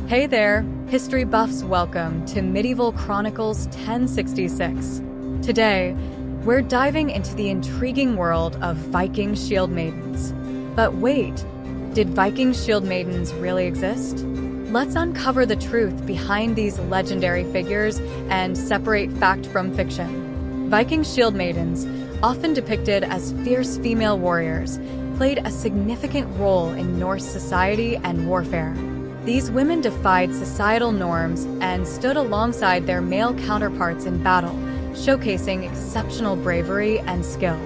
Hey there, history buffs, welcome to Medieval Chronicles 1066. Today, we're diving into the intriguing world of Viking shield maidens. But wait, did Viking shield maidens really exist? Let's uncover the truth behind these legendary figures and separate fact from fiction. Viking shield maidens, often depicted as fierce female warriors, played a significant role in Norse society and warfare. These women defied societal norms and stood alongside their male counterparts in battle, showcasing exceptional bravery and skill.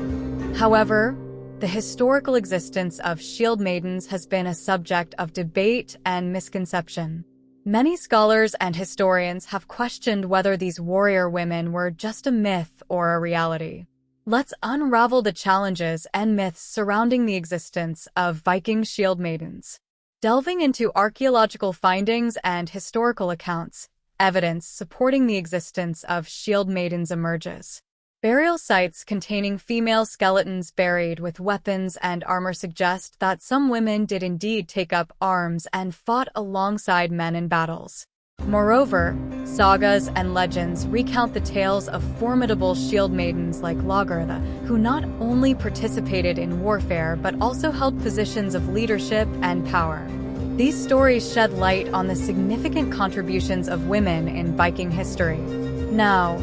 However, the historical existence of shield maidens has been a subject of debate and misconception. Many scholars and historians have questioned whether these warrior women were just a myth or a reality. Let's unravel the challenges and myths surrounding the existence of Viking shield maidens. Delving into archaeological findings and historical accounts, evidence supporting the existence of shield maidens emerges. Burial sites containing female skeletons buried with weapons and armor suggest that some women did indeed take up arms and fought alongside men in battles. Moreover, sagas and legends recount the tales of formidable shield maidens like Lagertha, who not only participated in warfare but also held positions of leadership and power. These stories shed light on the significant contributions of women in Viking history. Now,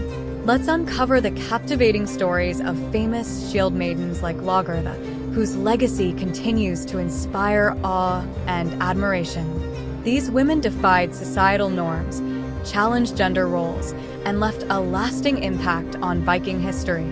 let's uncover the captivating stories of famous shield maidens like Lagertha, whose legacy continues to inspire awe and admiration. These women defied societal norms, challenged gender roles, and left a lasting impact on Viking history.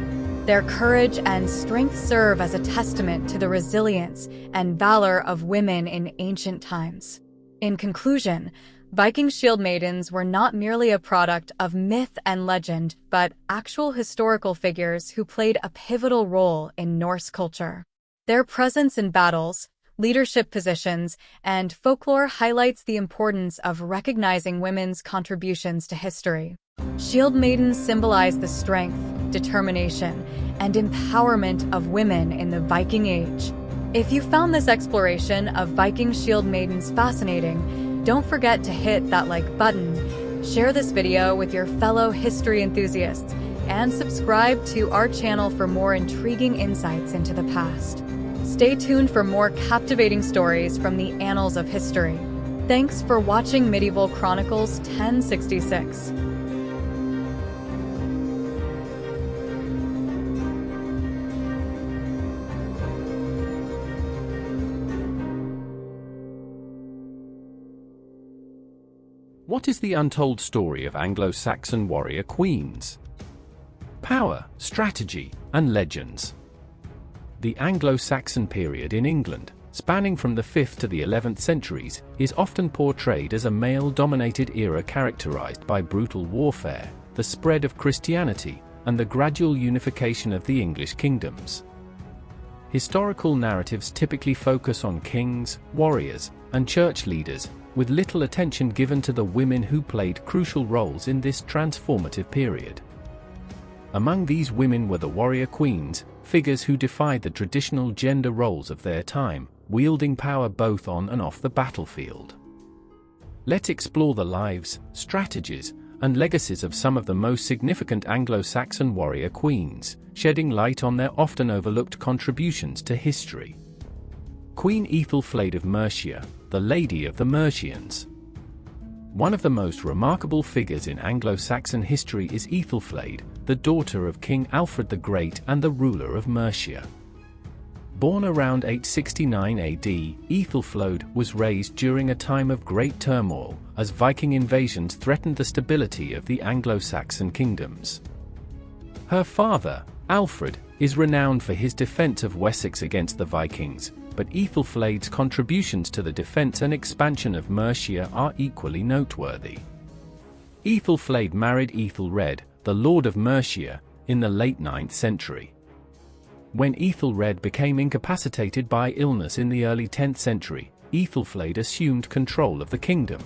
Their courage and strength serve as a testament to the resilience and valor of women in ancient times. In conclusion, Viking shield maidens were not merely a product of myth and legend, but actual historical figures who played a pivotal role in Norse culture. Their presence in battles, leadership positions, and folklore highlights the importance of recognizing women's contributions to history. Shield maidens symbolize the strength, determination, and empowerment of women in the Viking Age. If you found this exploration of Viking shield maidens fascinating, don't forget to hit that like button, share this video with your fellow history enthusiasts, and subscribe to our channel for more intriguing insights into the past. Stay tuned for more captivating stories from the annals of history. Thanks for watching Medieval Chronicles 1066. What is the untold story of Anglo-Saxon warrior queens? Power, strategy, and legends. The Anglo-Saxon period in England, spanning from the 5th to the 11th centuries, is often portrayed as a male-dominated era characterized by brutal warfare, the spread of Christianity, and the gradual unification of the English kingdoms. Historical narratives typically focus on kings, warriors, and church leaders, with little attention given to the women who played crucial roles in this transformative period. Among these women were the warrior queens, figures who defied the traditional gender roles of their time, wielding power both on and off the battlefield. Let's explore the lives, strategies, and legacies of some of the most significant Anglo-Saxon warrior queens, shedding light on their often overlooked contributions to history. Queen Aethelflaed of Mercia, the Lady of the Mercians. One of the most remarkable figures in Anglo-Saxon history is Aethelflaed, the daughter of King Alfred the Great and the ruler of Mercia. Born around 869 AD, Aethelflaed was raised during a time of great turmoil, as Viking invasions threatened the stability of the Anglo-Saxon kingdoms. Her father, Alfred, is renowned for his defense of Wessex against the Vikings, but Aethelflaed's contributions to the defense and expansion of Mercia are equally noteworthy. Aethelflaed married Aethelred, the Lord of Mercia, in the late 9th century. When Aethelred became incapacitated by illness in the early 10th century, Aethelflaed assumed control of the kingdom.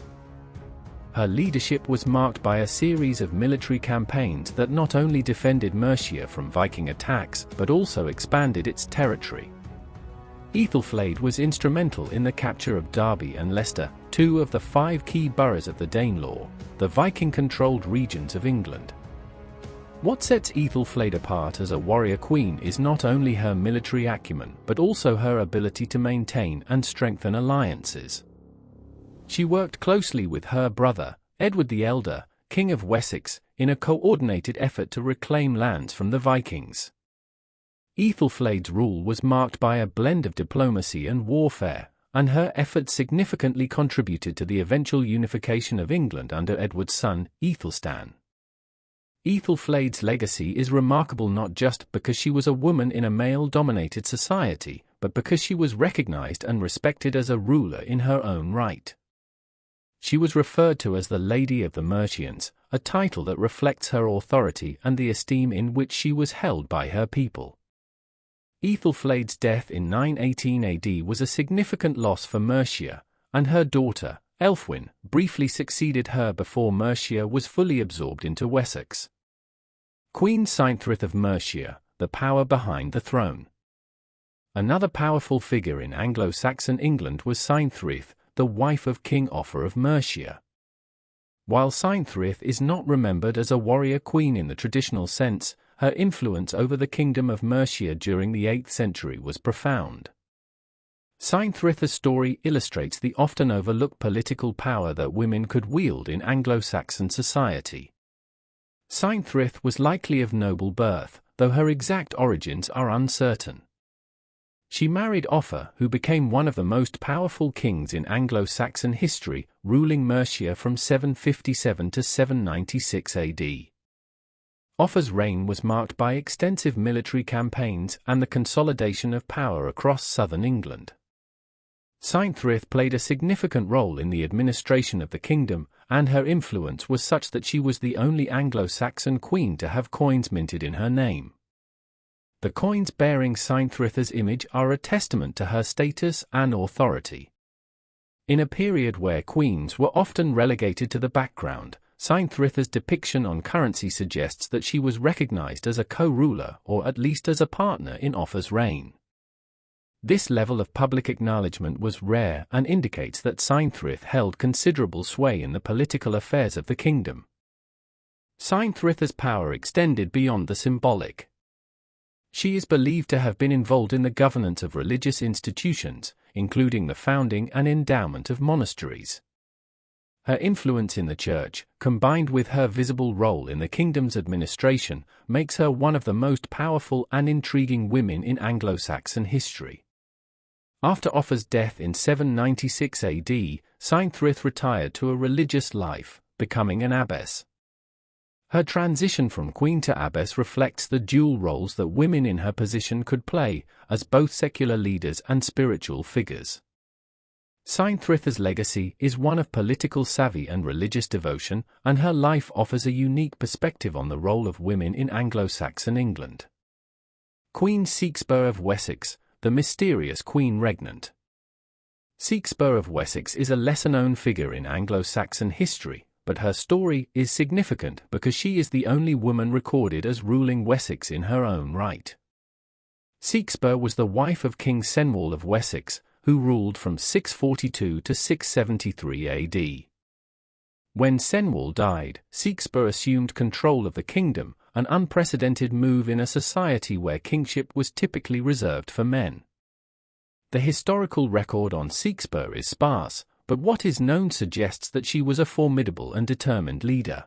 Her leadership was marked by a series of military campaigns that not only defended Mercia from Viking attacks but also expanded its territory. Aethelflaed was instrumental in the capture of Derby and Leicester, two of the 5 key boroughs of the Danelaw, the Viking-controlled regions of England. What sets Aethelflaed apart as a warrior queen is not only her military acumen but also her ability to maintain and strengthen alliances. She worked closely with her brother, Edward the Elder, King of Wessex, in a coordinated effort to reclaim lands from the Vikings. Aethelflaed's rule was marked by a blend of diplomacy and warfare, and her efforts significantly contributed to the eventual unification of England under Edward's son, Aethelstan. Aethelflaed's legacy is remarkable not just because she was a woman in a male-dominated society, but because she was recognized and respected as a ruler in her own right. She was referred to as the Lady of the Mercians, a title that reflects her authority and the esteem in which she was held by her people. Aethelflaed's death in 918 AD was a significant loss for Mercia, and her daughter, Elfwin, briefly succeeded her before Mercia was fully absorbed into Wessex. Queen Sainthrith of Mercia, the power behind the throne. Another powerful figure in Anglo-Saxon England was Sainthrith, the wife of King Offa of Mercia. While Sainthrith is not remembered as a warrior queen in the traditional sense, her influence over the kingdom of Mercia during the 8th century was profound. Sainthrith's story illustrates the often overlooked political power that women could wield in Anglo-Saxon society. Sainthrith was likely of noble birth, though her exact origins are uncertain. She married Offa, who became one of the most powerful kings in Anglo-Saxon history, ruling Mercia from 757 to 796 AD. Offa's reign was marked by extensive military campaigns and the consolidation of power across southern England. Sainthrith played a significant role in the administration of the kingdom, and her influence was such that she was the only Anglo-Saxon queen to have coins minted in her name. The coins bearing Sainthrith's image are a testament to her status and authority. In a period where queens were often relegated to the background, Sainthrith's depiction on currency suggests that she was recognized as a co-ruler or at least as a partner in Offa's reign. This level of public acknowledgement was rare and indicates that Sainthrith held considerable sway in the political affairs of the kingdom. Sainthrith's power extended beyond the symbolic. She is believed to have been involved in the governance of religious institutions, including the founding and endowment of monasteries. Her influence in the church, combined with her visible role in the kingdom's administration, makes her one of the most powerful and intriguing women in Anglo-Saxon history. After Offa's death in 796 AD, Sainthrith retired to a religious life, becoming an abbess. Her transition from queen to abbess reflects the dual roles that women in her position could play, as both secular leaders and spiritual figures. Sainthrith's legacy is one of political savvy and religious devotion, and her life offers a unique perspective on the role of women in Anglo-Saxon England. Queen Sixbert of Wessex, the mysterious queen regnant. Sixbert of Wessex is a lesser-known figure in Anglo-Saxon history, but her story is significant because she is the only woman recorded as ruling Wessex in her own right. Sixbert was the wife of King Cenwalh of Wessex, who ruled from 642 to 673 AD. When Cenwalh died, Sixbert assumed control of the kingdom, an unprecedented move in a society where kingship was typically reserved for men. The historical record on Sixbert is sparse, but what is known suggests that she was a formidable and determined leader.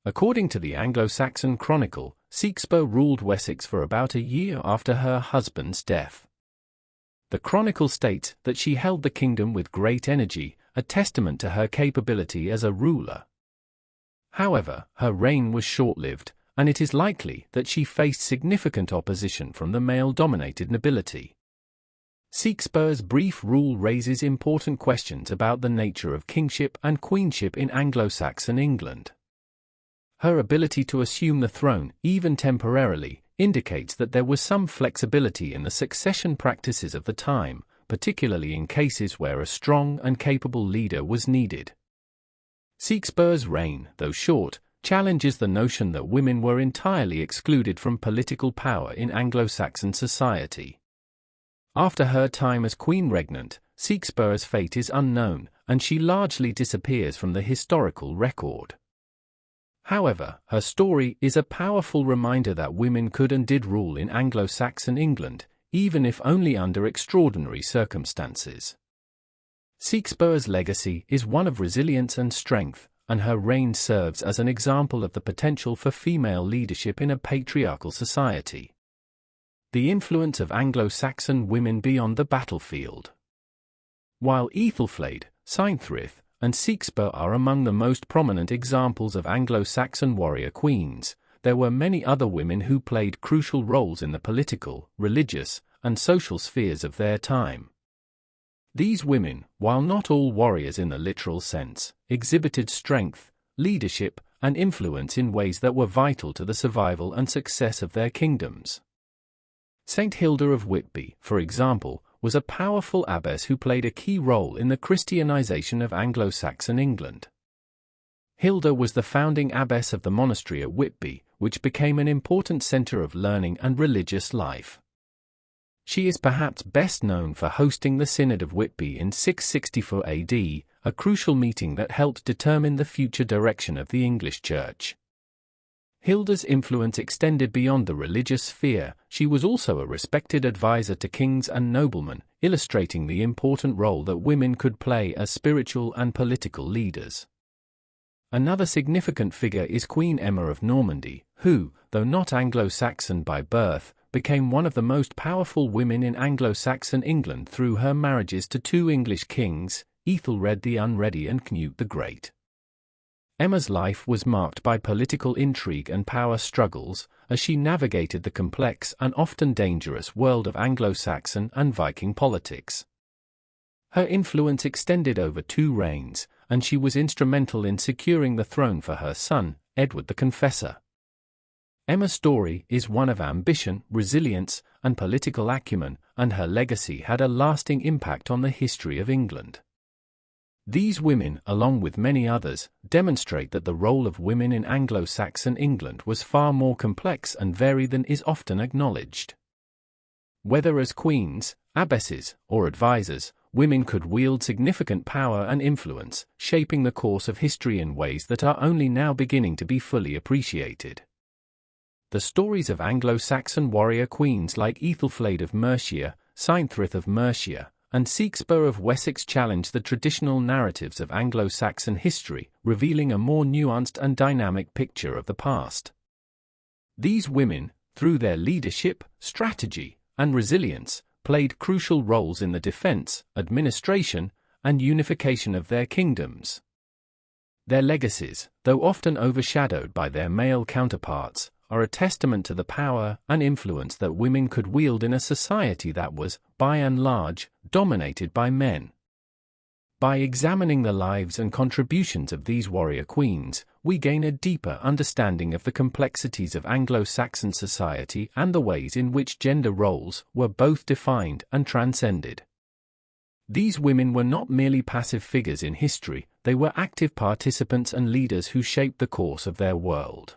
According to the Anglo-Saxon Chronicle, Sixbert ruled Wessex for about a year after her husband's death. The Chronicle states that she held the kingdom with great energy, a testament to her capability as a ruler. However, her reign was short-lived, and it is likely that she faced significant opposition from the male-dominated nobility. Sixbert's brief rule raises important questions about the nature of kingship and queenship in Anglo-Saxon England. Her ability to assume the throne, even temporarily, indicates that there was some flexibility in the succession practices of the time, particularly in cases where a strong and capable leader was needed. Sixbert's reign, though short, challenges the notion that women were entirely excluded from political power in Anglo-Saxon society. After her time as queen regnant, Sixbert's fate is unknown, and she largely disappears from the historical record. However, her story is a powerful reminder that women could and did rule in Anglo-Saxon England, even if only under extraordinary circumstances. Sixburgh's legacy is one of resilience and strength, and her reign serves as an example of the potential for female leadership in a patriarchal society. The influence of Anglo-Saxon women beyond the battlefield. While Ethelflaed, Cynthryth, and Sixburgh are among the most prominent examples of Anglo-Saxon warrior queens, there were many other women who played crucial roles in the political, religious, and social spheres of their time. These women, while not all warriors in the literal sense, exhibited strength, leadership, and influence in ways that were vital to the survival and success of their kingdoms. Saint Hilda of Whitby, for example, was a powerful abbess who played a key role in the Christianization of Anglo-Saxon England. Hilda was the founding abbess of the monastery at Whitby, which became an important center of learning and religious life. She is perhaps best known for hosting the Synod of Whitby in 664 AD, a crucial meeting that helped determine the future direction of the English Church. Hilda's influence extended beyond the religious sphere. She was also a respected advisor to kings and noblemen, illustrating the important role that women could play as spiritual and political leaders. Another significant figure is Queen Emma of Normandy, who, though not Anglo-Saxon by birth, became one of the most powerful women in Anglo-Saxon England through her marriages to two English kings, Ethelred the Unready and Canute the Great. Emma's life was marked by political intrigue and power struggles, as she navigated the complex and often dangerous world of Anglo-Saxon and Viking politics. Her influence extended over 2 reigns, and she was instrumental in securing the throne for her son, Edward the Confessor. Emma's story is one of ambition, resilience, and political acumen, and her legacy had a lasting impact on the history of England. These women, along with many others, demonstrate that the role of women in Anglo-Saxon England was far more complex and varied than is often acknowledged. Whether as queens, abbesses, or advisors, women could wield significant power and influence, shaping the course of history in ways that are only now beginning to be fully appreciated. The stories of Anglo-Saxon warrior queens like Ethelflaed of Mercia, Cynthryth of Mercia, and Sixburgh of Wessex challenge the traditional narratives of Anglo-Saxon history, revealing a more nuanced and dynamic picture of the past. These women, through their leadership, strategy, and resilience, played crucial roles in the defense, administration, and unification of their kingdoms. Their legacies, though often overshadowed by their male counterparts, are a testament to the power and influence that women could wield in a society that was, by and large, dominated by men. By examining the lives and contributions of these warrior queens, we gain a deeper understanding of the complexities of Anglo-Saxon society and the ways in which gender roles were both defined and transcended. These women were not merely passive figures in history, they were active participants and leaders who shaped the course of their world.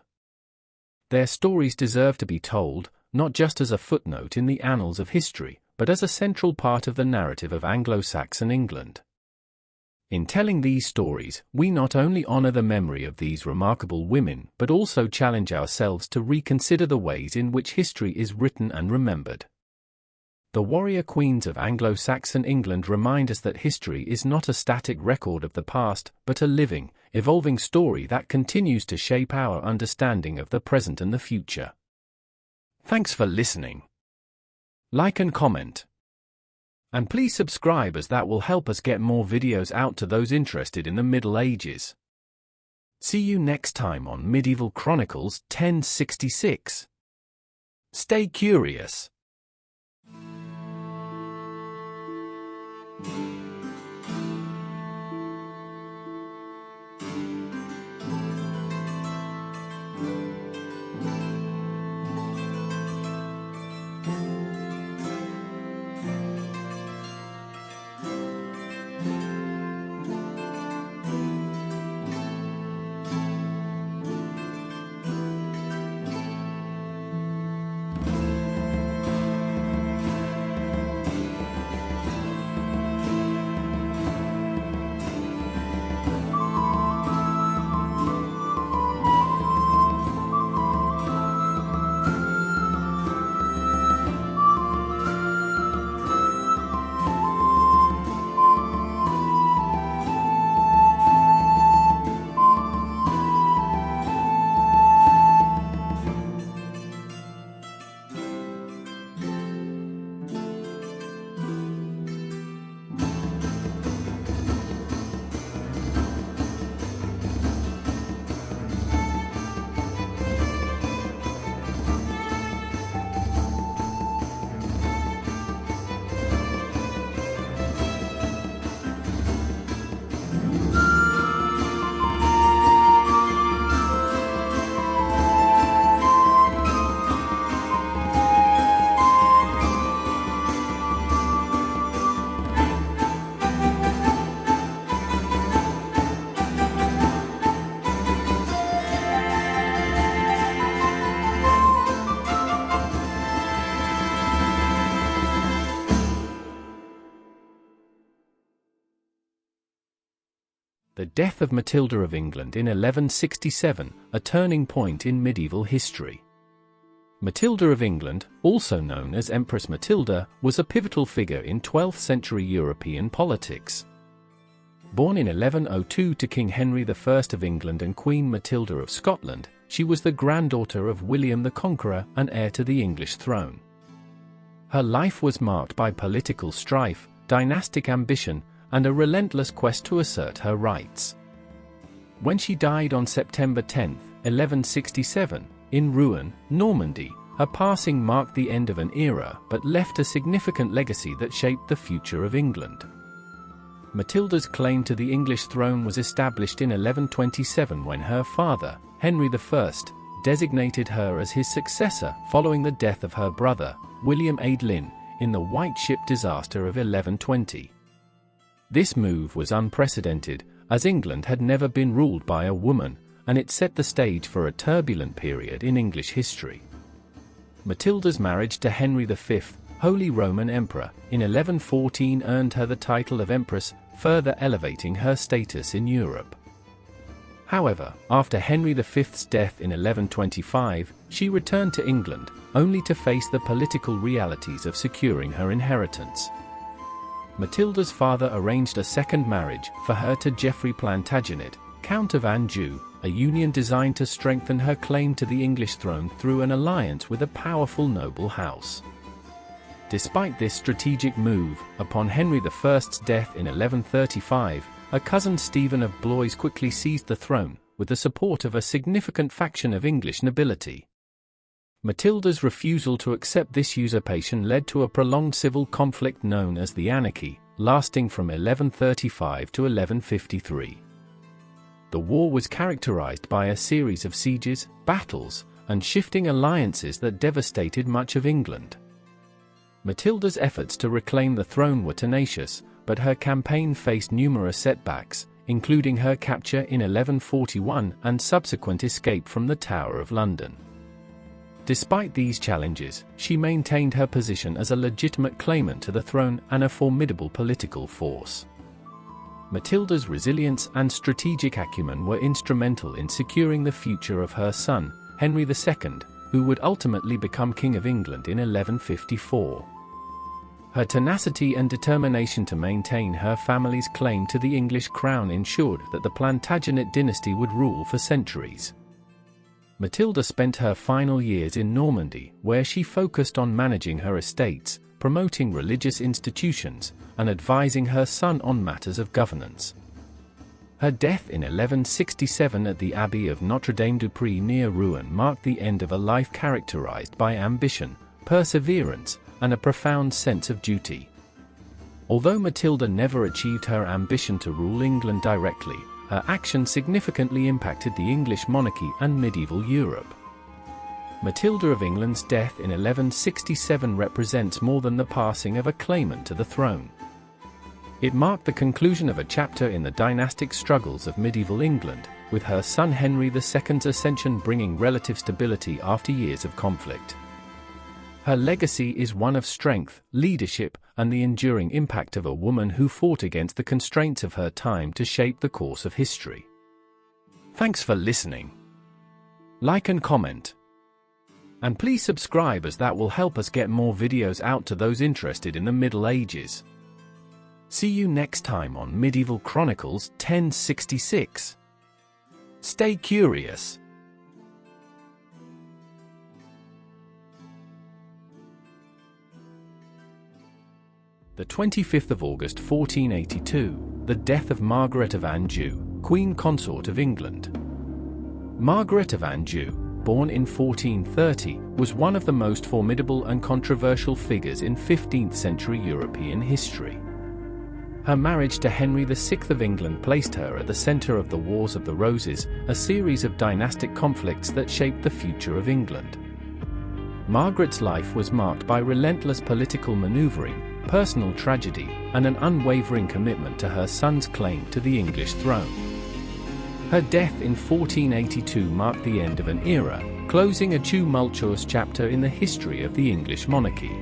Their stories deserve to be told, not just as a footnote in the annals of history, but as a central part of the narrative of Anglo-Saxon England. In telling these stories, we not only honor the memory of these remarkable women, but also challenge ourselves to reconsider the ways in which history is written and remembered. The warrior queens of Anglo-Saxon England remind us that history is not a static record of the past, but a living, evolving story that continues to shape our understanding of the present and the future. Thanks for listening. Like and comment. And please subscribe, as that will help us get more videos out to those interested in the Middle Ages. See you next time on Medieval Chronicles 1066. Stay curious. The death of Matilda of England in 1167, a turning point in medieval history. Matilda of England, also known as Empress Matilda, was a pivotal figure in 12th century European politics. Born in 1102 to King Henry I of England and Queen Matilda of Scotland, she was the granddaughter of William the Conqueror and heir to the English throne. Her life was marked by political strife, dynastic ambition, and a relentless quest to assert her rights. When she died on September 10, 1167, in Rouen, Normandy, her passing marked the end of an era but left a significant legacy that shaped the future of England. Matilda's claim to the English throne was established in 1127 when her father, Henry I, designated her as his successor following the death of her brother, William Adelin, in the White Ship disaster of 1120. This move was unprecedented, as England had never been ruled by a woman, and it set the stage for a turbulent period in English history. Matilda's marriage to Henry V, Holy Roman Emperor, in 1114 earned her the title of Empress, further elevating her status in Europe. However, after Henry V's death in 1125, she returned to England, only to face the political realities of securing her inheritance. Matilda's father arranged a second marriage for her to Geoffrey Plantagenet, Count of Anjou, a union designed to strengthen her claim to the English throne through an alliance with a powerful noble house. Despite this strategic move, upon Henry I's death in 1135, a cousin Stephen of Blois quickly seized the throne, with the support of a significant faction of English nobility. Matilda's refusal to accept this usurpation led to a prolonged civil conflict known as the Anarchy, lasting from 1135 to 1153. The war was characterized by a series of sieges, battles, and shifting alliances that devastated much of England. Matilda's efforts to reclaim the throne were tenacious, but her campaign faced numerous setbacks, including her capture in 1141 and subsequent escape from the Tower of London. Despite these challenges, she maintained her position as a legitimate claimant to the throne and a formidable political force. Matilda's resilience and strategic acumen were instrumental in securing the future of her son, Henry II, who would ultimately become King of England in 1154. Her tenacity and determination to maintain her family's claim to the English crown ensured that the Plantagenet dynasty would rule for centuries. Matilda spent her final years in Normandy, where she focused on managing her estates, promoting religious institutions, and advising her son on matters of governance. Her death in 1167 at the Abbey of Notre-Dame-du-Pré near Rouen marked the end of a life characterized by ambition, perseverance, and a profound sense of duty. Although Matilda never achieved her ambition to rule England directly, her actions significantly impacted the English monarchy and medieval Europe. Matilda of England's death in 1167 represents more than the passing of a claimant to the throne. It marked the conclusion of a chapter in the dynastic struggles of medieval England, with her son Henry II's ascension bringing relative stability after years of conflict. Her legacy is one of strength, leadership, and the enduring impact of a woman who fought against the constraints of her time to shape the course of history. Thanks for listening. Like and comment. And please subscribe, as that will help us get more videos out to those interested in the Middle Ages. See you next time on Medieval Chronicles 1066. Stay curious. The 25th of August 1482, the death of Margaret of Anjou, Queen Consort of England. Margaret of Anjou, born in 1430, was one of the most formidable and controversial figures in 15th century European history. Her marriage to Henry VI of England placed her at the center of the Wars of the Roses, a series of dynastic conflicts that shaped the future of England. Margaret's life was marked by relentless political maneuvering, personal tragedy, and an unwavering commitment to her son's claim to the English throne. Her death in 1482 marked the end of an era, closing a tumultuous chapter in the history of the English monarchy.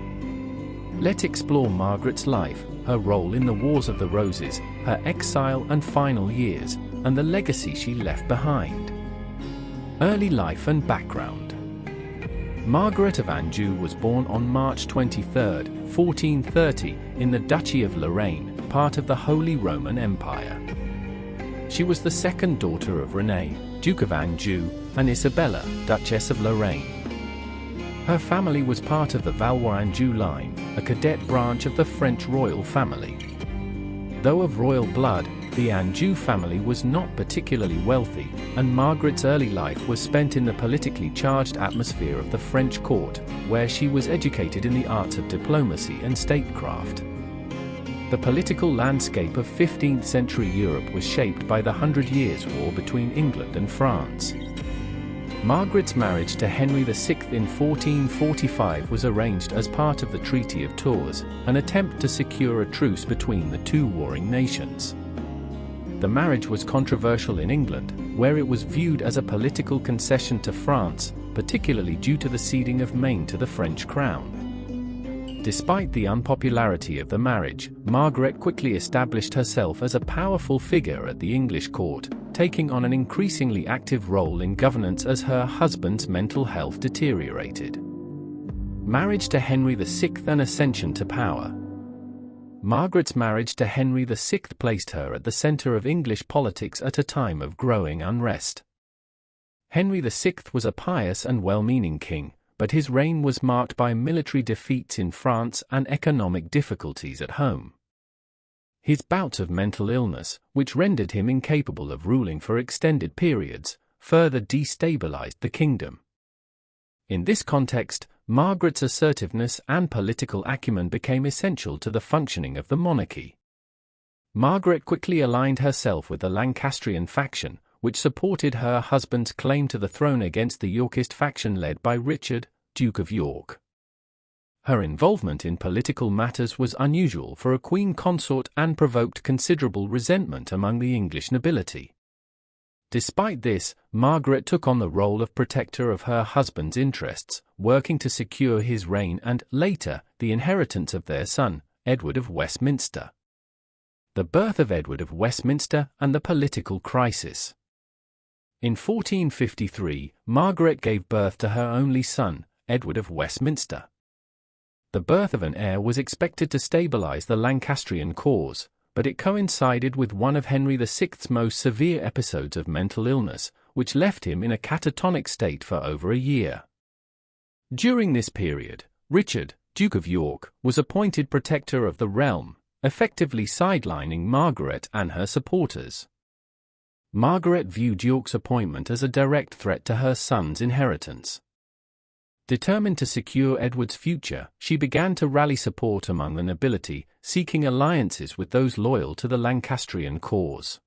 Let's explore Margaret's life, her role in the Wars of the Roses, her exile and final years, and the legacy she left behind. Early life and background. Margaret of Anjou was born on March 23, 1430, in the Duchy of Lorraine, part of the Holy Roman Empire. She was the second daughter of René, Duke of Anjou, and Isabella, Duchess of Lorraine. Her family was part of the Valois-Anjou line, a cadet branch of the French royal family. Though of royal blood, the Anjou family was not particularly wealthy, and Margaret's early life was spent in the politically charged atmosphere of the French court, where she was educated in the arts of diplomacy and statecraft. The political landscape of 15th century Europe was shaped by the Hundred Years' War between England and France. Margaret's marriage to Henry VI in 1445 was arranged as part of the Treaty of Tours, an attempt to secure a truce between the two warring nations. The marriage was controversial in England, where it was viewed as a political concession to France, particularly due to the ceding of Maine to the French crown. Despite the unpopularity of the marriage, Margaret quickly established herself as a powerful figure at the English court, taking on an increasingly active role in governance as her husband's mental health deteriorated. Marriage to Henry VI and ascension to power. Margaret's marriage to Henry VI placed her at the center of English politics at a time of growing unrest. Henry VI was a pious and well-meaning king, but his reign was marked by military defeats in France and economic difficulties at home. His bouts of mental illness, which rendered him incapable of ruling for extended periods, further destabilized the kingdom. In this context, Margaret's assertiveness and political acumen became essential to the functioning of the monarchy. Margaret quickly aligned herself with the Lancastrian faction, which supported her husband's claim to the throne against the Yorkist faction led by Richard, Duke of York. Her involvement in political matters was unusual for a queen consort and provoked considerable resentment among the English nobility. Despite this, Margaret took on the role of protector of her husband's interests, working to secure his reign and, later, the inheritance of their son, Edward of Westminster. The birth of Edward of Westminster and the political crisis. In 1453, Margaret gave birth to her only son, Edward of Westminster. The birth of an heir was expected to stabilize the Lancastrian cause, but it coincided with one of Henry VI's most severe episodes of mental illness, which left him in a catatonic state for over a year. During this period, Richard, Duke of York, was appointed protector of the realm, effectively sidelining Margaret and her supporters. Margaret viewed York's appointment as a direct threat to her son's inheritance. Determined to secure Edward's future, she began to rally support among the nobility, seeking alliances with those loyal to the Lancastrian cause.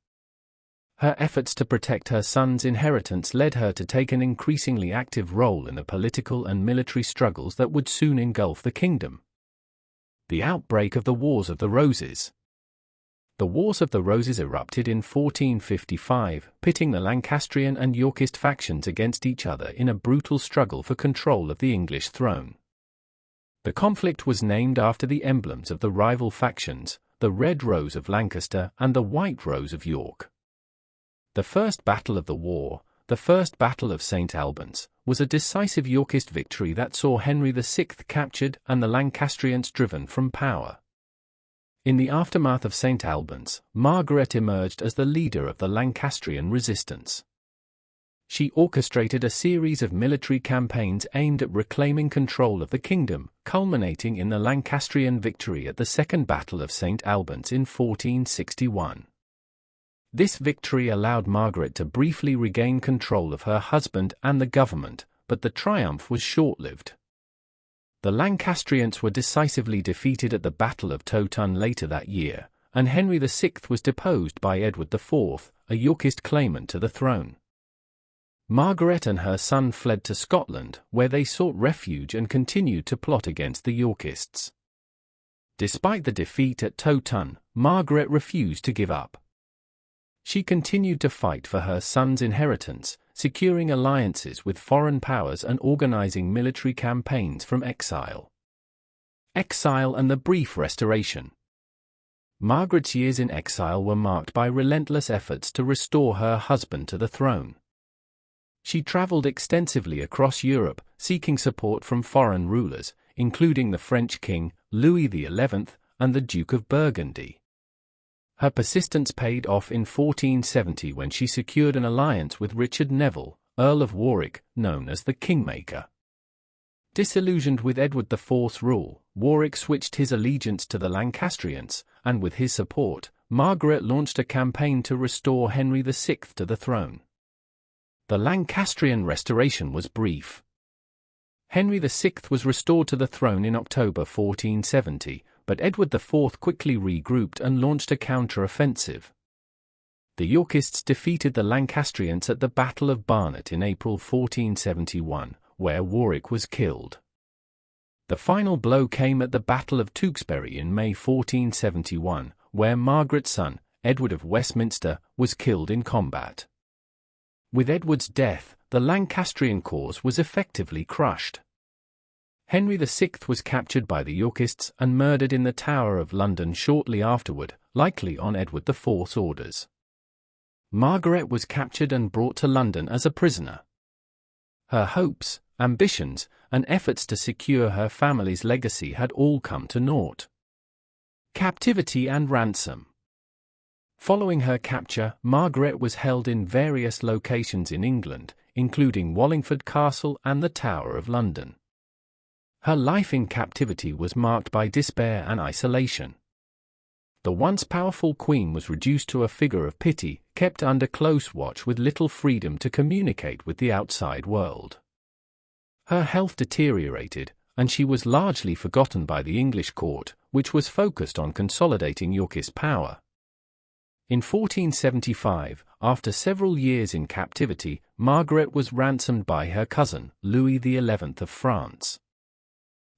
Her efforts to protect her son's inheritance led her to take an increasingly active role in the political and military struggles that would soon engulf the kingdom. The outbreak of the Wars of the Roses. The Wars of the Roses erupted in 1455, pitting the Lancastrian and Yorkist factions against each other in a brutal struggle for control of the English throne. The conflict was named after the emblems of the rival factions, the Red Rose of Lancaster and the White Rose of York. The first battle of the war, the First Battle of St. Albans, was a decisive Yorkist victory that saw Henry VI captured and the Lancastrians driven from power. In the aftermath of St. Albans, Margaret emerged as the leader of the Lancastrian resistance. She orchestrated a series of military campaigns aimed at reclaiming control of the kingdom, culminating in the Lancastrian victory at the Second Battle of St. Albans in 1461. This victory allowed Margaret to briefly regain control of her husband and the government, but the triumph was short-lived. The Lancastrians were decisively defeated at the Battle of Towton later that year, and Henry VI was deposed by Edward IV, a Yorkist claimant to the throne. Margaret and her son fled to Scotland, where they sought refuge and continued to plot against the Yorkists. Despite the defeat at Towton, Margaret refused to give up. She continued to fight for her son's inheritance, securing alliances with foreign powers and organizing military campaigns from exile. Exile and the brief restoration. Margaret's years in exile were marked by relentless efforts to restore her husband to the throne. She traveled extensively across Europe, seeking support from foreign rulers, including the French king, Louis XI, and the Duke of Burgundy. Her persistence paid off in 1470 when she secured an alliance with Richard Neville, Earl of Warwick, known as the Kingmaker. Disillusioned with Edward IV's rule, Warwick switched his allegiance to the Lancastrians, and with his support, Margaret launched a campaign to restore Henry VI to the throne. The Lancastrian restoration was brief. Henry VI was restored to the throne in October 1470, but Edward IV quickly regrouped and launched a counter-offensive. The Yorkists defeated the Lancastrians at the Battle of Barnet in April 1471, where Warwick was killed. The final blow came at the Battle of Tewkesbury in May 1471, where Margaret's son, Edward of Westminster, was killed in combat. With Edward's death, the Lancastrian cause was effectively crushed. Henry VI was captured by the Yorkists and murdered in the Tower of London shortly afterward, likely on Edward IV's orders. Margaret was captured and brought to London as a prisoner. Her hopes, ambitions, and efforts to secure her family's legacy had all come to naught. Captivity and ransom. Following her capture, Margaret was held in various locations in England, including Wallingford Castle and the Tower of London. Her life in captivity was marked by despair and isolation. The once powerful queen was reduced to a figure of pity, kept under close watch with little freedom to communicate with the outside world. Her health deteriorated, and she was largely forgotten by the English court, which was focused on consolidating Yorkist power. In 1475, after several years in captivity, Margaret was ransomed by her cousin, Louis XI of France.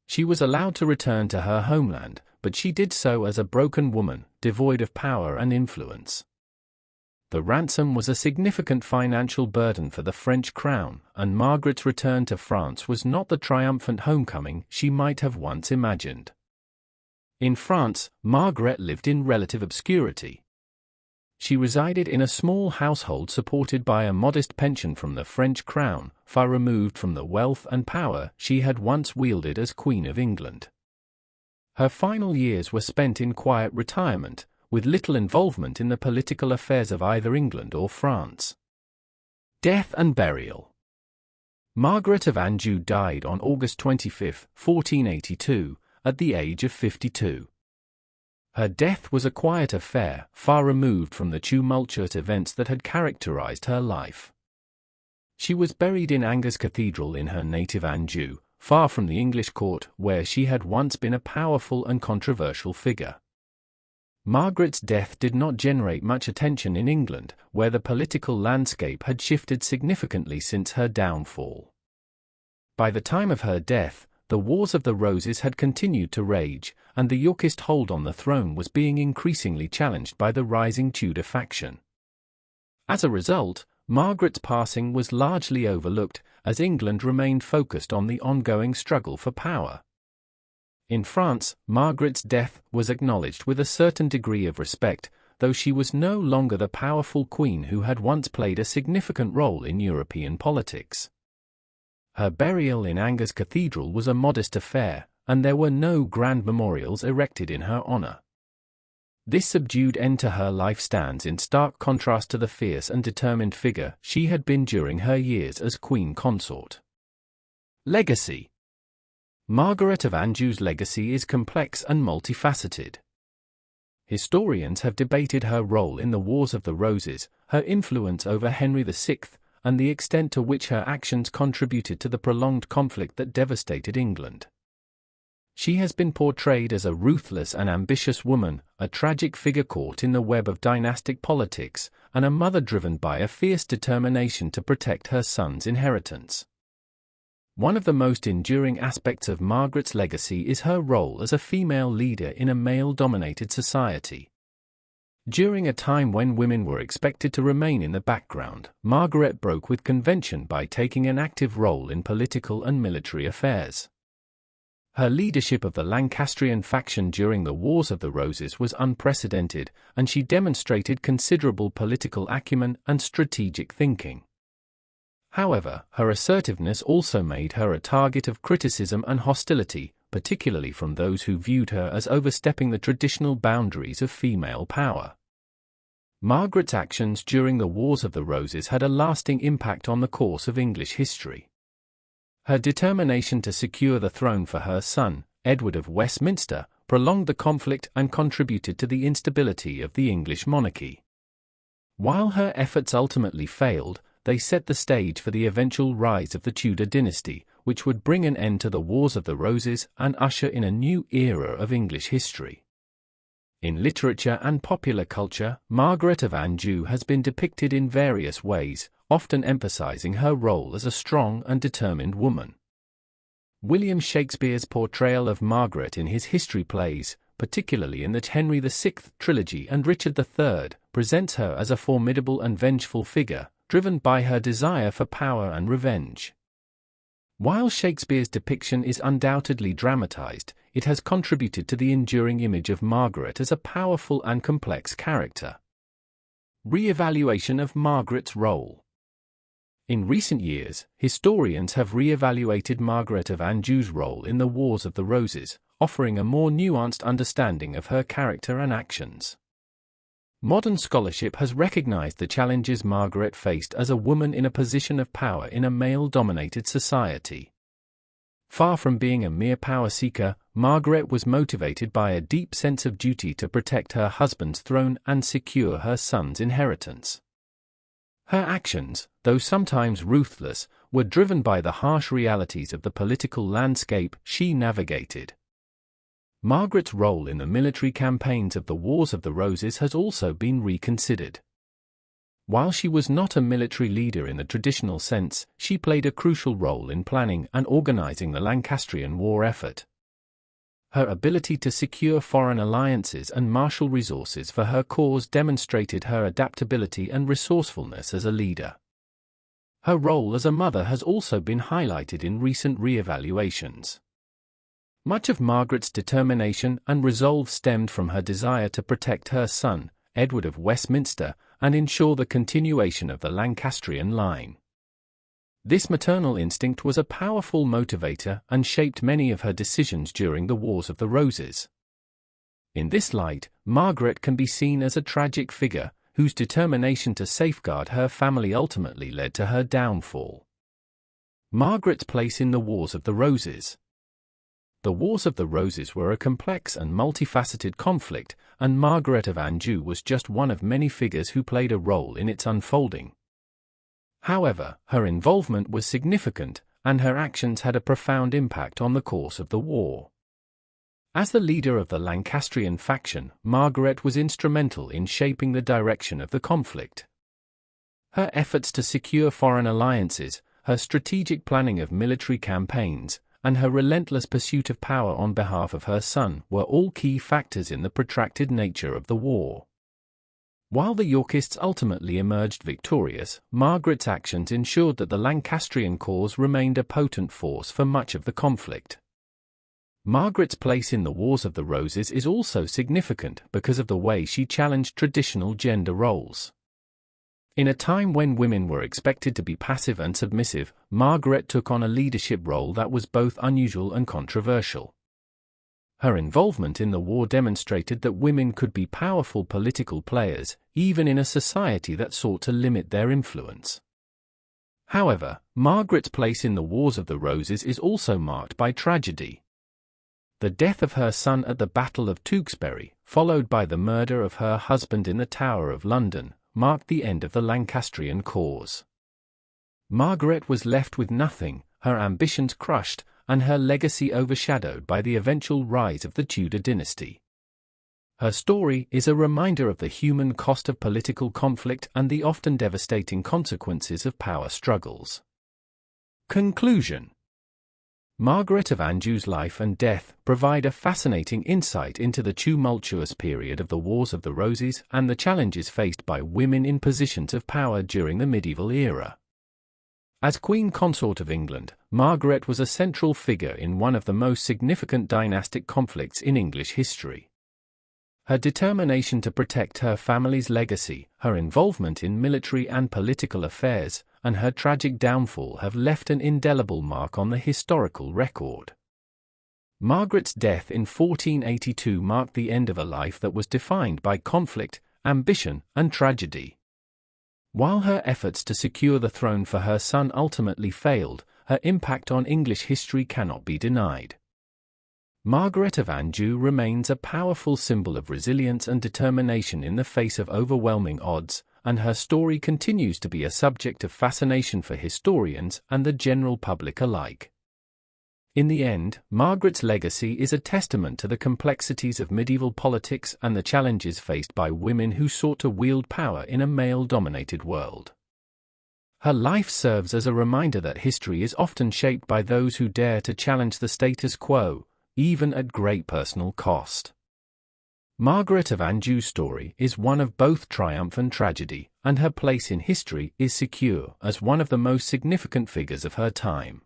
She was allowed to return to her homeland, but she did so as a broken woman, devoid of power and influence. The ransom was a significant financial burden for the French crown, and Margaret's return to France was not the triumphant homecoming she might have once imagined. In France, Margaret lived in relative obscurity. She resided in a small household supported by a modest pension from the French crown, far removed from the wealth and power she had once wielded as Queen of England. Her final years were spent in quiet retirement, with little involvement in the political affairs of either England or France. Death and burial. Margaret of Anjou died on August 25, 1482, at the age of 52. Her death was a quiet affair, far removed from the tumultuous events that had characterized her life. She was buried in Angers Cathedral in her native Anjou, far from the English court where she had once been a powerful and controversial figure. Margaret's death did not generate much attention in England, where the political landscape had shifted significantly since her downfall. By the time of her death, the Wars of the Roses had continued to rage, and the Yorkist hold on the throne was being increasingly challenged by the rising Tudor faction. As a result, Margaret's passing was largely overlooked, as England remained focused on the ongoing struggle for power. In France, Margaret's death was acknowledged with a certain degree of respect, though she was no longer the powerful queen who had once played a significant role in European politics. Her burial in Angers Cathedral was a modest affair, and there were no grand memorials erected in her honor. This subdued end to her life stands in stark contrast to the fierce and determined figure she had been during her years as queen consort. Legacy. Margaret of Anjou's legacy is complex and multifaceted. Historians have debated her role in the Wars of the Roses, her influence over Henry VI, and the extent to which her actions contributed to the prolonged conflict that devastated England. She has been portrayed as a ruthless and ambitious woman, a tragic figure caught in the web of dynastic politics, and a mother driven by a fierce determination to protect her son's inheritance. One of the most enduring aspects of Margaret's legacy is her role as a female leader in a male-dominated society. During a time when women were expected to remain in the background, Margaret broke with convention by taking an active role in political and military affairs. Her leadership of the Lancastrian faction during the Wars of the Roses was unprecedented, and she demonstrated considerable political acumen and strategic thinking. However, her assertiveness also made her a target of criticism and hostility, particularly from those who viewed her as overstepping the traditional boundaries of female power. Margaret's actions during the Wars of the Roses had a lasting impact on the course of English history. Her determination to secure the throne for her son, Edward of Westminster, prolonged the conflict and contributed to the instability of the English monarchy. While her efforts ultimately failed, they set the stage for the eventual rise of the Tudor dynasty, which would bring an end to the Wars of the Roses and usher in a new era of English history. In literature and popular culture, Margaret of Anjou has been depicted in various ways, often emphasizing her role as a strong and determined woman. William Shakespeare's portrayal of Margaret in his history plays, particularly in the Henry VI trilogy and Richard III, presents her as a formidable and vengeful figure, driven by her desire for power and revenge. While Shakespeare's depiction is undoubtedly dramatized, it has contributed to the enduring image of Margaret as a powerful and complex character. Re-evaluation of Margaret's role. In recent years, historians have re-evaluated Margaret of Anjou's role in the Wars of the Roses, offering a more nuanced understanding of her character and actions. Modern scholarship has recognized the challenges Margaret faced as a woman in a position of power in a male-dominated society. Far from being a mere power seeker, Margaret was motivated by a deep sense of duty to protect her husband's throne and secure her son's inheritance. Her actions, though sometimes ruthless, were driven by the harsh realities of the political landscape she navigated. Margaret's role in the military campaigns of the Wars of the Roses has also been reconsidered. While she was not a military leader in the traditional sense, she played a crucial role in planning and organizing the Lancastrian war effort. Her ability to secure foreign alliances and marshal resources for her cause demonstrated her adaptability and resourcefulness as a leader. Her role as a mother has also been highlighted in recent re-evaluations. Much of Margaret's determination and resolve stemmed from her desire to protect her son, Edward of Westminster, and ensure the continuation of the Lancastrian line. This maternal instinct was a powerful motivator and shaped many of her decisions during the Wars of the Roses. In this light, Margaret can be seen as a tragic figure, whose determination to safeguard her family ultimately led to her downfall. Margaret's place in the Wars of the Roses. The Wars of the Roses were a complex and multifaceted conflict, and Margaret of Anjou was just one of many figures who played a role in its unfolding. However, her involvement was significant, and her actions had a profound impact on the course of the war. As the leader of the Lancastrian faction, Margaret was instrumental in shaping the direction of the conflict. Her efforts to secure foreign alliances, her strategic planning of military campaigns, and her relentless pursuit of power on behalf of her son were all key factors in the protracted nature of the war. While the Yorkists ultimately emerged victorious, Margaret's actions ensured that the Lancastrian cause remained a potent force for much of the conflict. Margaret's place in the Wars of the Roses is also significant because of the way she challenged traditional gender roles. In a time when women were expected to be passive and submissive, Margaret took on a leadership role that was both unusual and controversial. Her involvement in the war demonstrated that women could be powerful political players, even in a society that sought to limit their influence. However, Margaret's place in the Wars of the Roses is also marked by tragedy. The death of her son at the Battle of Tewkesbury, followed by the murder of her husband in the Tower of London, marked the end of the Lancastrian cause. Margaret was left with nothing, her ambitions crushed, and her legacy overshadowed by the eventual rise of the Tudor dynasty. Her story is a reminder of the human cost of political conflict and the often devastating consequences of power struggles. Conclusion. Margaret of Anjou's life and death provide a fascinating insight into the tumultuous period of the Wars of the Roses and the challenges faced by women in positions of power during the medieval era. As Queen Consort of England, Margaret was a central figure in one of the most significant dynastic conflicts in English history. Her determination to protect her family's legacy, her involvement in military and political affairs, and her tragic downfall have left an indelible mark on the historical record. Margaret's death in 1482 marked the end of a life that was defined by conflict, ambition, and tragedy. While her efforts to secure the throne for her son ultimately failed, her impact on English history cannot be denied. Margaret of Anjou remains a powerful symbol of resilience and determination in the face of overwhelming odds, and her story continues to be a subject of fascination for historians and the general public alike. In the end, Margaret's legacy is a testament to the complexities of medieval politics and the challenges faced by women who sought to wield power in a male-dominated world. Her life serves as a reminder that history is often shaped by those who dare to challenge the status quo, even at great personal cost. Margaret of Anjou's story is one of both triumph and tragedy, and her place in history is secure as one of the most significant figures of her time.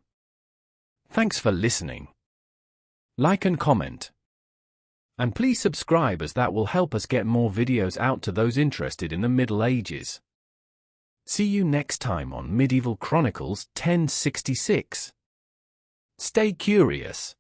Thanks for listening. Like and comment. And please subscribe, as that will help us get more videos out to those interested in the Middle Ages. See you next time on Medieval Chronicles 1066. Stay curious.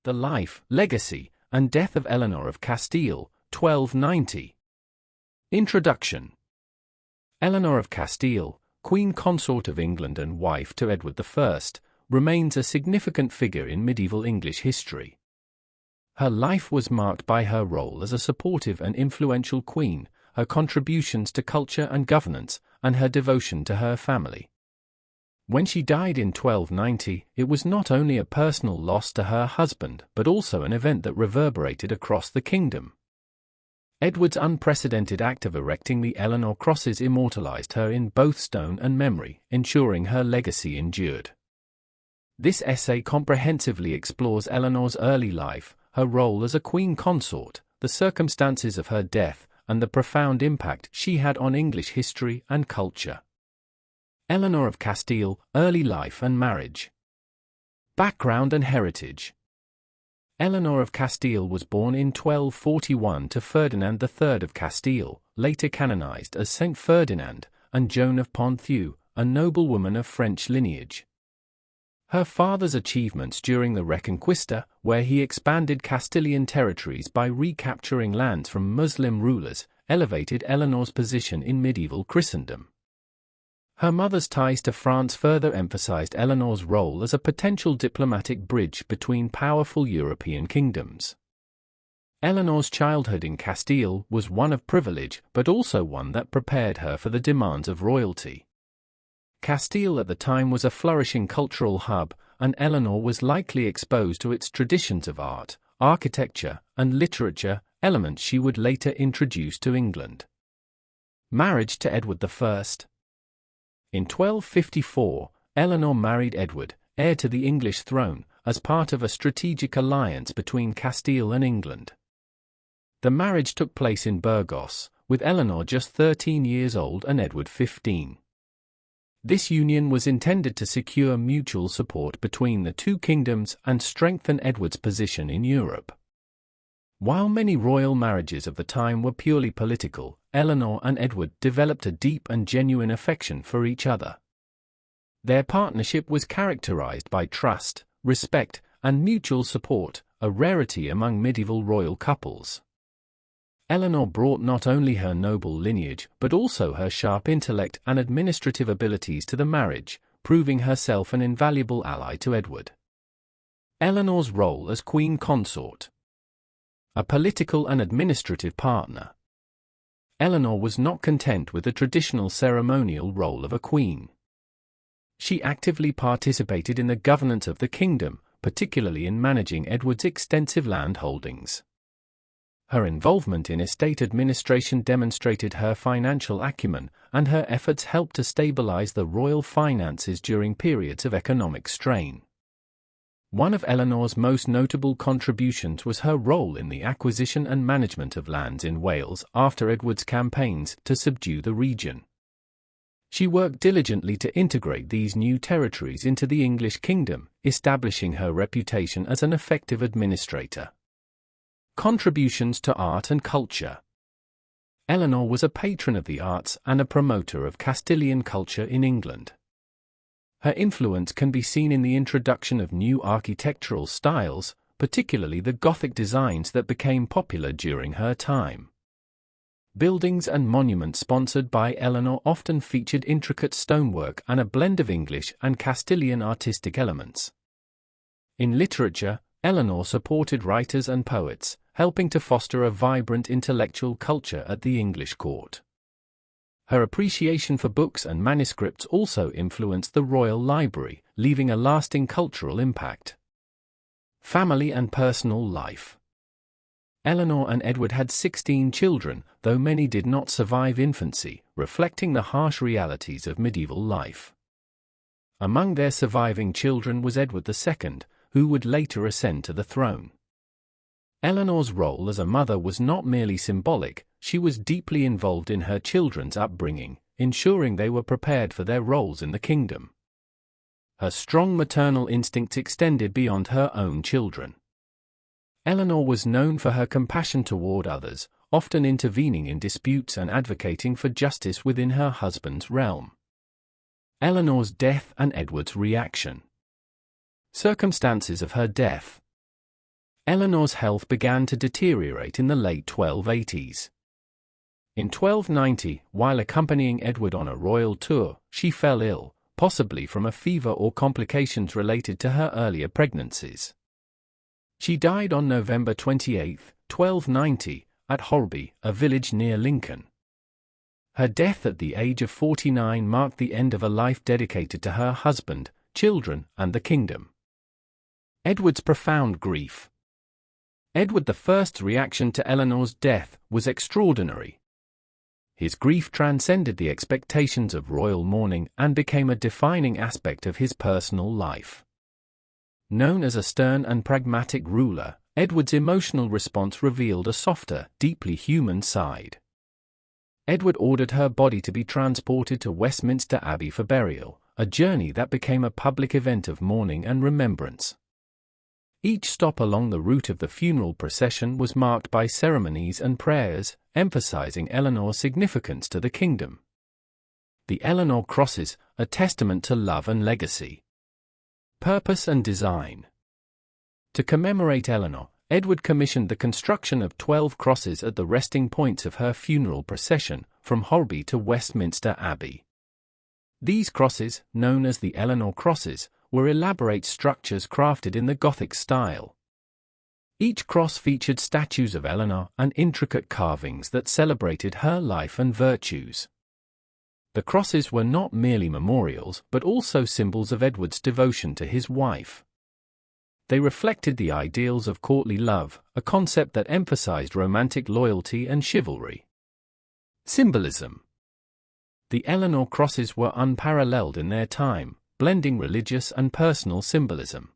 The Life, Legacy, and Death of Eleanor of Castile, 1290. Introduction. Eleanor of Castile, Queen Consort of England and wife to Edward I, remains a significant figure in medieval English history. Her life was marked by her role as a supportive and influential queen, her contributions to culture and governance, and her devotion to her family. When she died in 1290, it was not only a personal loss to her husband but also an event that reverberated across the kingdom. Edward's unprecedented act of erecting the Eleanor crosses immortalized her in both stone and memory, ensuring her legacy endured. This essay comprehensively explores Eleanor's early life, her role as a queen consort, the circumstances of her death, and the profound impact she had on English history and culture. Eleanor of Castile, Early Life and Marriage. Background and Heritage. Eleanor of Castile was born in 1241 to Ferdinand III of Castile, later canonized as Saint Ferdinand, and Joan of Ponthieu, a noblewoman of French lineage. Her father's achievements during the Reconquista, where he expanded Castilian territories by recapturing lands from Muslim rulers, elevated Eleanor's position in medieval Christendom. Her mother's ties to France further emphasized Eleanor's role as a potential diplomatic bridge between powerful European kingdoms. Eleanor's childhood in Castile was one of privilege, but also one that prepared her for the demands of royalty. Castile at the time was a flourishing cultural hub, and Eleanor was likely exposed to its traditions of art, architecture, and literature, elements she would later introduce to England. Marriage to Edward I. In 1254, Eleanor married Edward, heir to the English throne, as part of a strategic alliance between Castile and England. The marriage took place in Burgos, with Eleanor just 13 years old and Edward 15. This union was intended to secure mutual support between the two kingdoms and strengthen Edward's position in Europe. While many royal marriages of the time were purely political, Eleanor and Edward developed a deep and genuine affection for each other. Their partnership was characterized by trust, respect, and mutual support, a rarity among medieval royal couples. Eleanor brought not only her noble lineage but also her sharp intellect and administrative abilities to the marriage, proving herself an invaluable ally to Edward. Eleanor's role as queen consort. A political and administrative partner. Eleanor was not content with the traditional ceremonial role of a queen. She actively participated in the governance of the kingdom, particularly in managing Edward's extensive land holdings. Her involvement in estate administration demonstrated her financial acumen, and her efforts helped to stabilize the royal finances during periods of economic strain. One of Eleanor's most notable contributions was her role in the acquisition and management of lands in Wales after Edward's campaigns to subdue the region. She worked diligently to integrate these new territories into the English kingdom, establishing her reputation as an effective administrator. Contributions to art and culture. Eleanor was a patron of the arts and a promoter of Castilian culture in England. Her influence can be seen in the introduction of new architectural styles, particularly the Gothic designs that became popular during her time. Buildings and monuments sponsored by Eleanor often featured intricate stonework and a blend of English and Castilian artistic elements. In literature, Eleanor supported writers and poets, helping to foster a vibrant intellectual culture at the English court. Her appreciation for books and manuscripts also influenced the royal library, leaving a lasting cultural impact. Family and personal life. Eleanor and Edward had 16 children, though many did not survive infancy, reflecting the harsh realities of medieval life. Among their surviving children was Edward II, who would later ascend to the throne. Eleanor's role as a mother was not merely symbolic, she was deeply involved in her children's upbringing, ensuring they were prepared for their roles in the kingdom. Her strong maternal instincts extended beyond her own children. Eleanor was known for her compassion toward others, often intervening in disputes and advocating for justice within her husband's realm. Eleanor's death and Edward's reaction. Circumstances of her death. Eleanor's health began to deteriorate in the late 1280s. In 1290, while accompanying Edward on a royal tour, she fell ill, possibly from a fever or complications related to her earlier pregnancies. She died on November 28, 1290, at Holby, a village near Lincoln. Her death at the age of 49 marked the end of a life dedicated to her husband, children, and the kingdom. Edward's profound grief. Edward I's reaction to Eleanor's death was extraordinary. His grief transcended the expectations of royal mourning and became a defining aspect of his personal life. Known as a stern and pragmatic ruler, Edward's emotional response revealed a softer, deeply human side. Edward ordered her body to be transported to Westminster Abbey for burial, a journey that became a public event of mourning and remembrance. Each stop along the route of the funeral procession was marked by ceremonies and prayers, emphasizing Eleanor's significance to the kingdom. The Eleanor Crosses, a testament to love and legacy. Purpose and design. To commemorate Eleanor, Edward commissioned the construction of 12 crosses at the resting points of her funeral procession, from Holby to Westminster Abbey. These crosses, known as the Eleanor Crosses, were elaborate structures crafted in the Gothic style. Each cross featured statues of Eleanor and intricate carvings that celebrated her life and virtues. The crosses were not merely memorials but also symbols of Edward's devotion to his wife. They reflected the ideals of courtly love, a concept that emphasized romantic loyalty and chivalry. Symbolism. The Eleanor crosses were unparalleled in their time, blending religious and personal symbolism.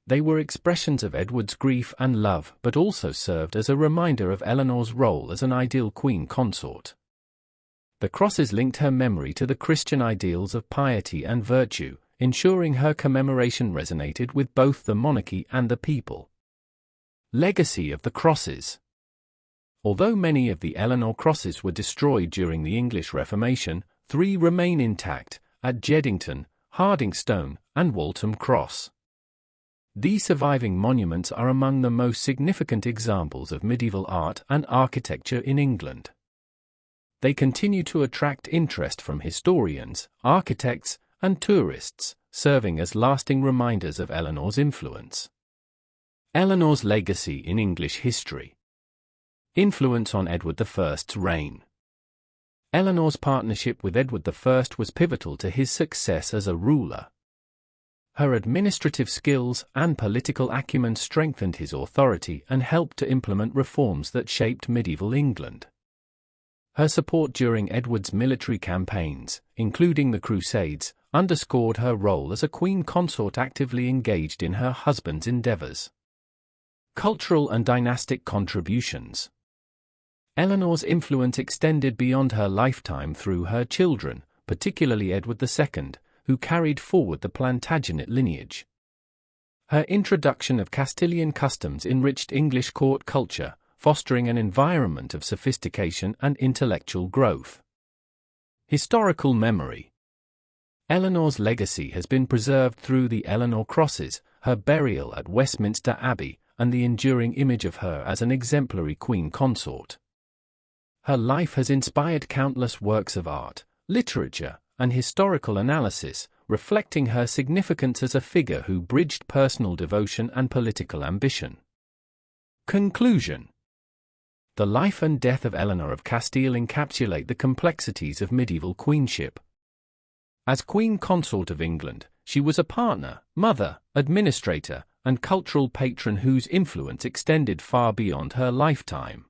They were expressions of Edward's grief and love but also served as a reminder of Eleanor's role as an ideal queen consort. The crosses linked her memory to the Christian ideals of piety and virtue, ensuring her commemoration resonated with both the monarchy and the people. Legacy of the crosses. Although many of the Eleanor crosses were destroyed during the English Reformation, 3 remain intact, at Jeddington, Hardingstone, and Waltham Cross. These surviving monuments are among the most significant examples of medieval art and architecture in England. They continue to attract interest from historians, architects, and tourists, serving as lasting reminders of Eleanor's influence. Eleanor's legacy in English history. Influence on Edward I's reign. Eleanor's partnership with Edward I was pivotal to his success as a ruler. Her administrative skills and political acumen strengthened his authority and helped to implement reforms that shaped medieval England. Her support during Edward's military campaigns, including the Crusades, underscored her role as a queen consort actively engaged in her husband's endeavors. Cultural and dynastic contributions. Eleanor's influence extended beyond her lifetime through her children, particularly Edward II, who carried forward the Plantagenet lineage. Her introduction of Castilian customs enriched English court culture, fostering an environment of sophistication and intellectual growth. Historical memory. Eleanor's legacy has been preserved through the Eleanor crosses, her burial at Westminster Abbey, and the enduring image of her as an exemplary queen consort. Her life has inspired countless works of art, literature, and historical analysis, reflecting her significance as a figure who bridged personal devotion and political ambition. Conclusion. The life and death of Eleanor of Castile encapsulate the complexities of medieval queenship. As queen consort of England, she was a partner, mother, administrator, and cultural patron whose influence extended far beyond her lifetime.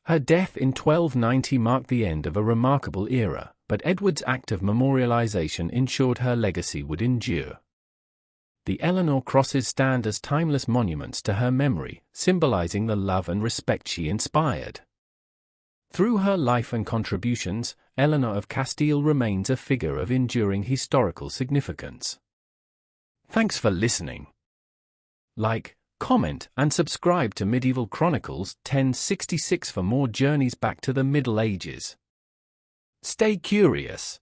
Her death in 1290 marked the end of a remarkable era, but Edward's act of memorialization ensured her legacy would endure. The Eleanor crosses stand as timeless monuments to her memory, symbolizing the love and respect she inspired. Through her life and contributions, Eleanor of Castile remains a figure of enduring historical significance. Thanks for listening. Like, comment, and subscribe to Medieval Chronicles 1066 for more journeys back to the Middle Ages. Stay curious.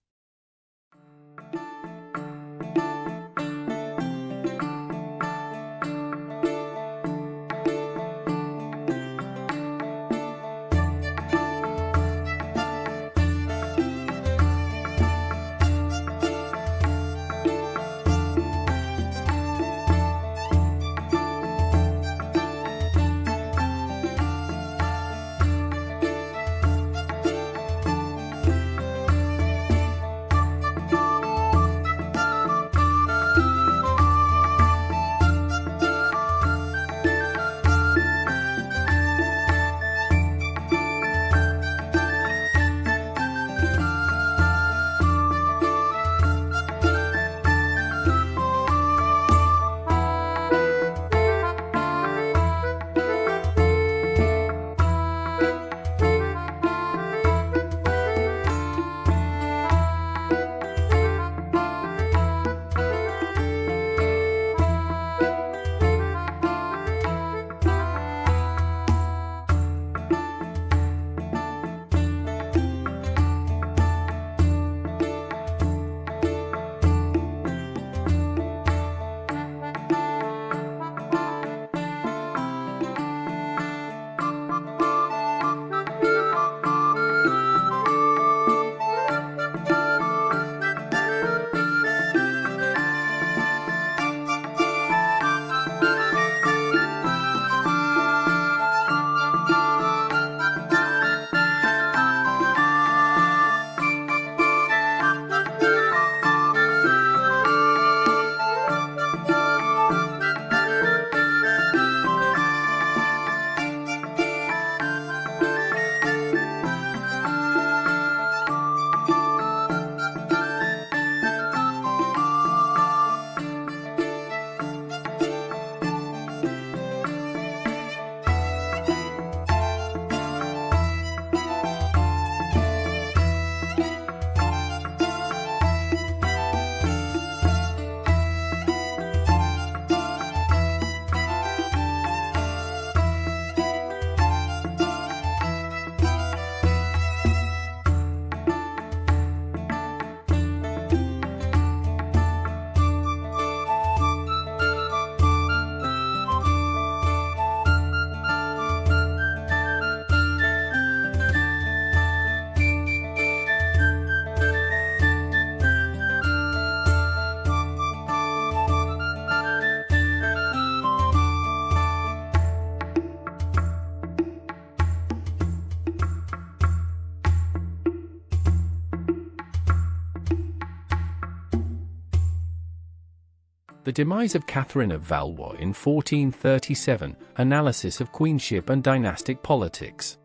The demise of Katherine of Valois in 1437, analysis of queenship and dynastic politics.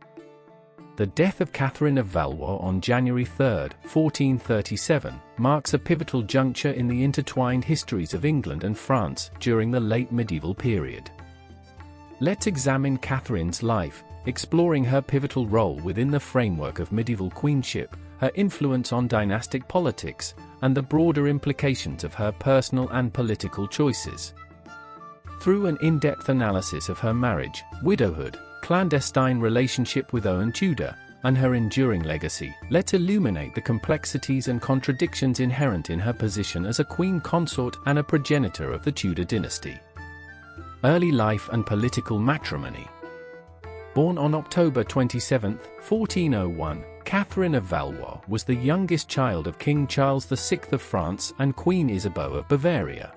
The death of Katherine of Valois on January 3, 1437, marks a pivotal juncture in the intertwined histories of England and France during the late medieval period. Let's examine Katherine's life, exploring her pivotal role within the framework of medieval queenship, her influence on dynastic politics, and the broader implications of her personal and political choices. Through an in-depth analysis of her marriage, widowhood, clandestine relationship with Owen Tudor, and her enduring legacy, let's illuminate the complexities and contradictions inherent in her position as a queen consort and a progenitor of the Tudor dynasty. Early life and political matrimony. Born on October 27, 1401, Katherine of Valois was the youngest child of King Charles VI of France and Queen Isabeau of Bavaria.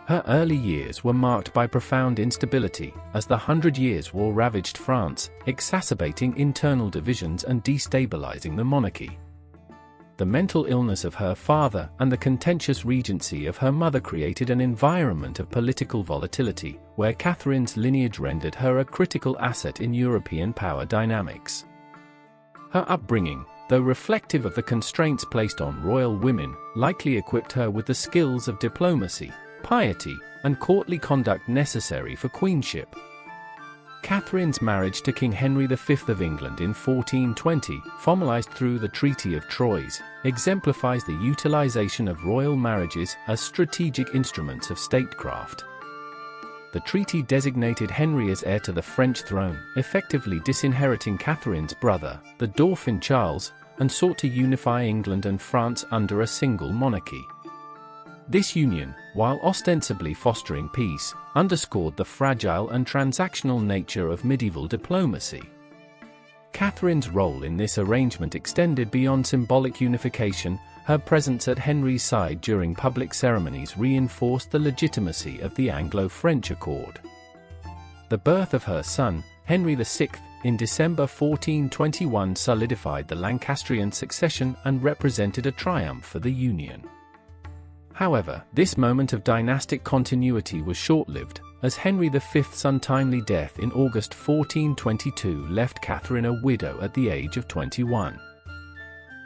Her early years were marked by profound instability, as the Hundred Years' War ravaged France, exacerbating internal divisions and destabilizing the monarchy. The mental illness of her father and the contentious regency of her mother created an environment of political volatility, where Katherine's lineage rendered her a critical asset in European power dynamics. Her upbringing, though reflective of the constraints placed on royal women, likely equipped her with the skills of diplomacy, piety, and courtly conduct necessary for queenship. Katherine's marriage to King Henry V of England in 1420, formalized through the Treaty of Troyes, exemplifies the utilization of royal marriages as strategic instruments of statecraft. The treaty designated Henry as heir to the French throne, effectively disinheriting Katherine's brother, the Dauphin Charles, and sought to unify England and France under a single monarchy. This union, while ostensibly fostering peace, underscored the fragile and transactional nature of medieval diplomacy. Katherine's role in this arrangement extended beyond symbolic unification. Her presence at Henry's side during public ceremonies reinforced the legitimacy of the Anglo-French Accord. The birth of her son, Henry VI, in December 1421 solidified the Lancastrian succession and represented a triumph for the union. However, this moment of dynastic continuity was short-lived, as Henry V's untimely death in August 1422 left Katherine a widow at the age of 21.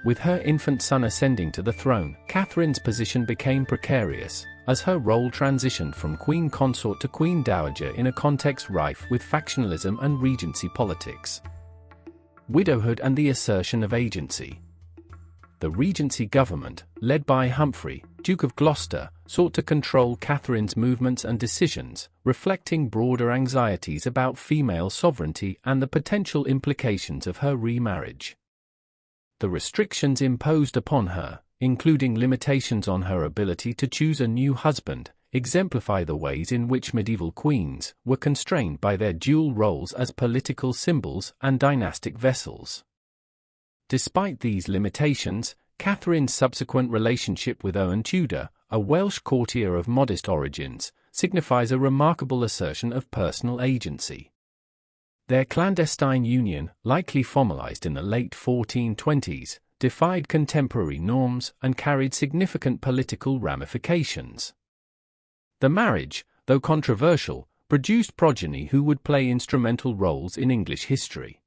With her infant son ascending to the throne, Katherine's position became precarious, as her role transitioned from queen consort to queen dowager in a context rife with factionalism and regency politics. Widowhood and the assertion of agency. The regency government, led by Humphrey, Duke of Gloucester, sought to control Katherine's movements and decisions, reflecting broader anxieties about female sovereignty and the potential implications of her remarriage. The restrictions imposed upon her, including limitations on her ability to choose a new husband, exemplify the ways in which medieval queens were constrained by their dual roles as political symbols and dynastic vessels. Despite these limitations, Katherine's subsequent relationship with Owen Tudor, a Welsh courtier of modest origins, signifies a remarkable assertion of personal agency. Their clandestine union, likely formalized in the late 1420s, defied contemporary norms and carried significant political ramifications. The marriage, though controversial, produced progeny who would play instrumental roles in English history.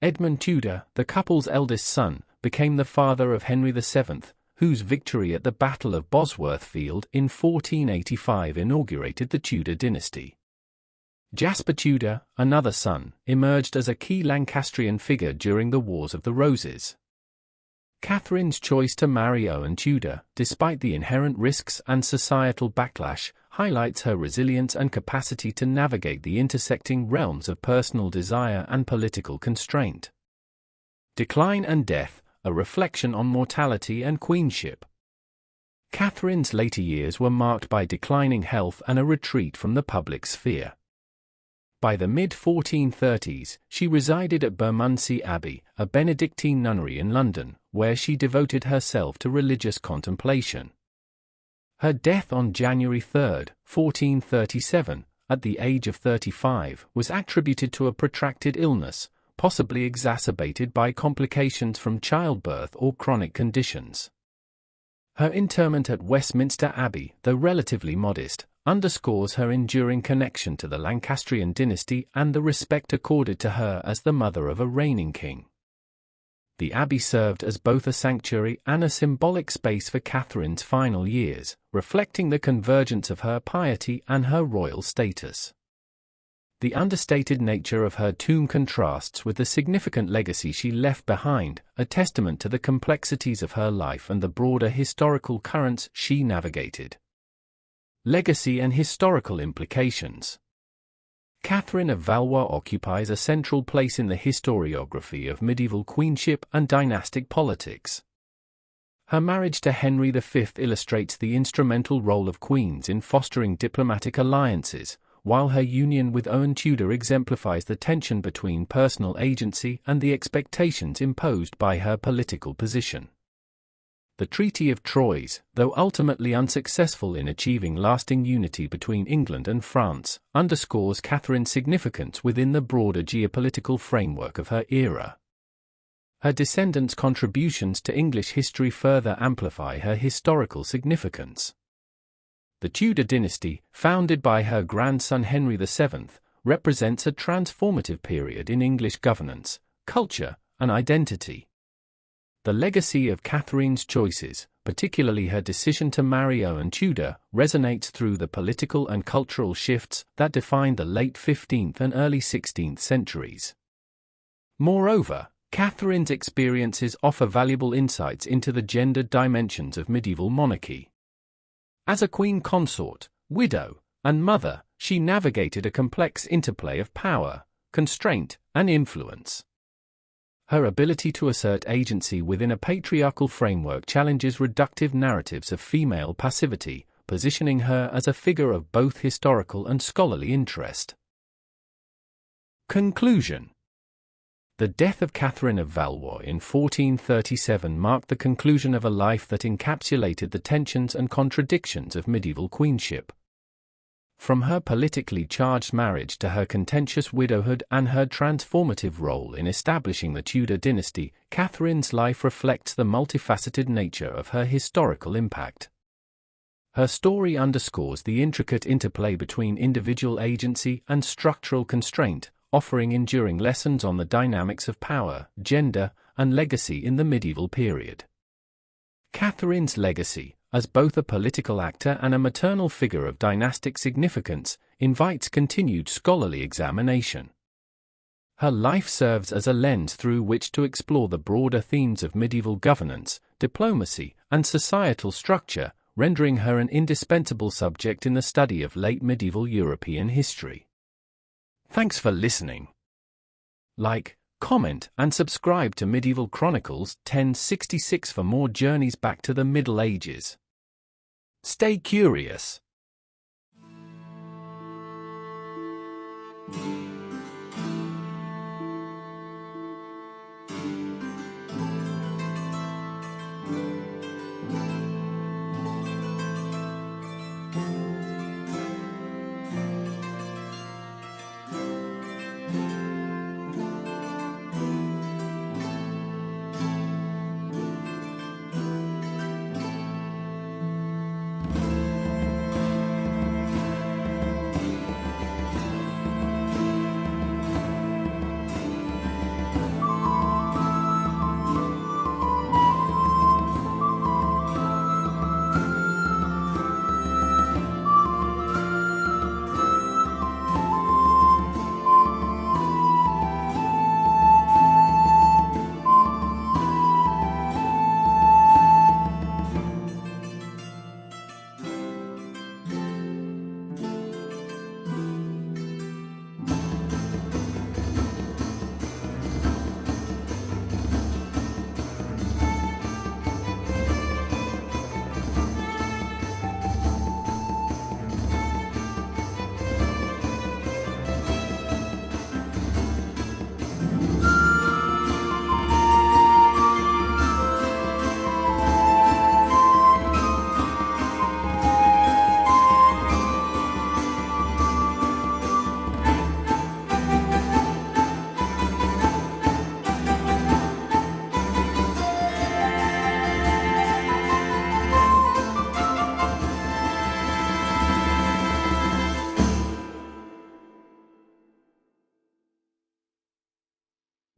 Edmund Tudor, the couple's eldest son, became the father of Henry VII, whose victory at the Battle of Bosworth Field in 1485 inaugurated the Tudor dynasty. Jasper Tudor, another son, emerged as a key Lancastrian figure during the Wars of the Roses. Katherine's choice to marry Owen Tudor, despite the inherent risks and societal backlash, highlights her resilience and capacity to navigate the intersecting realms of personal desire and political constraint. Decline and death, a reflection on mortality and queenship. Katherine's later years were marked by declining health and a retreat from the public sphere. By the mid-1430s, she resided at Bermondsey Abbey, a Benedictine nunnery in London, where she devoted herself to religious contemplation. Her death on January 3, 1437, at the age of 35, was attributed to a protracted illness, possibly exacerbated by complications from childbirth or chronic conditions. Her interment at Westminster Abbey, though relatively modest, underscores her enduring connection to the Lancastrian dynasty and the respect accorded to her as the mother of a reigning king. The abbey served as both a sanctuary and a symbolic space for Catherine's final years, reflecting the convergence of her piety and her royal status. The understated nature of her tomb contrasts with the significant legacy she left behind, a testament to the complexities of her life and the broader historical currents she navigated. Legacy and historical implications. Katherine of Valois occupies a central place in the historiography of medieval queenship and dynastic politics. Her marriage to Henry V illustrates the instrumental role of queens in fostering diplomatic alliances, while her union with Owen Tudor exemplifies the tension between personal agency and the expectations imposed by her political position. The Treaty of Troyes, though ultimately unsuccessful in achieving lasting unity between England and France, underscores Catherine's significance within the broader geopolitical framework of her era. Her descendants' contributions to English history further amplify her historical significance. The Tudor dynasty, founded by her grandson Henry VII, represents a transformative period in English governance, culture, and identity. The legacy of Catherine's choices, particularly her decision to marry Owen Tudor, resonates through the political and cultural shifts that defined the late 15th and early 16th centuries. Moreover, Catherine's experiences offer valuable insights into the gendered dimensions of medieval monarchy. As a queen consort, widow, and mother, she navigated a complex interplay of power, constraint, and influence. Her ability to assert agency within a patriarchal framework challenges reductive narratives of female passivity, positioning her as a figure of both historical and scholarly interest. Conclusion. The death of Katherine of Valois in 1437 marked the conclusion of a life that encapsulated the tensions and contradictions of medieval queenship. From her politically charged marriage to her contentious widowhood and her transformative role in establishing the Tudor dynasty, Catherine's life reflects the multifaceted nature of her historical impact. Her story underscores the intricate interplay between individual agency and structural constraint, offering enduring lessons on the dynamics of power, gender, and legacy in the medieval period. Catherine's legacy, as both a political actor and a maternal figure of dynastic significance, invites continued scholarly examination. Her life serves as a lens through which to explore the broader themes of medieval governance, diplomacy, and societal structure, rendering her an indispensable subject in the study of late medieval European history. Thanks for listening. Like, comment, and subscribe to Medieval Chronicles 1066 for more journeys back to the Middle Ages. Stay curious.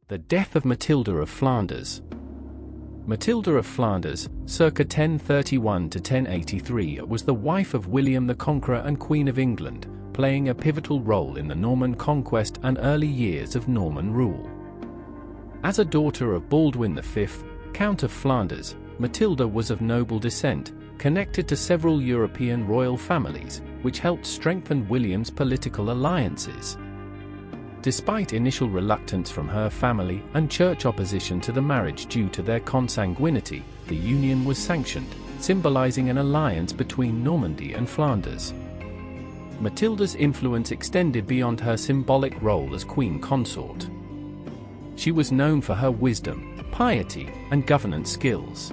The death of Matilda of Flanders. Matilda of Flanders, circa 1031 to 1083, was the wife of William the Conqueror and Queen of England, playing a pivotal role in the Norman conquest and early years of Norman rule. As a daughter of Baldwin V, Count of Flanders, Matilda was of noble descent, connected to several European royal families, which helped strengthen William's political alliances. Despite initial reluctance from her family and church opposition to the marriage due to their consanguinity, the union was sanctioned, symbolizing an alliance between Normandy and Flanders. Matilda's influence extended beyond her symbolic role as queen consort. She was known for her wisdom, piety, and governance skills.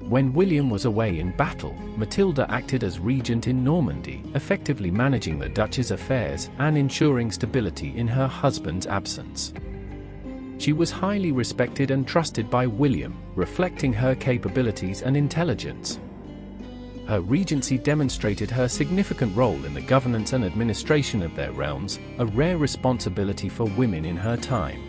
When William was away in battle, Matilda acted as regent in Normandy, effectively managing the duchy's affairs and ensuring stability in her husband's absence. She was highly respected and trusted by William, reflecting her capabilities and intelligence. Her regency demonstrated her significant role in the governance and administration of their realms, a rare responsibility for women in her time.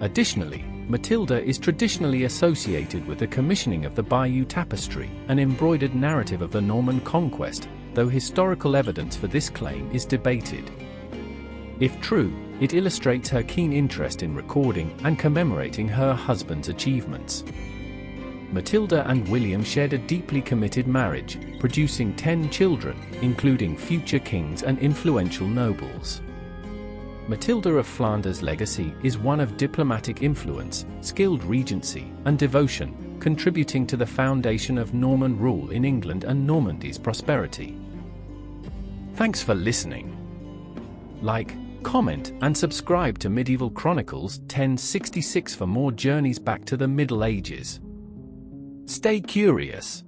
Additionally, Matilda is traditionally associated with the commissioning of the Bayeux Tapestry, an embroidered narrative of the Norman conquest, though historical evidence for this claim is debated. If true, it illustrates her keen interest in recording and commemorating her husband's achievements. Matilda and William shared a deeply committed marriage, producing 10 children, including future kings and influential nobles. Matilda of Flanders' legacy is one of diplomatic influence, skilled regency, and devotion, contributing to the foundation of Norman rule in England and Normandy's prosperity. Thanks for listening. Like, comment, and subscribe to Medieval Chronicles 1066 for more journeys back to the Middle Ages. Stay curious.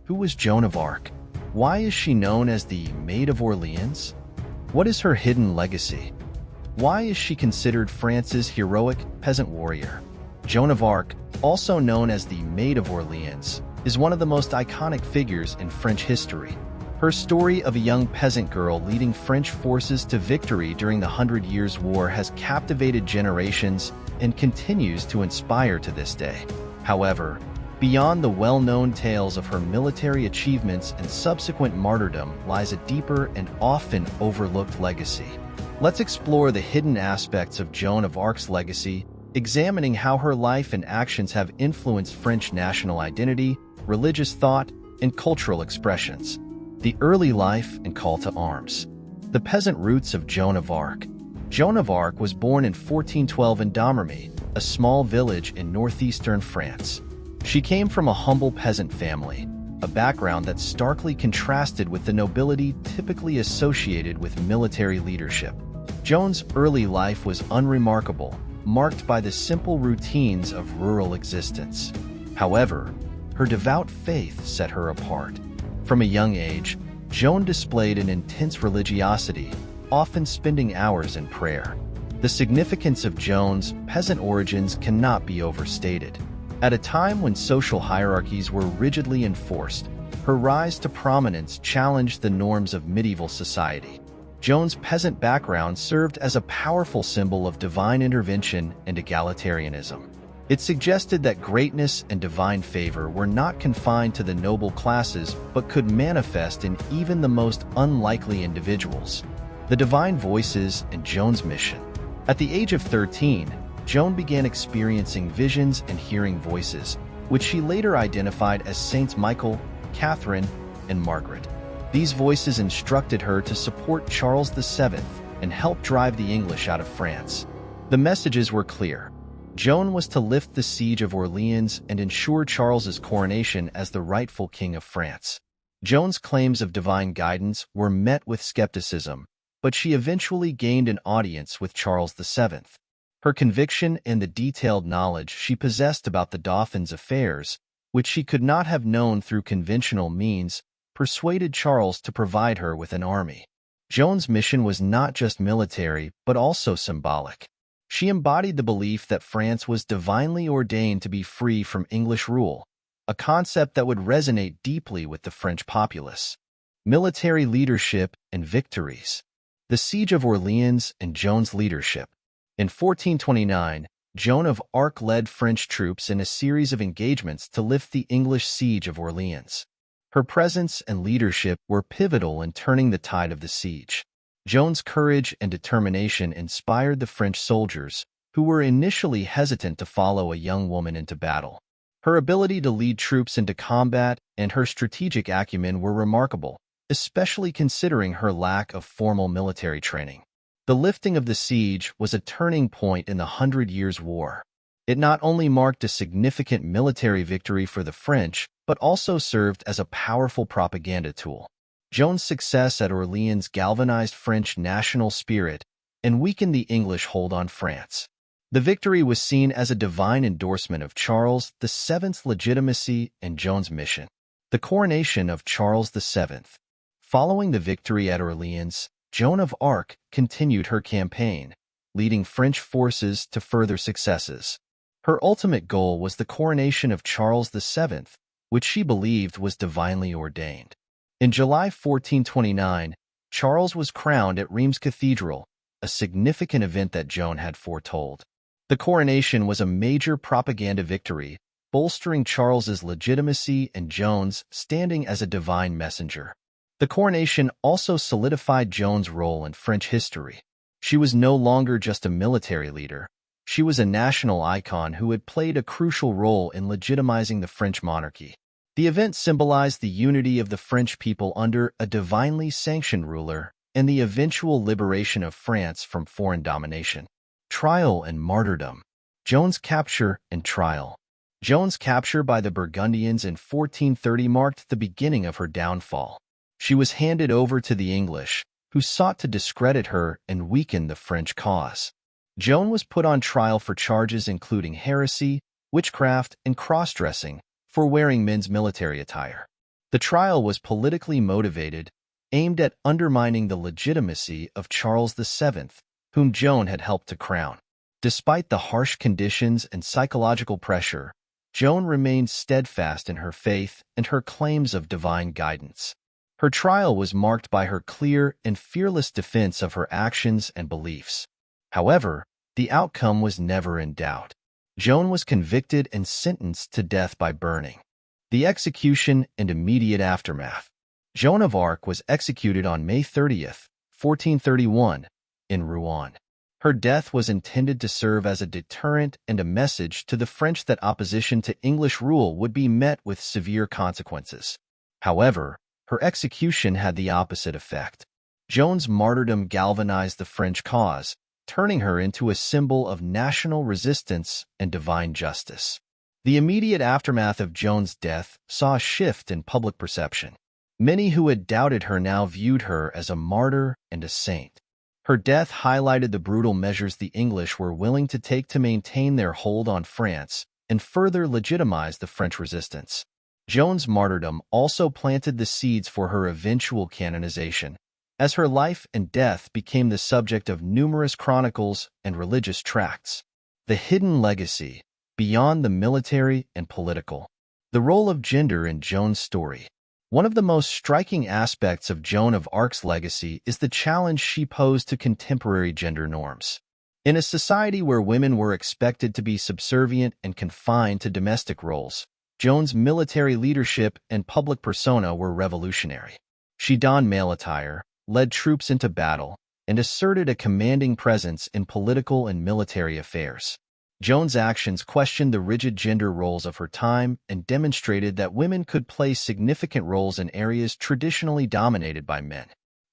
Who was Joan of Arc? Why is she known as the Maid of Orleans? What is her hidden legacy? Why is she considered France's heroic peasant warrior? Joan of Arc, also known as the Maid of Orleans, is one of the most iconic figures in French history. Her story of a young peasant girl leading French forces to victory during the 100 Years' War has captivated generations and continues to inspire to this day. However, beyond the well-known tales of her military achievements and subsequent martyrdom lies a deeper and often overlooked legacy. Let's explore the hidden aspects of Joan of Arc's legacy, examining how her life and actions have influenced French national identity, religious thought, and cultural expressions. The early life and call to arms. The peasant roots of Joan of Arc. Joan of Arc was born in 1412 in Domremy, a small village in northeastern France. She came from a humble peasant family, a background that starkly contrasted with the nobility typically associated with military leadership. Joan's early life was unremarkable, marked by the simple routines of rural existence. However, her devout faith set her apart. From a young age, Joan displayed an intense religiosity, often spending hours in prayer. The significance of Joan's peasant origins cannot be overstated. At a time when social hierarchies were rigidly enforced, her rise to prominence challenged the norms of medieval society. Joan's peasant background served as a powerful symbol of divine intervention and egalitarianism. It suggested that greatness and divine favor were not confined to the noble classes but could manifest in even the most unlikely individuals. The divine voices and Joan's mission. At the age of 13, Joan began experiencing visions and hearing voices, which she later identified as Saints Michael, Catherine, and Margaret. These voices instructed her to support Charles VII and help drive the English out of France. The messages were clear. Joan was to lift the siege of Orleans and ensure Charles's coronation as the rightful king of France. Joan's claims of divine guidance were met with skepticism, but she eventually gained an audience with Charles VII. Her conviction and the detailed knowledge she possessed about the Dauphin's affairs, which she could not have known through conventional means, persuaded Charles to provide her with an army. Joan's mission was not just military, but also symbolic. She embodied the belief that France was divinely ordained to be free from English rule, a concept that would resonate deeply with the French populace. Military leadership and victories. The Siege of Orleans and Joan's leadership. In 1429, Joan of Arc led French troops in a series of engagements to lift the English siege of Orleans. Her presence and leadership were pivotal in turning the tide of the siege. Joan's courage and determination inspired the French soldiers, who were initially hesitant to follow a young woman into battle. Her ability to lead troops into combat and her strategic acumen were remarkable, especially considering her lack of formal military training. The lifting of the siege was a turning point in the Hundred Years' War. It not only marked a significant military victory for the French, but also served as a powerful propaganda tool. Joan's success at Orleans galvanized French national spirit and weakened the English hold on France. The victory was seen as a divine endorsement of Charles VII's legitimacy and Joan's mission. The coronation of Charles VII. Following the victory at Orleans, Joan of Arc continued her campaign, leading French forces to further successes. Her ultimate goal was the coronation of Charles VII, which she believed was divinely ordained. In July 1429, Charles was crowned at Reims Cathedral, a significant event that Joan had foretold. The coronation was a major propaganda victory, bolstering Charles's legitimacy and Joan's standing as a divine messenger. The coronation also solidified Joan's role in French history. She was no longer just a military leader. She was a national icon who had played a crucial role in legitimizing the French monarchy. The event symbolized the unity of the French people under a divinely sanctioned ruler and the eventual liberation of France from foreign domination. Trial and martyrdom. Joan's capture and trial. Joan's capture by the Burgundians in 1430 marked the beginning of her downfall. She was handed over to the English, who sought to discredit her and weaken the French cause. Joan was put on trial for charges including heresy, witchcraft, and cross-dressing, for wearing men's military attire. The trial was politically motivated, aimed at undermining the legitimacy of Charles VII, whom Joan had helped to crown. Despite the harsh conditions and psychological pressure, Joan remained steadfast in her faith and her claims of divine guidance. Her trial was marked by her clear and fearless defense of her actions and beliefs. However, the outcome was never in doubt. Joan was convicted and sentenced to death by burning. The execution and immediate aftermath. Joan of Arc was executed on May 30, 1431, in Rouen. Her death was intended to serve as a deterrent and a message to the French that opposition to English rule would be met with severe consequences. However, her execution had the opposite effect. Joan's martyrdom galvanized the French cause, turning her into a symbol of national resistance and divine justice. The immediate aftermath of Joan's death saw a shift in public perception. Many who had doubted her now viewed her as a martyr and a saint. Her death highlighted the brutal measures the English were willing to take to maintain their hold on France and further legitimize the French resistance. Joan's martyrdom also planted the seeds for her eventual canonization, as her life and death became the subject of numerous chronicles and religious tracts. The hidden legacy, beyond the military and political. The role of gender in Joan's story. One of the most striking aspects of Joan of Arc's legacy is the challenge she posed to contemporary gender norms. In a society where women were expected to be subservient and confined to domestic roles, Joan's military leadership and public persona were revolutionary. She donned male attire, led troops into battle, and asserted a commanding presence in political and military affairs. Joan's actions questioned the rigid gender roles of her time and demonstrated that women could play significant roles in areas traditionally dominated by men.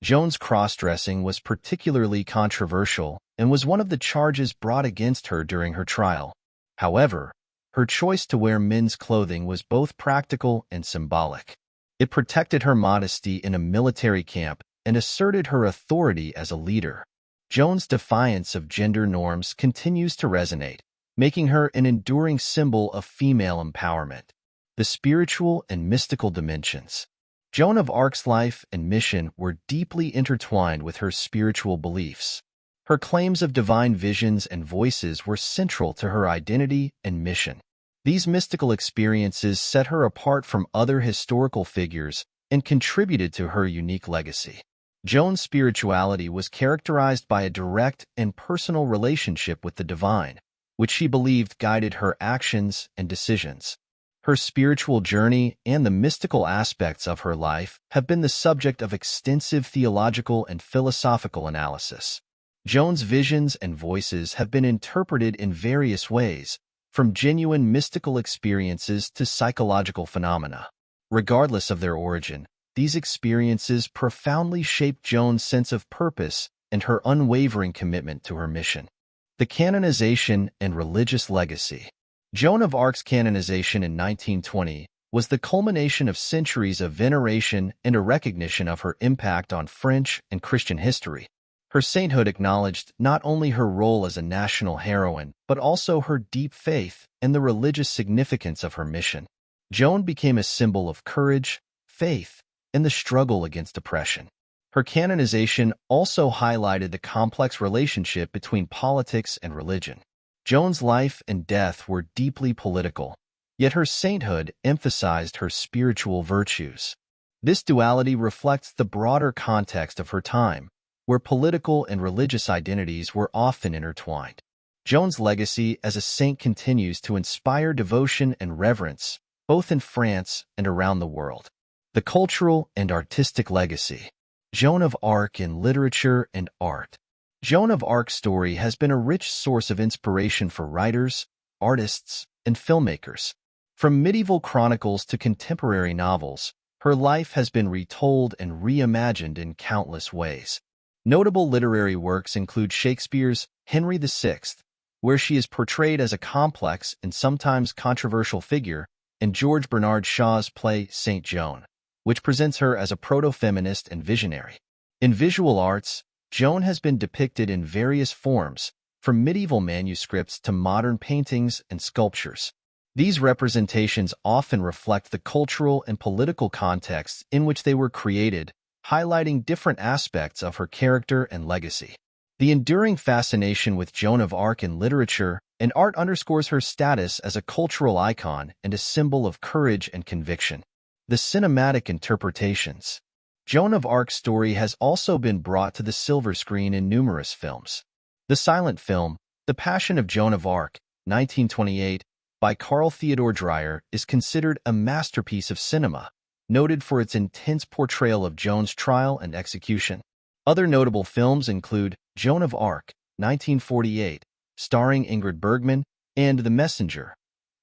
Joan's cross-dressing was particularly controversial and was one of the charges brought against her during her trial. However, her choice to wear men's clothing was both practical and symbolic. It protected her modesty in a military camp and asserted her authority as a leader. Joan's defiance of gender norms continues to resonate, making her an enduring symbol of female empowerment. The spiritual and mystical dimensions. Joan of Arc's life and mission were deeply intertwined with her spiritual beliefs. Her claims of divine visions and voices were central to her identity and mission. These mystical experiences set her apart from other historical figures and contributed to her unique legacy. Joan's spirituality was characterized by a direct and personal relationship with the divine, which she believed guided her actions and decisions. Her spiritual journey and the mystical aspects of her life have been the subject of extensive theological and philosophical analysis. Joan's visions and voices have been interpreted in various ways, from genuine mystical experiences to psychological phenomena. Regardless of their origin, these experiences profoundly shaped Joan's sense of purpose and her unwavering commitment to her mission. The canonization and religious legacy. Joan of Arc's canonization in 1920 was the culmination of centuries of veneration and a recognition of her impact on French and Christian history. Her sainthood acknowledged not only her role as a national heroine, but also her deep faith and the religious significance of her mission. Joan became a symbol of courage, faith, and the struggle against oppression. Her canonization also highlighted the complex relationship between politics and religion. Joan's life and death were deeply political, yet her sainthood emphasized her spiritual virtues. This duality reflects the broader context of her time, where political and religious identities were often intertwined. Joan's legacy as a saint continues to inspire devotion and reverence, both in France and around the world. The cultural and artistic legacy. Joan of Arc in literature and art. Joan of Arc's story has been a rich source of inspiration for writers, artists, and filmmakers. From medieval chronicles to contemporary novels, her life has been retold and reimagined in countless ways. Notable literary works include Shakespeare's Henry VI, where she is portrayed as a complex and sometimes controversial figure, and George Bernard Shaw's play St. Joan, which presents her as a proto-feminist and visionary. In visual arts, Joan has been depicted in various forms, from medieval manuscripts to modern paintings and sculptures. These representations often reflect the cultural and political contexts in which they were created, highlighting different aspects of her character and legacy. The enduring fascination with Joan of Arc in literature and art underscores her status as a cultural icon and a symbol of courage and conviction. The cinematic interpretations. Joan of Arc's story has also been brought to the silver screen in numerous films. The silent film, The Passion of Joan of Arc, 1928, by Carl Theodor Dreyer, is considered a masterpiece of cinema, noted for its intense portrayal of Joan's trial and execution. Other notable films include Joan of Arc, 1948, starring Ingrid Bergman, and The Messenger,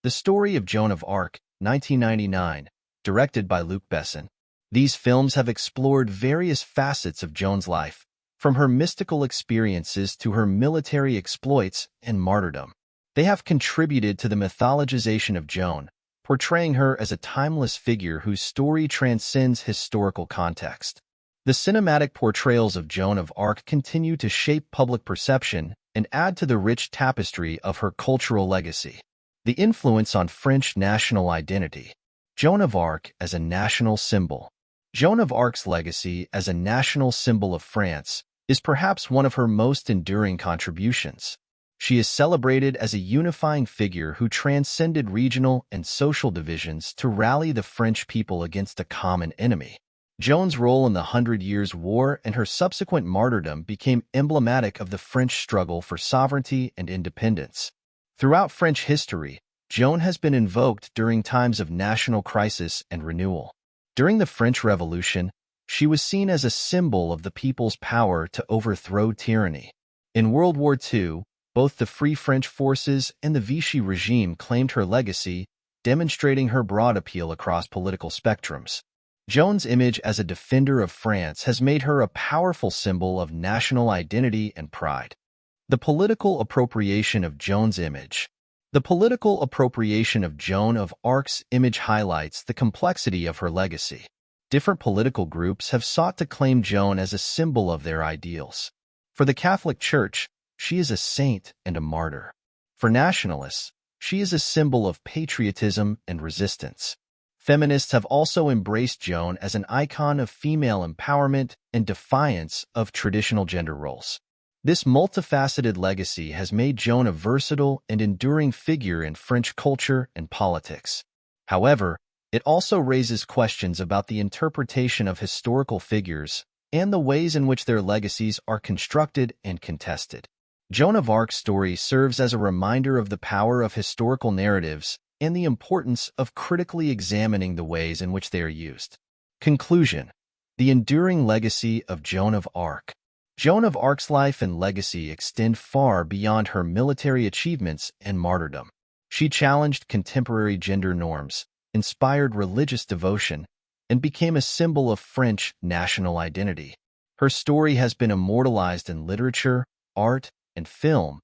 The Story of Joan of Arc, 1999, directed by Luc Besson. These films have explored various facets of Joan's life, from her mystical experiences to her military exploits and martyrdom. They have contributed to the mythologization of Joan, portraying her as a timeless figure whose story transcends historical context. The cinematic portrayals of Joan of Arc continue to shape public perception and add to the rich tapestry of her cultural legacy. The influence on French national identity. Joan of Arc as a national symbol. Joan of Arc's legacy as a national symbol of France is perhaps one of her most enduring contributions. She is celebrated as a unifying figure who transcended regional and social divisions to rally the French people against a common enemy. Joan's role in the Hundred Years' War and her subsequent martyrdom became emblematic of the French struggle for sovereignty and independence. Throughout French history, Joan has been invoked during times of national crisis and renewal. During the French Revolution, she was seen as a symbol of the people's power to overthrow tyranny. In World War II, both the Free French forces and the Vichy regime claimed her legacy, demonstrating her broad appeal across political spectrums. Joan's image as a defender of France has made her a powerful symbol of national identity and pride. The political appropriation of Joan's image. The political appropriation of Joan of Arc's image highlights the complexity of her legacy. Different political groups have sought to claim Joan as a symbol of their ideals. For the Catholic Church, she is a saint and a martyr. For nationalists, she is a symbol of patriotism and resistance. Feminists have also embraced Joan as an icon of female empowerment and defiance of traditional gender roles. This multifaceted legacy has made Joan a versatile and enduring figure in French culture and politics. However, it also raises questions about the interpretation of historical figures and the ways in which their legacies are constructed and contested. Joan of Arc's story serves as a reminder of the power of historical narratives and the importance of critically examining the ways in which they are used. Conclusion: the enduring legacy of Joan of Arc. Joan of Arc's life and legacy extend far beyond her military achievements and martyrdom. She challenged contemporary gender norms, inspired religious devotion, and became a symbol of French national identity. Her story has been immortalized in literature, art, and film,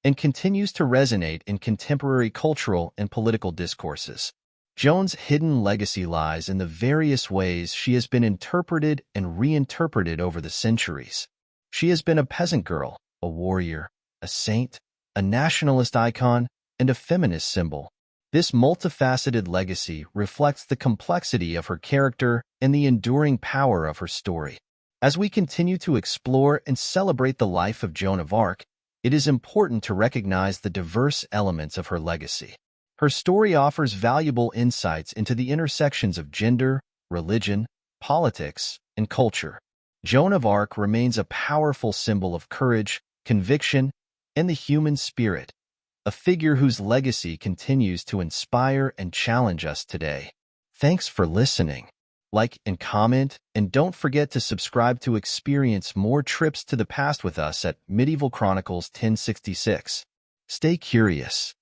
and continues to resonate in contemporary cultural and political discourses. Joan's hidden legacy lies in the various ways she has been interpreted and reinterpreted over the centuries. She has been a peasant girl, a warrior, a saint, a nationalist icon, and a feminist symbol. This multifaceted legacy reflects the complexity of her character and the enduring power of her story. As we continue to explore and celebrate the life of Joan of Arc, it is important to recognize the diverse elements of her legacy. Her story offers valuable insights into the intersections of gender, religion, politics, and culture. Joan of Arc remains a powerful symbol of courage, conviction, and the human spirit, a figure whose legacy continues to inspire and challenge us today. Thanks for listening. Like and comment, and don't forget to subscribe to experience more trips to the past with us at Medieval Chronicles 1066. Stay curious.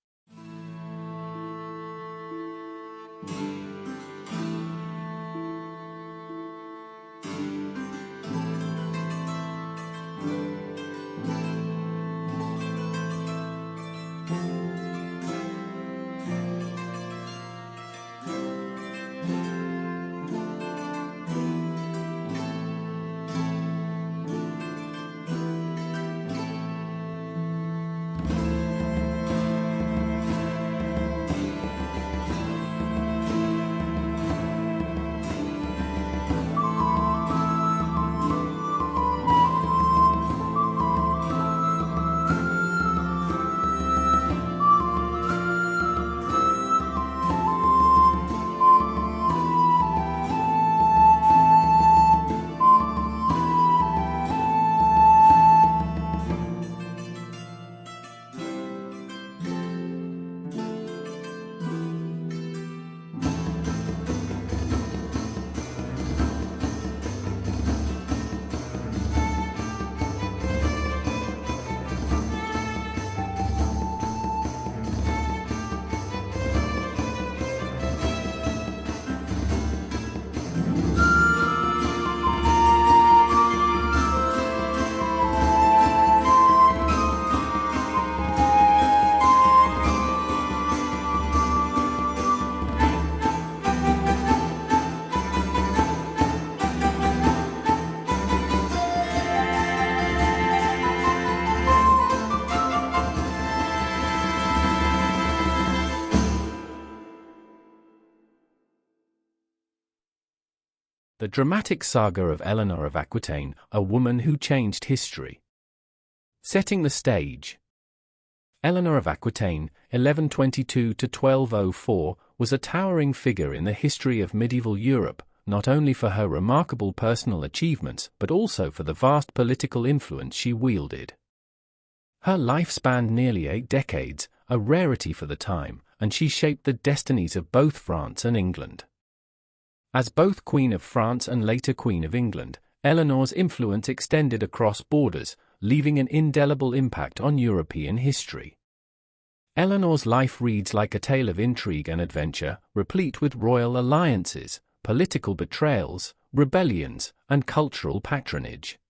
The dramatic saga of Eleanor of Aquitaine, a woman who changed history. Setting the stage. Eleanor of Aquitaine, 1122–1204, was a towering figure in the history of medieval Europe, not only for her remarkable personal achievements but also for the vast political influence she wielded. Her life spanned nearly 8 decades, a rarity for the time, and she shaped the destinies of both France and England. As both Queen of France and later Queen of England, Eleanor's influence extended across borders, leaving an indelible impact on European history. Eleanor's life reads like a tale of intrigue and adventure, replete with royal alliances, political betrayals, rebellions, and cultural patronage.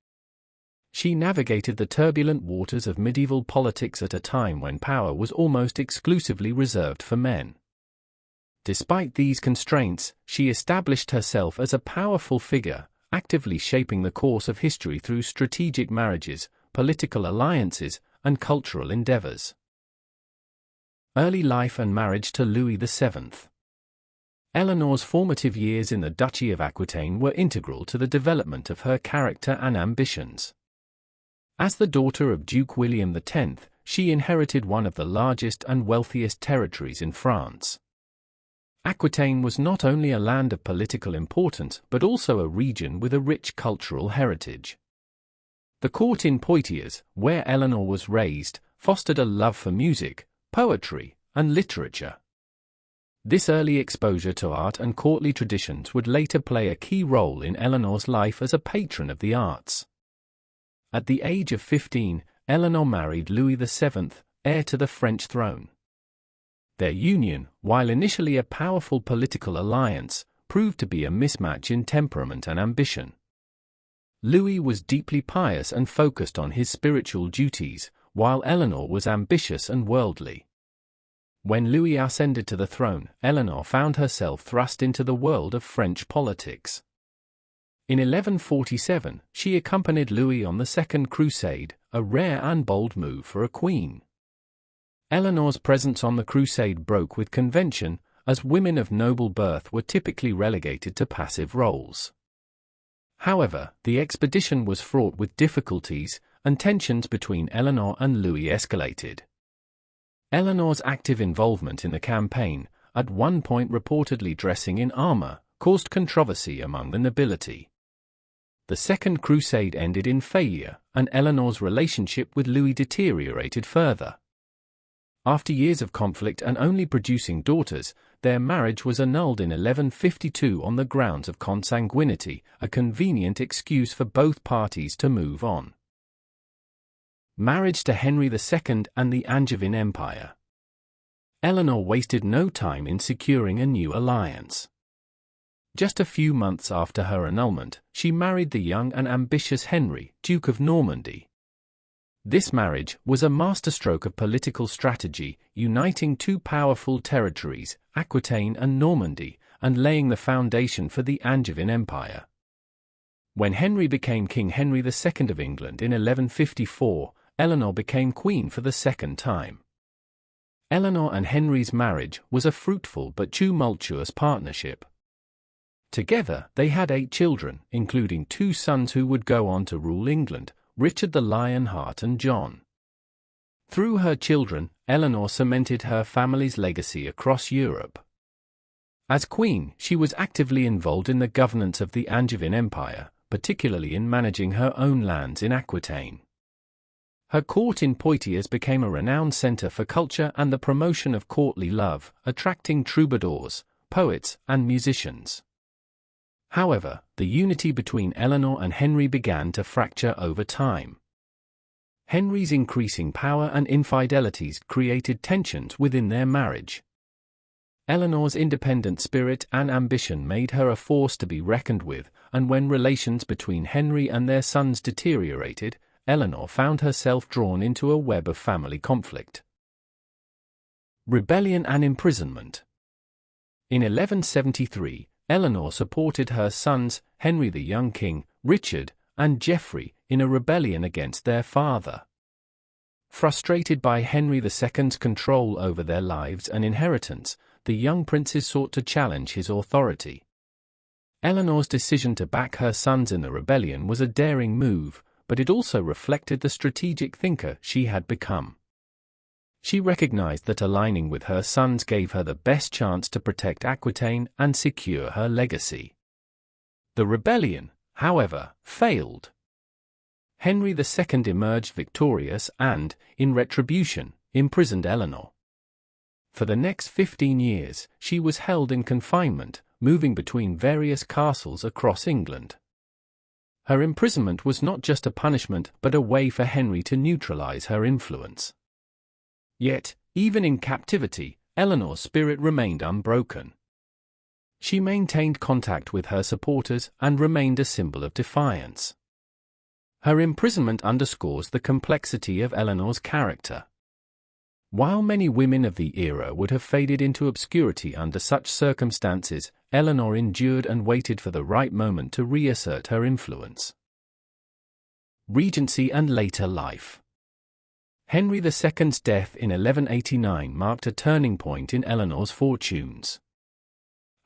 She navigated the turbulent waters of medieval politics at a time when power was almost exclusively reserved for men. Despite these constraints, she established herself as a powerful figure, actively shaping the course of history through strategic marriages, political alliances, and cultural endeavors. Early life and marriage to Louis VII. Eleanor's formative years in the Duchy of Aquitaine were integral to the development of her character and ambitions. As the daughter of Duke William X, she inherited one of the largest and wealthiest territories in France. Aquitaine was not only a land of political importance but also a region with a rich cultural heritage. The court in Poitiers, where Eleanor was raised, fostered a love for music, poetry, and literature. This early exposure to art and courtly traditions would later play a key role in Eleanor's life as a patron of the arts. At the age of 15, Eleanor married Louis VII, heir to the French throne. Their union, while initially a powerful political alliance, proved to be a mismatch in temperament and ambition. Louis was deeply pious and focused on his spiritual duties, while Eleanor was ambitious and worldly. When Louis ascended to the throne, Eleanor found herself thrust into the world of French politics. In 1147, she accompanied Louis on the Second Crusade, a rare and bold move for a queen. Eleanor's presence on the crusade broke with convention, as women of noble birth were typically relegated to passive roles. However, the expedition was fraught with difficulties, and tensions between Eleanor and Louis escalated. Eleanor's active involvement in the campaign, at one point reportedly dressing in armor, caused controversy among the nobility. The Second Crusade ended in failure, and Eleanor's relationship with Louis deteriorated further. After years of conflict and only producing daughters, their marriage was annulled in 1152 on the grounds of consanguinity, a convenient excuse for both parties to move on. Marriage to Henry II and the Angevin Empire. Eleanor wasted no time in securing a new alliance. Just a few months after her annulment, she married the young and ambitious Henry, Duke of Normandy. This marriage was a masterstroke of political strategy, uniting two powerful territories, Aquitaine and Normandy, and laying the foundation for the Angevin Empire. When Henry became King Henry II of England in 1154, Eleanor became queen for the second time. Eleanor and Henry's marriage was a fruitful but tumultuous partnership. Together, they had 8 children, including 2 sons who would go on to rule England, Richard the Lionheart and John. Through her children, Eleanor cemented her family's legacy across Europe. As queen, she was actively involved in the governance of the Angevin Empire, particularly in managing her own lands in Aquitaine. Her court in Poitiers became a renowned center for culture and the promotion of courtly love, attracting troubadours, poets, and musicians. However, the unity between Eleanor and Henry began to fracture over time. Henry's increasing power and infidelities created tensions within their marriage. Eleanor's independent spirit and ambition made her a force to be reckoned with, and when relations between Henry and their sons deteriorated, Eleanor found herself drawn into a web of family conflict. Rebellion and imprisonment. In 1173, Eleanor supported her sons, Henry the young king, Richard, and Geoffrey, in a rebellion against their father. Frustrated by Henry II's control over their lives and inheritance, the young princes sought to challenge his authority. Eleanor's decision to back her sons in the rebellion was a daring move, but it also reflected the strategic thinker she had become. She recognized that aligning with her sons gave her the best chance to protect Aquitaine and secure her legacy. The rebellion, however, failed. Henry II emerged victorious and, in retribution, imprisoned Eleanor. For the next 15 years, she was held in confinement, moving between various castles across England. Her imprisonment was not just a punishment but a way for Henry to neutralize her influence. Yet, even in captivity, Eleanor's spirit remained unbroken. She maintained contact with her supporters and remained a symbol of defiance. Her imprisonment underscores the complexity of Eleanor's character. While many women of the era would have faded into obscurity under such circumstances, Eleanor endured and waited for the right moment to reassert her influence. Regency and later life. Henry II's death in 1189 marked a turning point in Eleanor's fortunes.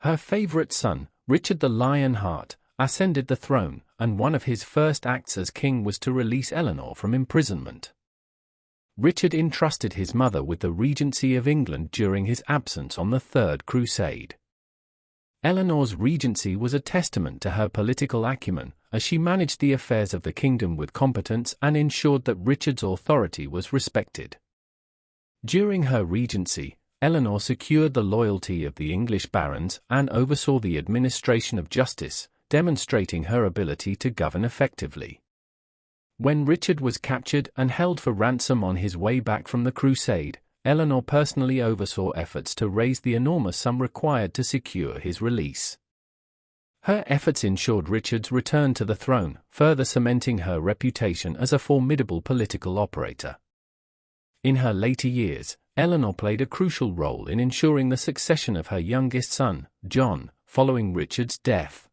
Her favorite son, Richard the Lionheart, ascended the throne, and one of his first acts as king was to release Eleanor from imprisonment. Richard entrusted his mother with the regency of England during his absence on the Third Crusade. Eleanor's regency was a testament to her political acumen, as she managed the affairs of the kingdom with competence and ensured that Richard's authority was respected. During her regency, Eleanor secured the loyalty of the English barons and oversaw the administration of justice, demonstrating her ability to govern effectively. When Richard was captured and held for ransom on his way back from the crusade, Eleanor personally oversaw efforts to raise the enormous sum required to secure his release. Her efforts ensured Richard's return to the throne, further cementing her reputation as a formidable political operator. In her later years, Eleanor played a crucial role in ensuring the succession of her youngest son, John, following Richard's death.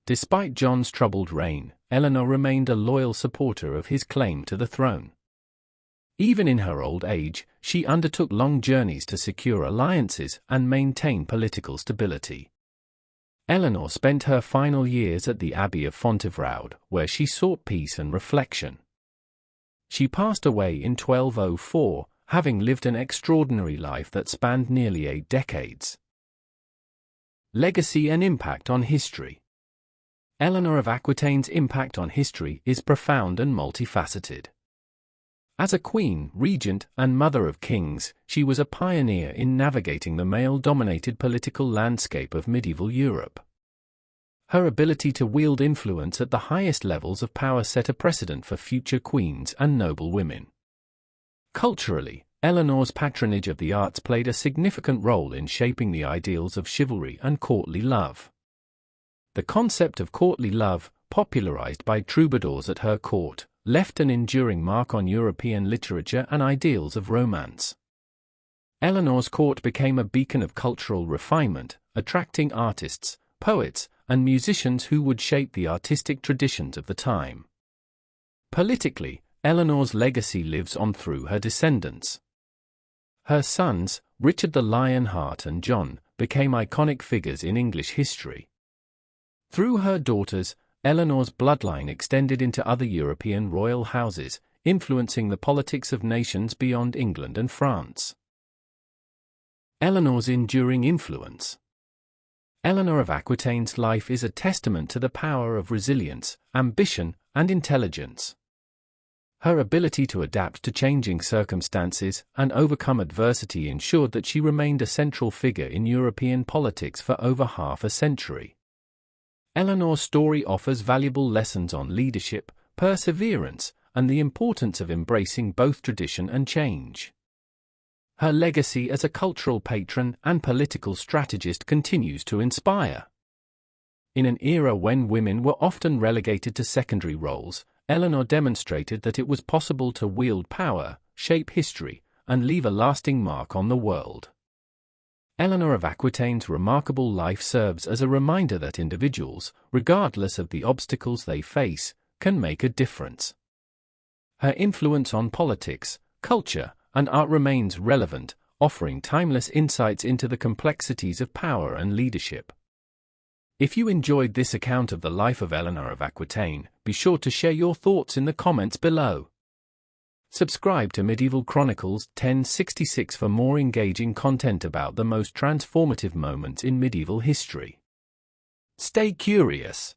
Despite John's troubled reign, Eleanor remained a loyal supporter of his claim to the throne. Even in her old age, she undertook long journeys to secure alliances and maintain political stability. Eleanor spent her final years at the Abbey of Fontevraud, where she sought peace and reflection. She passed away in 1204, having lived an extraordinary life that spanned nearly 8 decades. Legacy and impact on history. Eleanor of Aquitaine's impact on history is profound and multifaceted. As a queen, regent, and mother of kings, she was a pioneer in navigating the male-dominated political landscape of medieval Europe. Her ability to wield influence at the highest levels of power set a precedent for future queens and noble women. Culturally, Eleanor's patronage of the arts played a significant role in shaping the ideals of chivalry and courtly love. The concept of courtly love, popularized by troubadours at her court, left an enduring mark on European literature and ideals of romance. Eleanor's court became a beacon of cultural refinement, attracting artists, poets, and musicians who would shape the artistic traditions of the time. Politically, Eleanor's legacy lives on through her descendants. Her sons, Richard the Lionheart and John, became iconic figures in English history. Through her daughters, Eleanor's bloodline extended into other European royal houses, influencing the politics of nations beyond England and France. Eleanor's enduring influence. Eleanor of Aquitaine's life is a testament to the power of resilience, ambition, and intelligence. Her ability to adapt to changing circumstances and overcome adversity ensured that she remained a central figure in European politics for over half a century. Eleanor's story offers valuable lessons on leadership, perseverance, and the importance of embracing both tradition and change. Her legacy as a cultural patron and political strategist continues to inspire. In an era when women were often relegated to secondary roles, Eleanor demonstrated that it was possible to wield power, shape history, and leave a lasting mark on the world. Eleanor of Aquitaine's remarkable life serves as a reminder that individuals, regardless of the obstacles they face, can make a difference. Her influence on politics, culture, and art remains relevant, offering timeless insights into the complexities of power and leadership. If you enjoyed this account of the life of Eleanor of Aquitaine, be sure to share your thoughts in the comments below. Subscribe to Medieval Chronicles 1066 for more engaging content about the most transformative moments in medieval history. Stay curious.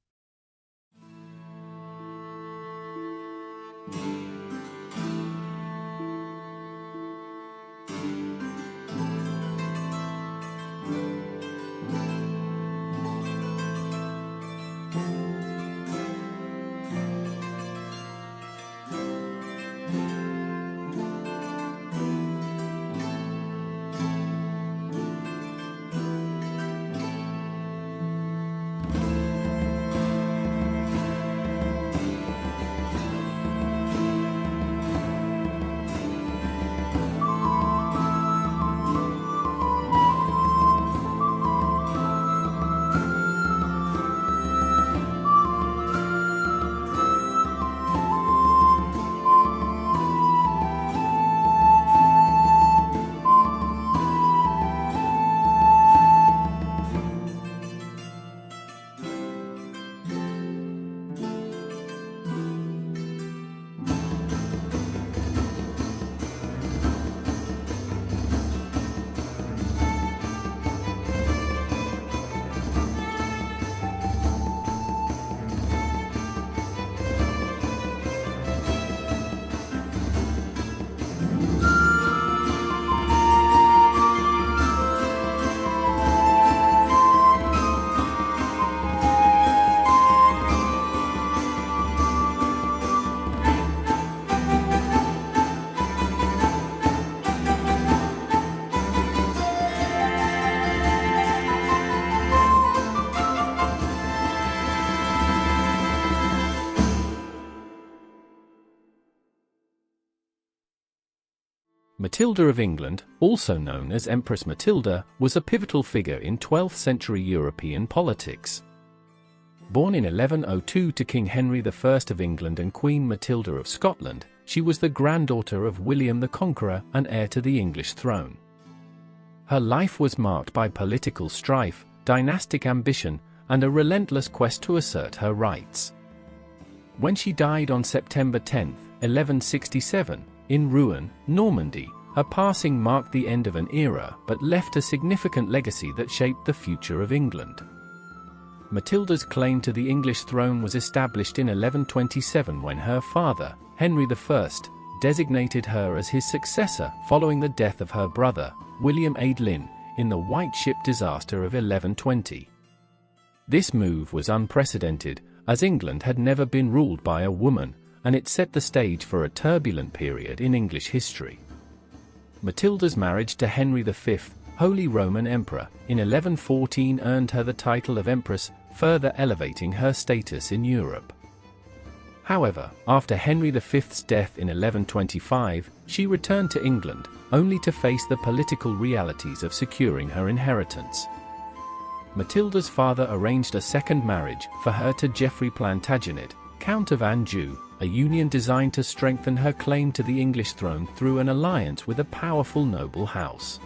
Matilda of England, also known as Empress Matilda, was a pivotal figure in 12th century European politics. Born in 1102 to King Henry I of England and Queen Matilda of Scotland, she was the granddaughter of William the Conqueror and heir to the English throne. Her life was marked by political strife, dynastic ambition, and a relentless quest to assert her rights. When she died on September 10, 1167, in Rouen, Normandy, her passing marked the end of an era but left a significant legacy that shaped the future of England. Matilda's claim to the English throne was established in 1127 when her father, Henry I, designated her as his successor following the death of her brother, William Adelin, in the White Ship disaster of 1120. This move was unprecedented, as England had never been ruled by a woman, and it set the stage for a turbulent period in English history. Matilda's marriage to Henry V, Holy Roman Emperor, in 1114 earned her the title of Empress, further elevating her status in Europe. However, after Henry V's death in 1125, she returned to England, only to face the political realities of securing her inheritance. Matilda's father arranged a second marriage for her to Geoffrey Plantagenet, Count of Anjou, a union designed to strengthen her claim to the English throne through an alliance with a powerful noble house.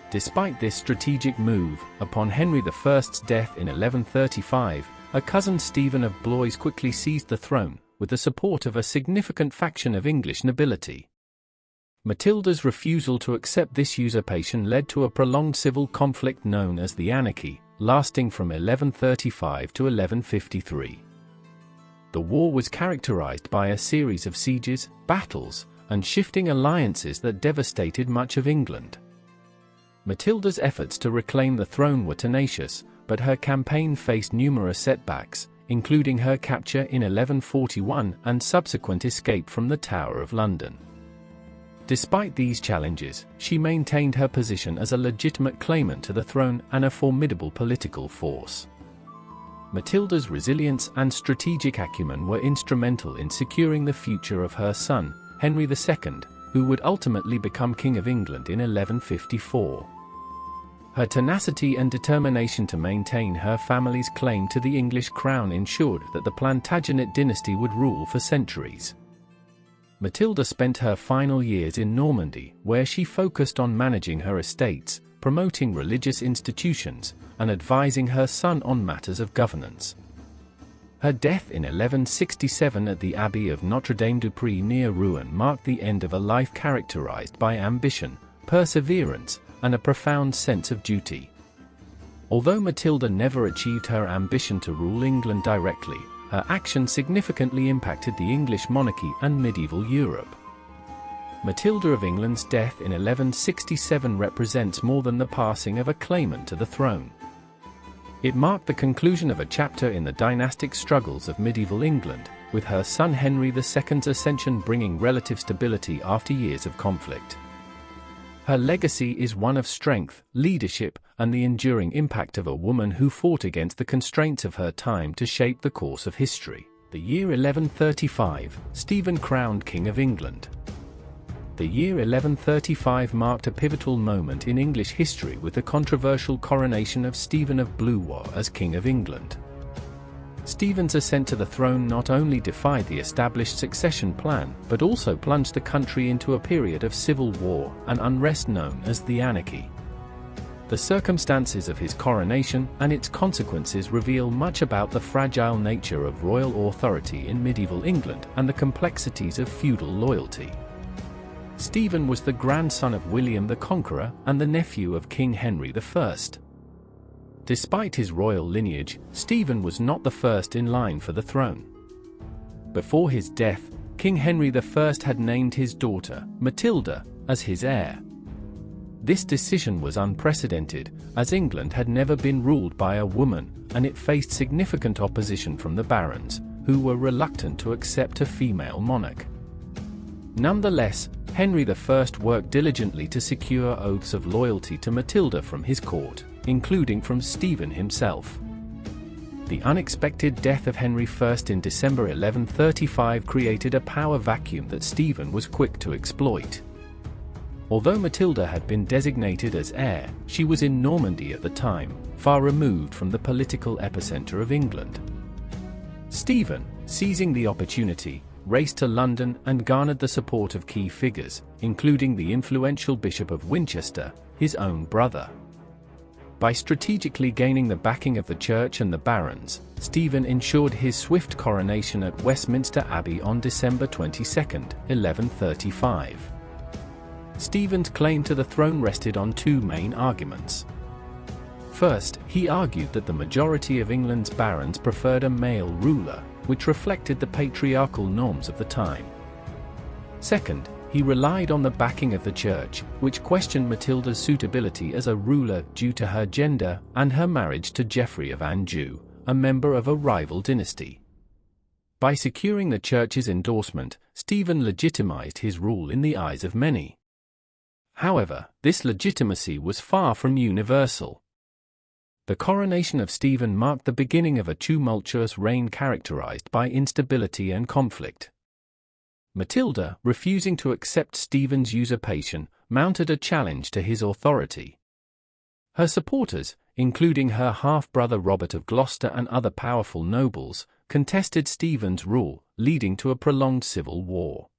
Despite this strategic move, upon Henry I's death in 1135, a cousin Stephen of Blois quickly seized the throne, with the support of a significant faction of English nobility. Matilda's refusal to accept this usurpation led to a prolonged civil conflict known as the Anarchy, lasting from 1135 to 1153. The war was characterized by a series of sieges, battles, and shifting alliances that devastated much of England. Matilda's efforts to reclaim the throne were tenacious, but her campaign faced numerous setbacks, including her capture in 1141 and subsequent escape from the Tower of London. Despite these challenges, she maintained her position as a legitimate claimant to the throne and a formidable political force. Matilda's resilience and strategic acumen were instrumental in securing the future of her son, Henry II, who would ultimately become King of England in 1154. Her tenacity and determination to maintain her family's claim to the English crown ensured that the Plantagenet dynasty would rule for centuries. Matilda spent her final years in Normandy, where she focused on managing her estates, promoting religious institutions, and advising her son on matters of governance. Her death in 1167 at the Abbey of Notre-Dame-du-Pré near Rouen marked the end of a life characterized by ambition, perseverance, and a profound sense of duty. Although Matilda never achieved her ambition to rule England directly, her actions significantly impacted the English monarchy and medieval Europe. Matilda of England's death in 1167 represents more than the passing of a claimant to the throne. It marked the conclusion of a chapter in the dynastic struggles of medieval England, with her son Henry II's ascension bringing relative stability after years of conflict. Her legacy is one of strength, leadership, and the enduring impact of a woman who fought against the constraints of her time to shape the course of history. The year 1135, Stephen crowned King of England. The year 1135 marked a pivotal moment in English history with the controversial coronation of Stephen of Valois as King of England. Stephen's ascent to the throne not only defied the established succession plan, but also plunged the country into a period of civil war and unrest known as the Anarchy. The circumstances of his coronation and its consequences reveal much about the fragile nature of royal authority in medieval England and the complexities of feudal loyalty. Stephen was the grandson of William the Conqueror and the nephew of King Henry I. Despite his royal lineage, Stephen was not the first in line for the throne. Before his death, King Henry I had named his daughter, Matilda, as his heir. This decision was unprecedented, as England had never been ruled by a woman, and it faced significant opposition from the barons, who were reluctant to accept a female monarch. Nonetheless, Henry I worked diligently to secure oaths of loyalty to Matilda from his court, including from Stephen himself. The unexpected death of Henry I in December 1135 created a power vacuum that Stephen was quick to exploit. Although Matilda had been designated as heir, she was in Normandy at the time, far removed from the political epicenter of England. Stephen, seizing the opportunity, raced to London and garnered the support of key figures, including the influential Bishop of Winchester, his own brother. By strategically gaining the backing of the church and the barons, Stephen ensured his swift coronation at Westminster Abbey on December 22, 1135. Stephen's claim to the throne rested on two main arguments. First, he argued that the majority of England's barons preferred a male ruler, which reflected the patriarchal norms of the time. Second, he relied on the backing of the church, which questioned Matilda's suitability as a ruler due to her gender and her marriage to Geoffrey of Anjou, a member of a rival dynasty. By securing the church's endorsement, Stephen legitimized his rule in the eyes of many. However, this legitimacy was far from universal. The coronation of Stephen marked the beginning of a tumultuous reign characterized by instability and conflict. Matilda, refusing to accept Stephen's usurpation, mounted a challenge to his authority. Her supporters, including her half-brother Robert of Gloucester and other powerful nobles, contested Stephen's rule, leading to a prolonged civil war.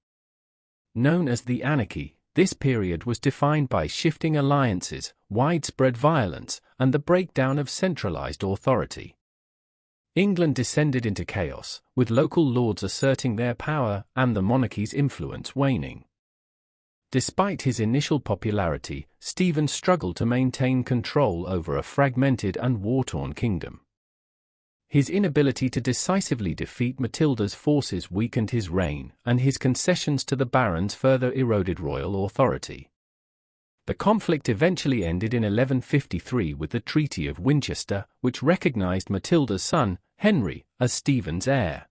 Known as the Anarchy, this period was defined by shifting alliances, widespread violence, and the breakdown of centralized authority. England descended into chaos, with local lords asserting their power and the monarchy's influence waning. Despite his initial popularity, Stephen struggled to maintain control over a fragmented and war-torn kingdom. His inability to decisively defeat Matilda's forces weakened his reign, and his concessions to the barons further eroded royal authority. The conflict eventually ended in 1153 with the Treaty of Winchester, which recognized Matilda's son, Henry, as Stephen's heir.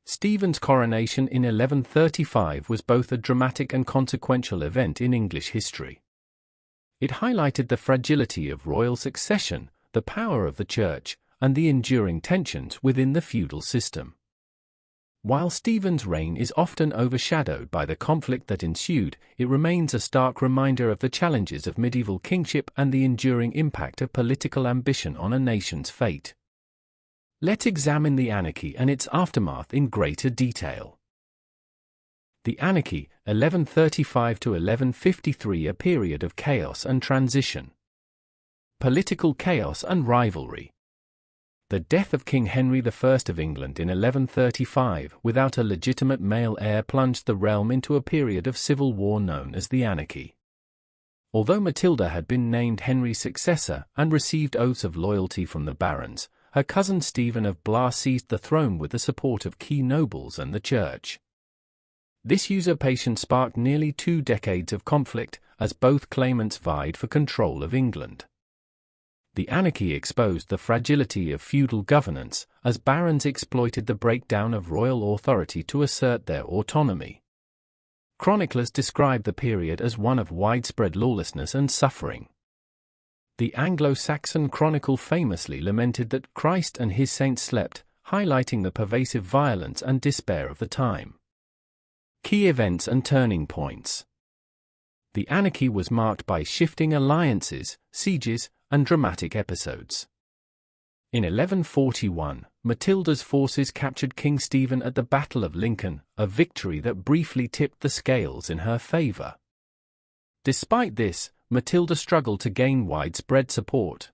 Stephen's coronation in 1135 was both a dramatic and consequential event in English history. It highlighted the fragility of royal succession, the power of the church, and the enduring tensions within the feudal system. While Stephen's reign is often overshadowed by the conflict that ensued, it remains a stark reminder of the challenges of medieval kingship and the enduring impact of political ambition on a nation's fate. Let's examine the Anarchy and its aftermath in greater detail. The Anarchy, 1135 to 1153, a period of chaos and transition. Political chaos and rivalry. The death of King Henry I of England in 1135 without a legitimate male heir plunged the realm into a period of civil war known as the Anarchy. Although Matilda had been named Henry's successor and received oaths of loyalty from the barons, her cousin Stephen of Blois seized the throne with the support of key nobles and the church. This usurpation sparked nearly 2 decades of conflict, as both claimants vied for control of England. The Anarchy exposed the fragility of feudal governance, as barons exploited the breakdown of royal authority to assert their autonomy. Chroniclers describe the period as one of widespread lawlessness and suffering. The Anglo-Saxon Chronicle famously lamented that Christ and his saints slept, highlighting the pervasive violence and despair of the time. Key events and turning points. The Anarchy was marked by shifting alliances, sieges, and dramatic episodes. In 1141, Matilda's forces captured King Stephen at the Battle of Lincoln, a victory that briefly tipped the scales in her favor. Despite this, Matilda struggled to gain widespread support.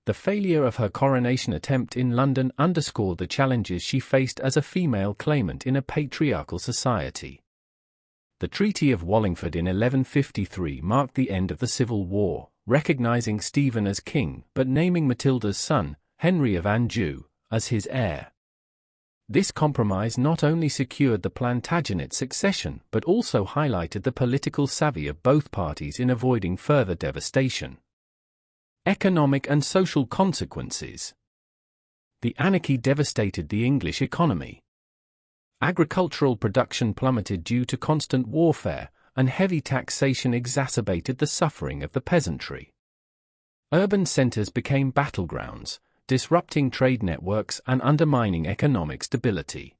The failure of her coronation attempt in London underscored the challenges she faced as a female claimant in a patriarchal society. The Treaty of Wallingford in 1153 marked the end of the Civil War, recognizing Stephen as king but naming Matilda's son, Henry of Anjou, as his heir. This compromise not only secured the Plantagenet succession but also highlighted the political savvy of both parties in avoiding further devastation. Economic and social consequences. The Anarchy devastated the English economy. Agricultural production plummeted due to constant warfare, and heavy taxation exacerbated the suffering of the peasantry. Urban centers became battlegrounds, disrupting trade networks and undermining economic stability.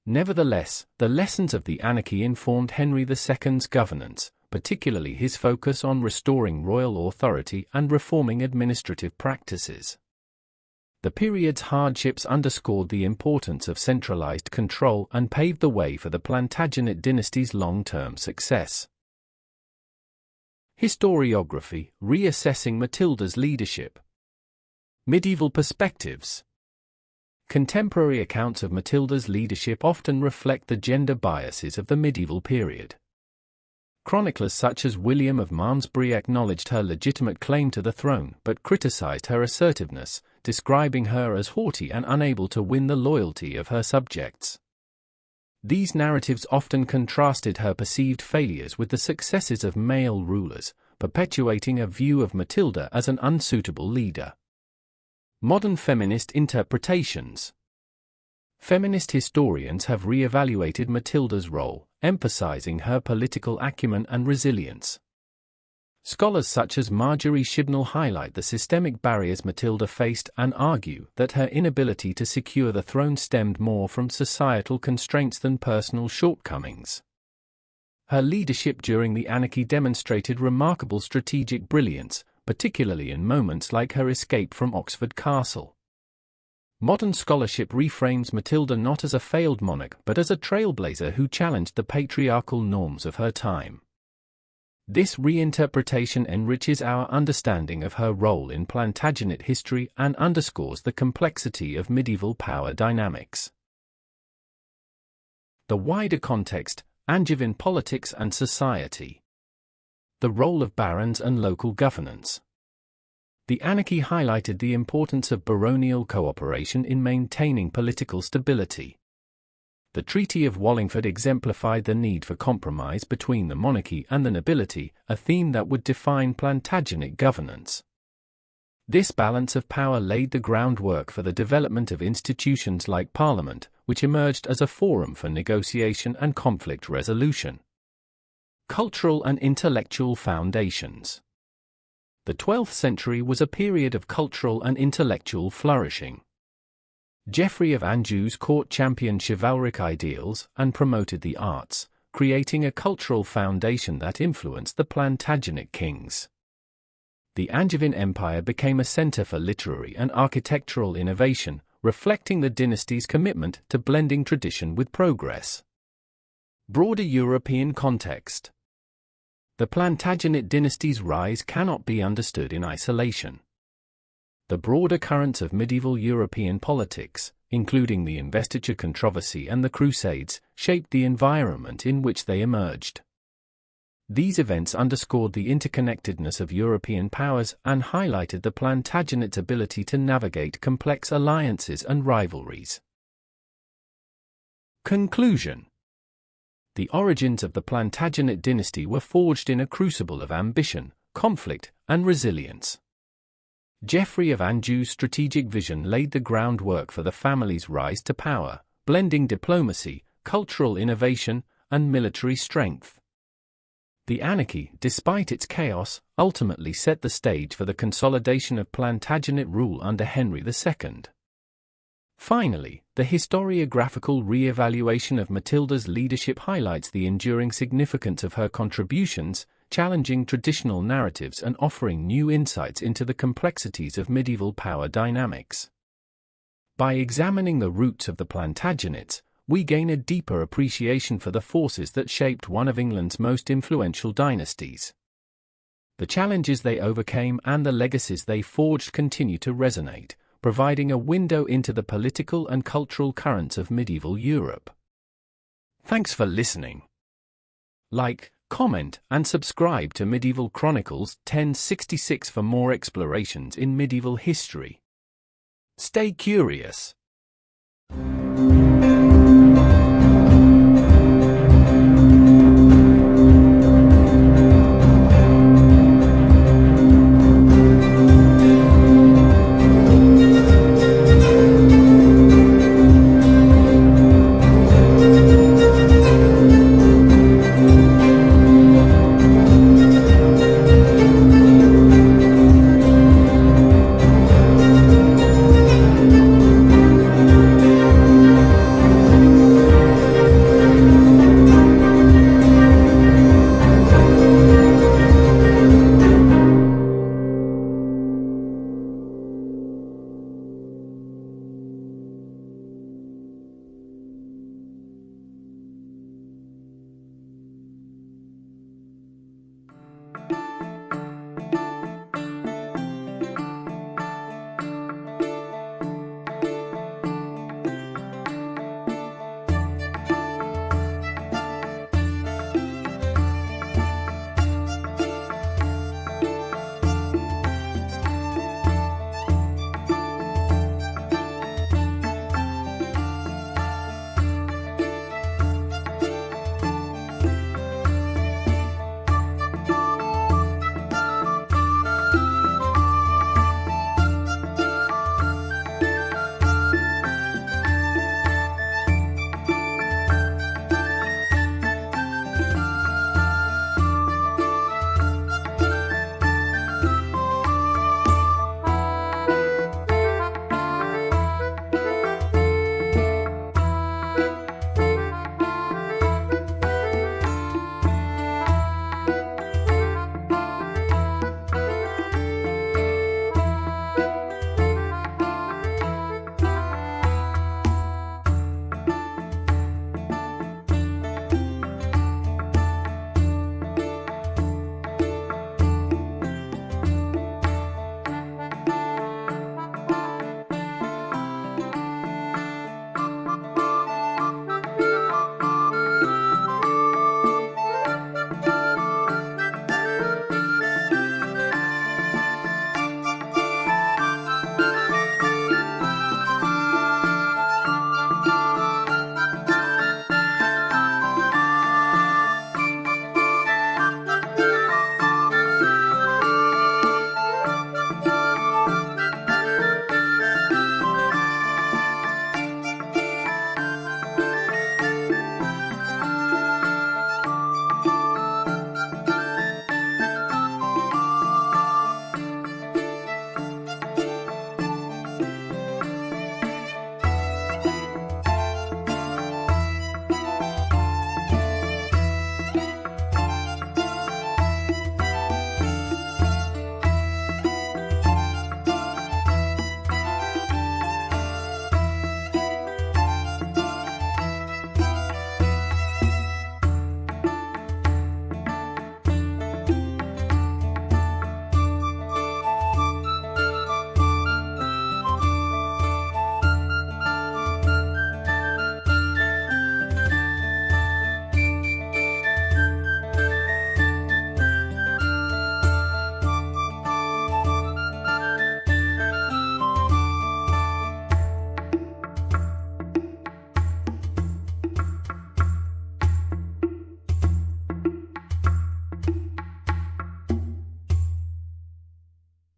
Nevertheless, the lessons of the Anarchy informed Henry II's governance, particularly his focus on restoring royal authority and reforming administrative practices. The period's hardships underscored the importance of centralized control and paved the way for the Plantagenet dynasty's long-term success. Historiography, reassessing Matilda's leadership. Medieval perspectives. Contemporary accounts of Matilda's leadership often reflect the gender biases of the medieval period. Chroniclers such as William of Malmesbury acknowledged her legitimate claim to the throne but criticized her assertiveness, describing her as haughty and unable to win the loyalty of her subjects. These narratives often contrasted her perceived failures with the successes of male rulers, perpetuating a view of Matilda as an unsuitable leader. Modern feminist interpretations. Feminist historians have re-evaluated Matilda's role, emphasizing her political acumen and resilience. Scholars such as Marjorie Shibnall highlight the systemic barriers Matilda faced and argue that her inability to secure the throne stemmed more from societal constraints than personal shortcomings. Her leadership during the Anarchy demonstrated remarkable strategic brilliance, particularly in moments like her escape from Oxford Castle. Modern scholarship reframes Matilda not as a failed monarch but as a trailblazer who challenged the patriarchal norms of her time. This reinterpretation enriches our understanding of her role in Plantagenet history and underscores the complexity of medieval power dynamics. The wider context, Angevin politics and society. The role of barons and local governance. The Anarchy highlighted the importance of baronial cooperation in maintaining political stability. The Treaty of Wallingford exemplified the need for compromise between the monarchy and the nobility, a theme that would define Plantagenet governance. This balance of power laid the groundwork for the development of institutions like Parliament, which emerged as a forum for negotiation and conflict resolution. Cultural and intellectual foundations. The 12th century was a period of cultural and intellectual flourishing. Geoffrey of Anjou's court championed chivalric ideals and promoted the arts, creating a cultural foundation that influenced the Plantagenet kings. The Angevin Empire became a center for literary and architectural innovation, reflecting the dynasty's commitment to blending tradition with progress. Broader European context. The Plantagenet dynasty's rise cannot be understood in isolation. The broader currents of medieval European politics, including the investiture controversy and the Crusades, shaped the environment in which they emerged. These events underscored the interconnectedness of European powers and highlighted the Plantagenet's ability to navigate complex alliances and rivalries. Conclusion. The origins of the Plantagenet dynasty were forged in a crucible of ambition, conflict, and resilience. Geoffrey of Anjou's strategic vision laid the groundwork for the family's rise to power, blending diplomacy, cultural innovation, and military strength. The Anarchy, despite its chaos, ultimately set the stage for the consolidation of Plantagenet rule under Henry II. Finally, the historiographical re-evaluation of Matilda's leadership highlights the enduring significance of her contributions, challenging traditional narratives and offering new insights into the complexities of medieval power dynamics. By examining the roots of the Plantagenets, we gain a deeper appreciation for the forces that shaped one of England's most influential dynasties. The challenges they overcame and the legacies they forged continue to resonate, providing a window into the political and cultural currents of medieval Europe. Thanks for listening. Like, comment, and subscribe to Medieval Chronicles 1066 for more explorations in medieval history. Stay curious.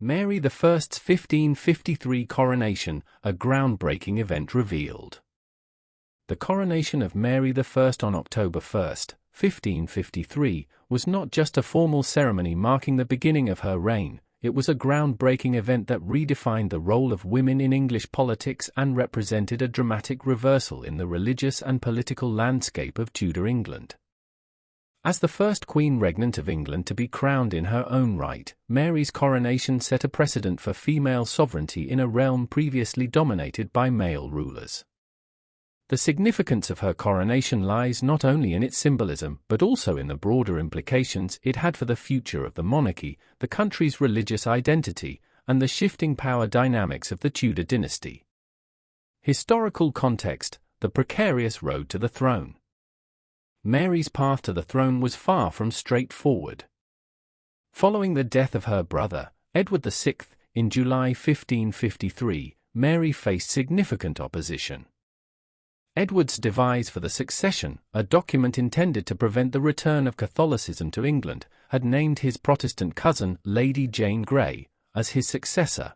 Mary I's 1553 coronation, a groundbreaking event revealed. The coronation of Mary I on October 1, 1553, was not just a formal ceremony marking the beginning of her reign, it was a groundbreaking event that redefined the role of women in English politics and represented a dramatic reversal in the religious and political landscape of Tudor England. As the first Queen Regnant of England to be crowned in her own right, Mary's coronation set a precedent for female sovereignty in a realm previously dominated by male rulers. The significance of her coronation lies not only in its symbolism but also in the broader implications it had for the future of the monarchy, the country's religious identity, and the shifting power dynamics of the Tudor dynasty. Historical context: the precarious road to the throne. Mary's path to the throne was far from straightforward. Following the death of her brother, Edward VI, in July 1553, Mary faced significant opposition. Edward's devise for the succession, a document intended to prevent the return of Catholicism to England, had named his Protestant cousin, Lady Jane Grey, as his successor.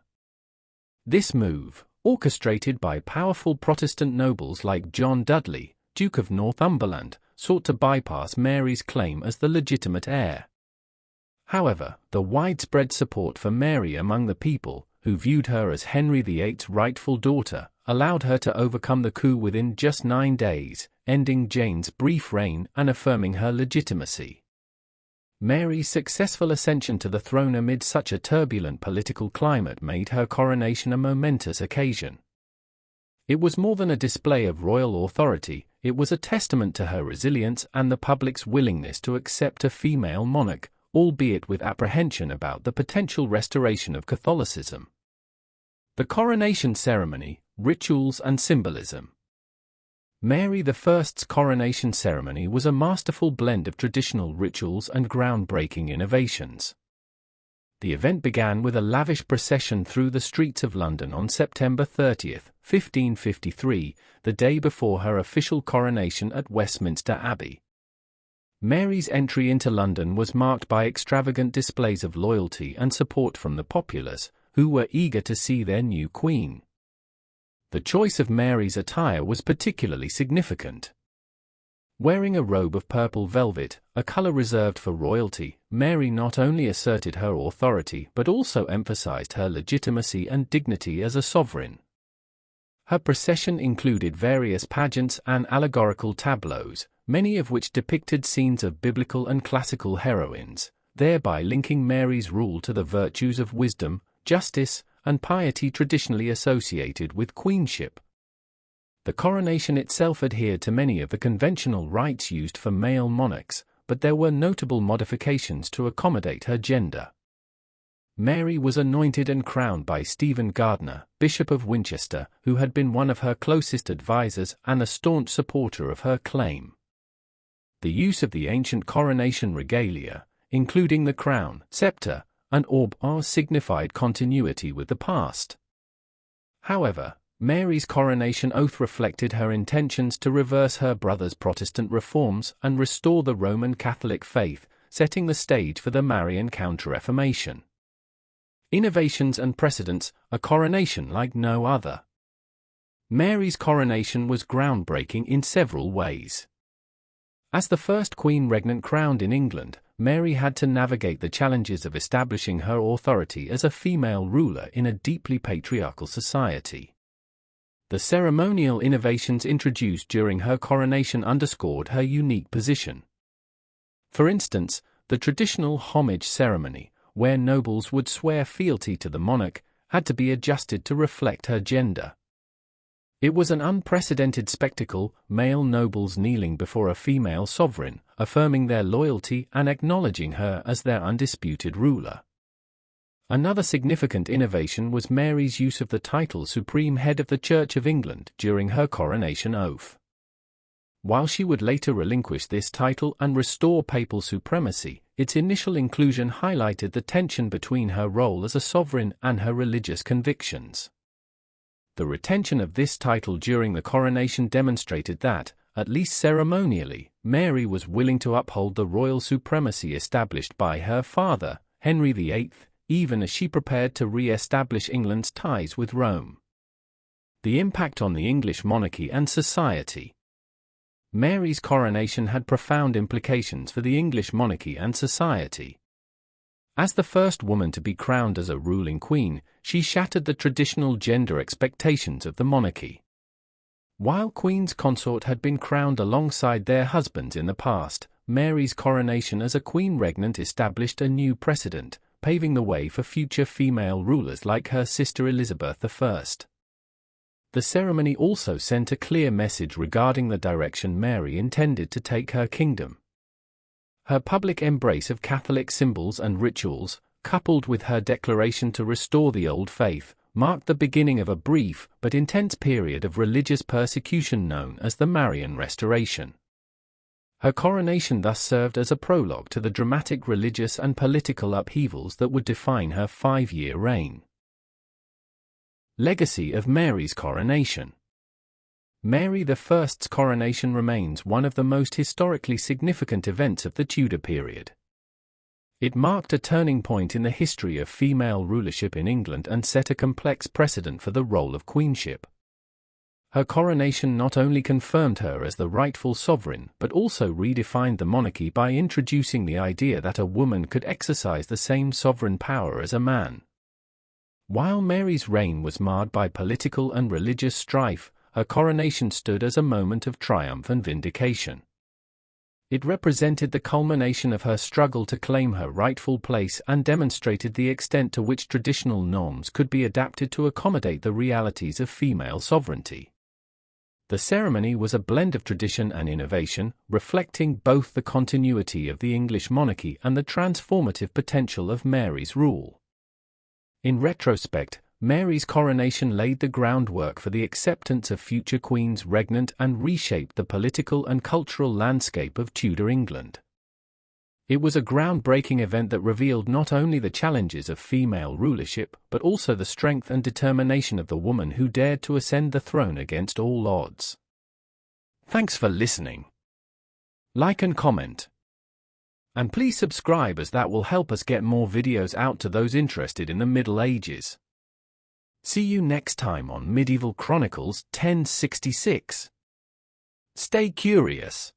This move, orchestrated by powerful Protestant nobles like John Dudley, Duke of Northumberland, sought to bypass Mary's claim as the legitimate heir. However, the widespread support for Mary among the people, who viewed her as Henry VIII's rightful daughter, allowed her to overcome the coup within just 9 days, ending Jane's brief reign and affirming her legitimacy. Mary's successful ascension to the throne amid such a turbulent political climate made her coronation a momentous occasion. It was more than a display of royal authority, it was a testament to her resilience and the public's willingness to accept a female monarch, albeit with apprehension about the potential restoration of Catholicism. The coronation ceremony, rituals and symbolism. Mary I's coronation ceremony was a masterful blend of traditional rituals and groundbreaking innovations. The event began with a lavish procession through the streets of London on September 30, 1553, the day before her official coronation at Westminster Abbey. Mary's entry into London was marked by extravagant displays of loyalty and support from the populace, who were eager to see their new queen. The choice of Mary's attire was particularly significant. Wearing a robe of purple velvet, a color reserved for royalty, Mary not only asserted her authority but also emphasized her legitimacy and dignity as a sovereign. Her procession included various pageants and allegorical tableaus, many of which depicted scenes of biblical and classical heroines, thereby linking Mary's rule to the virtues of wisdom, justice, and piety traditionally associated with queenship. The coronation itself adhered to many of the conventional rites used for male monarchs, but there were notable modifications to accommodate her gender. Mary was anointed and crowned by Stephen Gardiner, Bishop of Winchester, who had been one of her closest advisors and a staunch supporter of her claim. The use of the ancient coronation regalia, including the crown, scepter, and orb, signified continuity with the past. However, Mary's coronation oath reflected her intentions to reverse her brother's Protestant reforms and restore the Roman Catholic faith, setting the stage for the Marian Counter-Reformation. Innovations and precedents, a coronation like no other. Mary's coronation was groundbreaking in several ways. As the first Queen Regnant crowned in England, Mary had to navigate the challenges of establishing her authority as a female ruler in a deeply patriarchal society. The ceremonial innovations introduced during her coronation underscored her unique position. For instance, the traditional homage ceremony, where nobles would swear fealty to the monarch, had to be adjusted to reflect her gender. It was an unprecedented spectacle, male nobles kneeling before a female sovereign, affirming their loyalty and acknowledging her as their undisputed ruler. Another significant innovation was Mary's use of the title Supreme Head of the Church of England during her coronation oath. While she would later relinquish this title and restore papal supremacy, its initial inclusion highlighted the tension between her role as a sovereign and her religious convictions. The retention of this title during the coronation demonstrated that, at least ceremonially, Mary was willing to uphold the royal supremacy established by her father, Henry VIII, even as she prepared to re-establish England's ties with Rome. The impact on the English monarchy and society. Mary's coronation had profound implications for the English monarchy and society. As the first woman to be crowned as a ruling queen, she shattered the traditional gender expectations of the monarchy. While Queen's consort had been crowned alongside their husbands in the past, Mary's coronation as a queen regnant established a new precedent, paving the way for future female rulers like her sister Elizabeth I. The ceremony also sent a clear message regarding the direction Mary intended to take her kingdom. Her public embrace of Catholic symbols and rituals, coupled with her declaration to restore the old faith, marked the beginning of a brief but intense period of religious persecution known as the Marian Restoration. Her coronation thus served as a prologue to the dramatic religious and political upheavals that would define her 5-year reign. Legacy of Mary's coronation. Mary I's coronation remains one of the most historically significant events of the Tudor period. It marked a turning point in the history of female rulership in England and set a complex precedent for the role of queenship. Her coronation not only confirmed her as the rightful sovereign but also redefined the monarchy by introducing the idea that a woman could exercise the same sovereign power as a man. While Mary's reign was marred by political and religious strife, her coronation stood as a moment of triumph and vindication. It represented the culmination of her struggle to claim her rightful place and demonstrated the extent to which traditional norms could be adapted to accommodate the realities of female sovereignty. The ceremony was a blend of tradition and innovation, reflecting both the continuity of the English monarchy and the transformative potential of Mary's rule. In retrospect, Mary's coronation laid the groundwork for the acceptance of future queens regnant and reshaped the political and cultural landscape of Tudor England. It was a groundbreaking event that revealed not only the challenges of female rulership but also the strength and determination of the woman who dared to ascend the throne against all odds. Thanks for listening. Like and comment. And please subscribe, as that will help us get more videos out to those interested in the Middle Ages. See you next time on Medieval Chronicles 1066. Stay curious.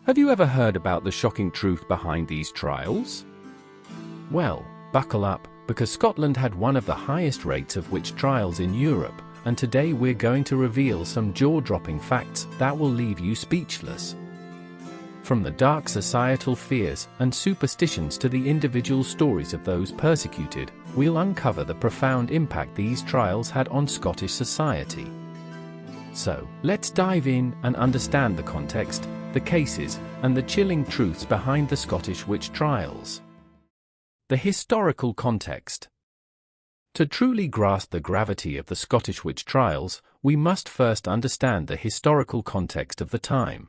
Have you ever heard about the shocking truth behind these trials? Well, buckle up, because Scotland had one of the highest rates of witch trials in Europe, and today we're going to reveal some jaw-dropping facts that will leave you speechless. From the dark societal fears and superstitions to the individual stories of those persecuted, we'll uncover the profound impact these trials had on Scottish society. So, let's dive in and understand the context, the cases, and the chilling truths behind the Scottish witch trials. The historical context. To truly grasp the gravity of the Scottish witch trials, we must first understand the historical context of the time.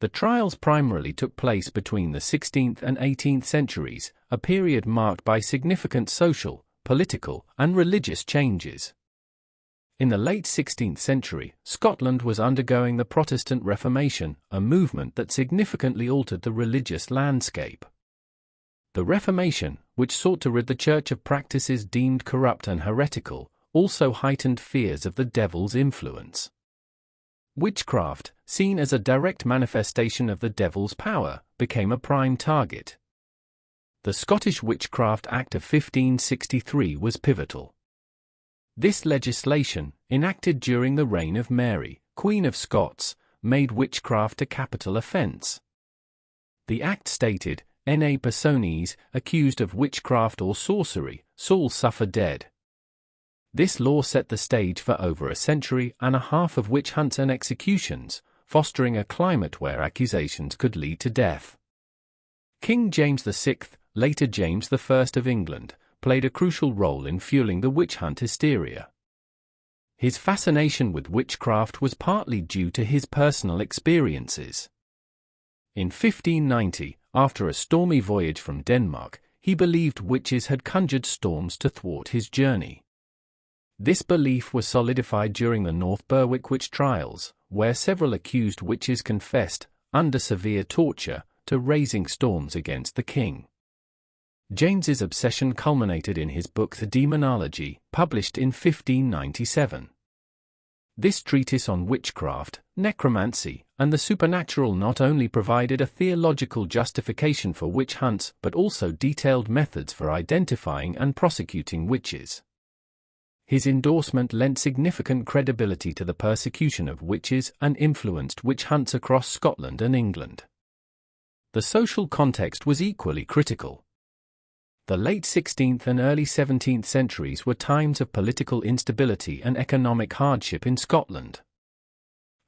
The trials primarily took place between the 16th and 18th centuries, a period marked by significant social, political, and religious changes. In the late 16th century, Scotland was undergoing the Protestant Reformation, a movement that significantly altered the religious landscape. The Reformation, which sought to rid the Church of practices deemed corrupt and heretical, also heightened fears of the devil's influence. Witchcraft, seen as a direct manifestation of the devil's power, became a prime target. The Scottish Witchcraft Act of 1563 was pivotal. This legislation, enacted during the reign of Mary, Queen of Scots, made witchcraft a capital offence. The act stated, "N.A. persones accused of witchcraft or sorcery shall suffer dead." This law set the stage for over a century and a half of witch hunts and executions, fostering a climate where accusations could lead to death. King James VI, later James I of England, played a crucial role in fueling the witch hunt hysteria. His fascination with witchcraft was partly due to his personal experiences. In 1590, after a stormy voyage from Denmark, he believed witches had conjured storms to thwart his journey. This belief was solidified during the North Berwick witch trials, where several accused witches confessed, under severe torture, to raising storms against the king. James's obsession culminated in his book The Demonology, published in 1597. This treatise on witchcraft, necromancy, and the supernatural not only provided a theological justification for witch hunts but also detailed methods for identifying and prosecuting witches. His endorsement lent significant credibility to the persecution of witches and influenced witch hunts across Scotland and England. The social context was equally critical. The late 16th and early 17th centuries were times of political instability and economic hardship in Scotland.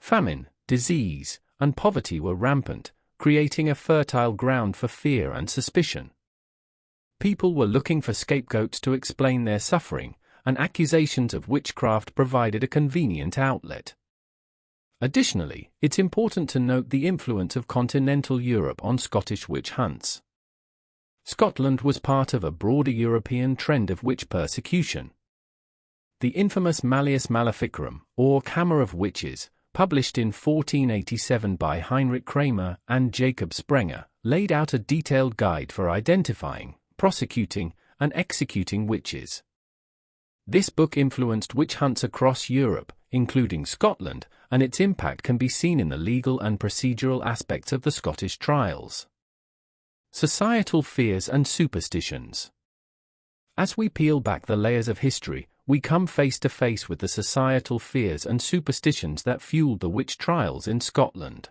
Famine, disease, and poverty were rampant, creating a fertile ground for fear and suspicion. People were looking for scapegoats to explain their suffering, and accusations of witchcraft provided a convenient outlet. Additionally, it's important to note the influence of continental Europe on Scottish witch hunts. Scotland was part of a broader European trend of witch persecution. The infamous Malleus Maleficarum, or Hammer of Witches, published in 1487 by Heinrich Kramer and Jacob Sprenger, laid out a detailed guide for identifying, prosecuting, and executing witches. This book influenced witch hunts across Europe, including Scotland, and its impact can be seen in the legal and procedural aspects of the Scottish trials. Societal fears and superstitions. As we peel back the layers of history, we come face to face with the societal fears and superstitions that fueled the witch trials in Scotland.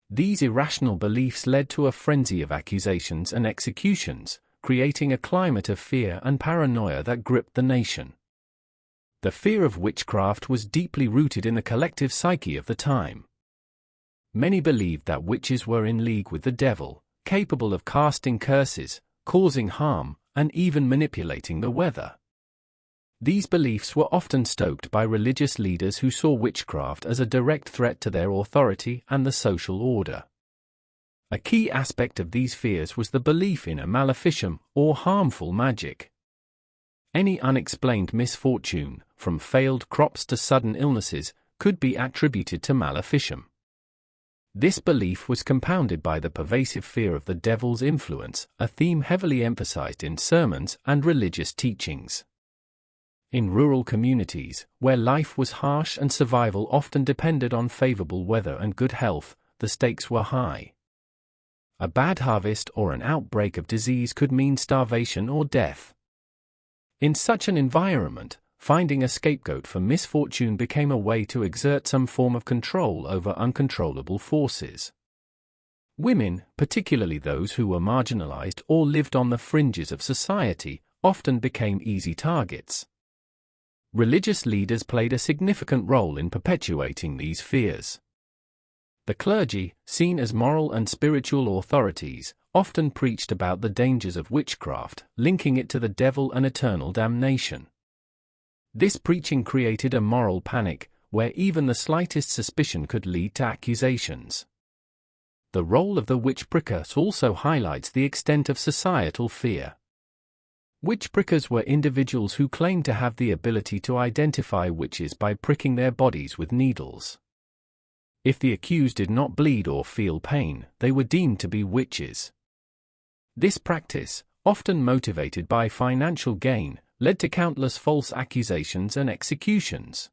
These irrational beliefs led to a frenzy of accusations and executions, creating a climate of fear and paranoia that gripped the nation. The fear of witchcraft was deeply rooted in the collective psyche of the time. Many believed that witches were in league with the devil, capable of casting curses, causing harm, and even manipulating the weather. These beliefs were often stoked by religious leaders who saw witchcraft as a direct threat to their authority and the social order. A key aspect of these fears was the belief in a maleficium, or harmful magic. Any unexplained misfortune, from failed crops to sudden illnesses, could be attributed to maleficium. This belief was compounded by the pervasive fear of the devil's influence, a theme heavily emphasized in sermons and religious teachings. In rural communities, where life was harsh and survival often depended on favorable weather and good health, the stakes were high. A bad harvest or an outbreak of disease could mean starvation or death. In such an environment, finding a scapegoat for misfortune became a way to exert some form of control over uncontrollable forces. Women, particularly those who were marginalized or lived on the fringes of society, often became easy targets. Religious leaders played a significant role in perpetuating these fears. The clergy, seen as moral and spiritual authorities, often preached about the dangers of witchcraft, linking it to the devil and eternal damnation. This preaching created a moral panic, where even the slightest suspicion could lead to accusations. The role of the witch prickers also highlights the extent of societal fear. Witch prickers were individuals who claimed to have the ability to identify witches by pricking their bodies with needles. If the accused did not bleed or feel pain, they were deemed to be witches. This practice, often motivated by financial gain, led to countless false accusations and executions.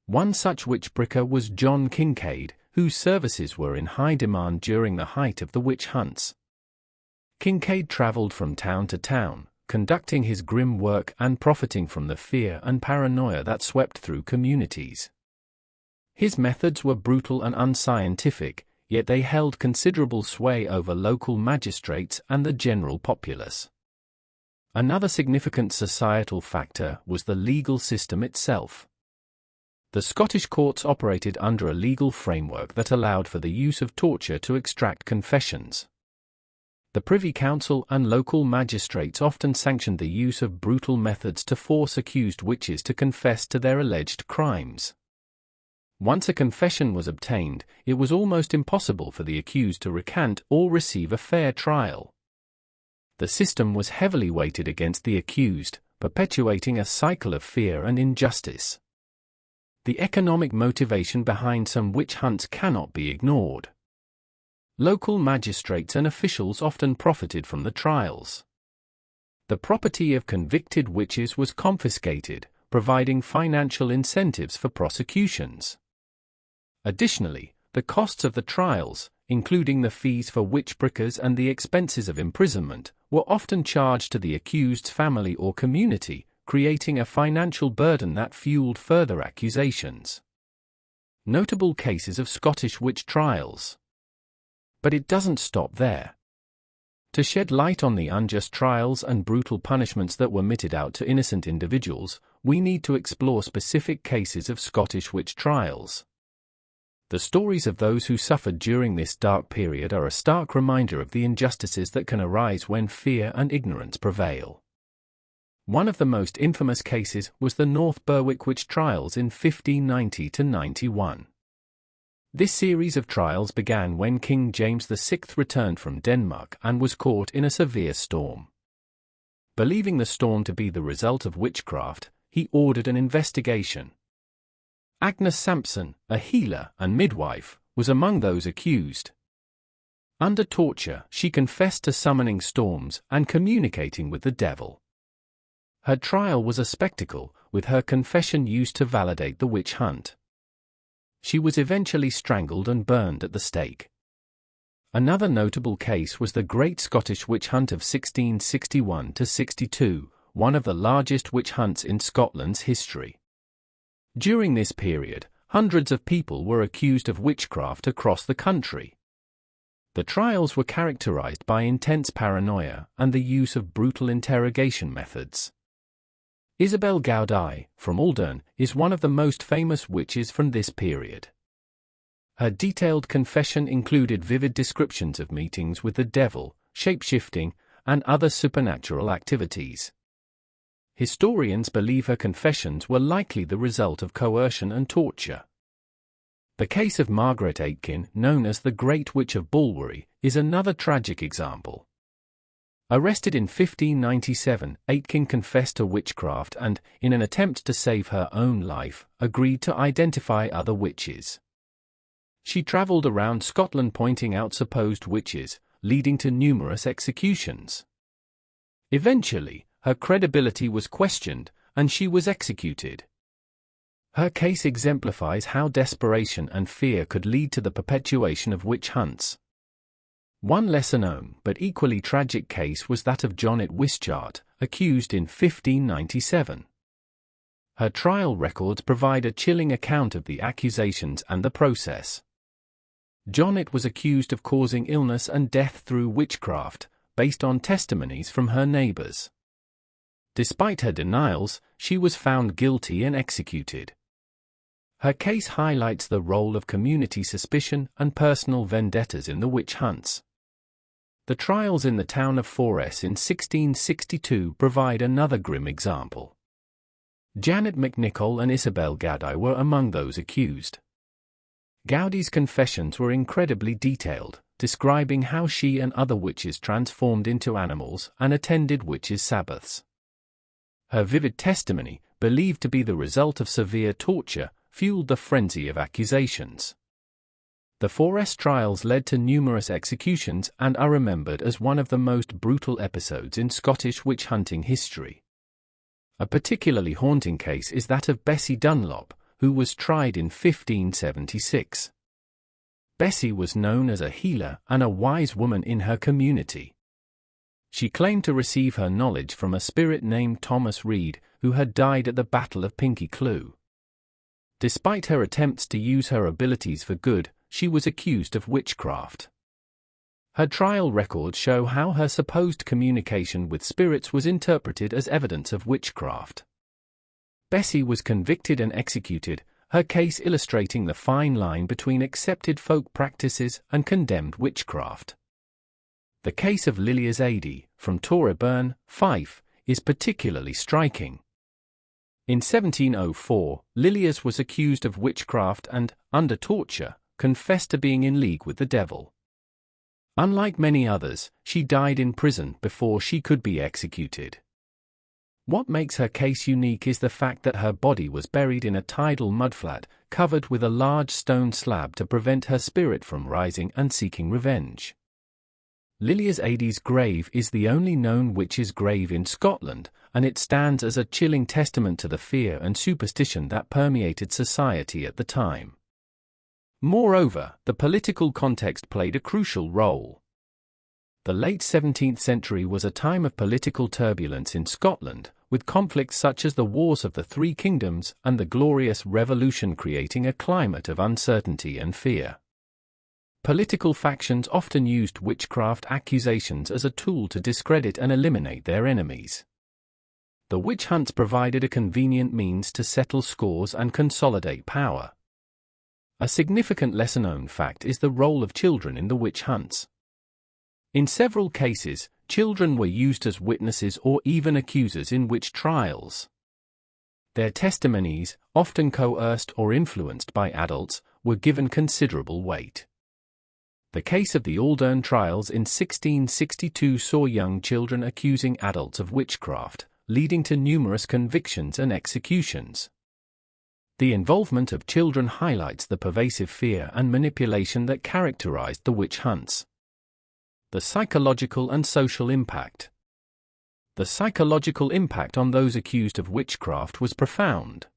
One such witch pricker was John Kincaid, whose services were in high demand during the height of the witch hunts. Kincaid traveled from town to town, conducting his grim work and profiting from the fear and paranoia that swept through communities. His methods were brutal and unscientific, yet they held considerable sway over local magistrates and the general populace. Another significant societal factor was the legal system itself. The Scottish courts operated under a legal framework that allowed for the use of torture to extract confessions. The Privy Council and local magistrates often sanctioned the use of brutal methods to force accused witches to confess to their alleged crimes. Once a confession was obtained, it was almost impossible for the accused to recant or receive a fair trial. The system was heavily weighted against the accused, perpetuating a cycle of fear and injustice. The economic motivation behind some witch hunts cannot be ignored. Local magistrates and officials often profited from the trials. The property of convicted witches was confiscated, providing financial incentives for prosecutions. Additionally, the costs of the trials, including the fees for witch prickers and the expenses of imprisonment, were often charged to the accused's family or community, creating a financial burden that fueled further accusations. Notable cases of Scottish witch trials. But it doesn't stop there. To shed light on the unjust trials and brutal punishments that were meted out to innocent individuals, we need to explore specific cases of Scottish witch trials. The stories of those who suffered during this dark period are a stark reminder of the injustices that can arise when fear and ignorance prevail. One of the most infamous cases was the North Berwick witch trials in 1590–91. This series of trials began when King James VI returned from Denmark and was caught in a severe storm. Believing the storm to be the result of witchcraft, he ordered an investigation. Agnes Sampson, a healer and midwife, was among those accused. Under torture, she confessed to summoning storms and communicating with the devil. Her trial was a spectacle, with her confession used to validate the witch hunt. She was eventually strangled and burned at the stake. Another notable case was the Great Scottish Witch Hunt of 1661–62, one of the largest witch hunts in Scotland's history. During this period, hundreds of people were accused of witchcraft across the country. The trials were characterized by intense paranoia and the use of brutal interrogation methods. Isabel Gaudy, from Aldern, is one of the most famous witches from this period. Her detailed confession included vivid descriptions of meetings with the devil, shape-shifting, and other supernatural activities. Historians believe her confessions were likely the result of coercion and torture. The case of Margaret Aitken, known as the Great Witch of Bulwery, is another tragic example. Arrested in 1597, Aitken confessed to witchcraft and, in an attempt to save her own life, agreed to identify other witches. She travelled around Scotland pointing out supposed witches, leading to numerous executions. Eventually, her credibility was questioned, and she was executed. Her case exemplifies how desperation and fear could lead to the perpetuation of witch hunts. One lesser-known but equally tragic case was that of Janet Wishart, accused in 1597. Her trial records provide a chilling account of the accusations and the process. Janet was accused of causing illness and death through witchcraft, based on testimonies from her neighbors. Despite her denials, she was found guilty and executed. Her case highlights the role of community suspicion and personal vendettas in the witch hunts. The trials in the town of Forres in 1662 provide another grim example. Janet McNichol and Isabel Gaudy were among those accused. Gaudy's confessions were incredibly detailed, describing how she and other witches transformed into animals and attended witches' sabbaths. Her vivid testimony, believed to be the result of severe torture, fueled the frenzy of accusations. The Forres trials led to numerous executions and are remembered as one of the most brutal episodes in Scottish witch-hunting history. A particularly haunting case is that of Bessie Dunlop, who was tried in 1576. Bessie was known as a healer and a wise woman in her community. She claimed to receive her knowledge from a spirit named Thomas Reed, who had died at the Battle of Pinkie Cleugh. Despite her attempts to use her abilities for good, she was accused of witchcraft. Her trial records show how her supposed communication with spirits was interpreted as evidence of witchcraft. Bessie was convicted and executed, her case illustrating the fine line between accepted folk practices and condemned witchcraft. The case of Lilias Adey, from Torreburn, Fife, is particularly striking. In 1704, Lilias was accused of witchcraft and, under torture, confessed to being in league with the devil. Unlike many others, she died in prison before she could be executed. What makes her case unique is the fact that her body was buried in a tidal mudflat, covered with a large stone slab to prevent her spirit from rising and seeking revenge. Lilias Adey's grave is the only known witch's grave in Scotland, and it stands as a chilling testament to the fear and superstition that permeated society at the time. Moreover, the political context played a crucial role. The late 17th century was a time of political turbulence in Scotland, with conflicts such as the Wars of the Three Kingdoms and the Glorious Revolution creating a climate of uncertainty and fear. Political factions often used witchcraft accusations as a tool to discredit and eliminate their enemies. The witch hunts provided a convenient means to settle scores and consolidate power. A significant lesser-known fact is the role of children in the witch hunts. In several cases, children were used as witnesses or even accusers in witch trials. Their testimonies, often coerced or influenced by adults, were given considerable weight. The case of the Aldern trials in 1662 saw young children accusing adults of witchcraft, leading to numerous convictions and executions. The involvement of children highlights the pervasive fear and manipulation that characterized the witch hunts. The psychological and social impact. The psychological impact on those accused of witchcraft was profound.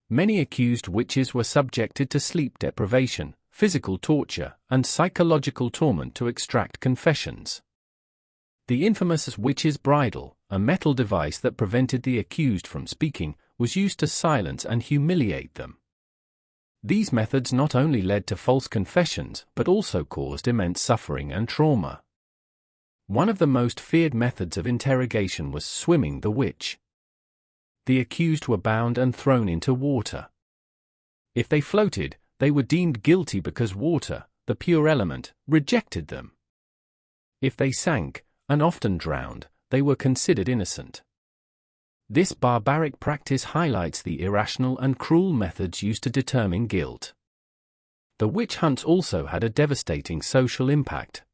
Many accused witches were subjected to sleep deprivation, physical torture, and psychological torment to extract confessions. The infamous witch's bridle, a metal device that prevented the accused from speaking, was used to silence and humiliate them. These methods not only led to false confessions but also caused immense suffering and trauma. One of the most feared methods of interrogation was swimming the witch. The accused were bound and thrown into water. If they floated, they were deemed guilty because water, the pure element, rejected them. If they sank, and often drowned, they were considered innocent. This barbaric practice highlights the irrational and cruel methods used to determine guilt. The witch hunts also had a devastating social impact.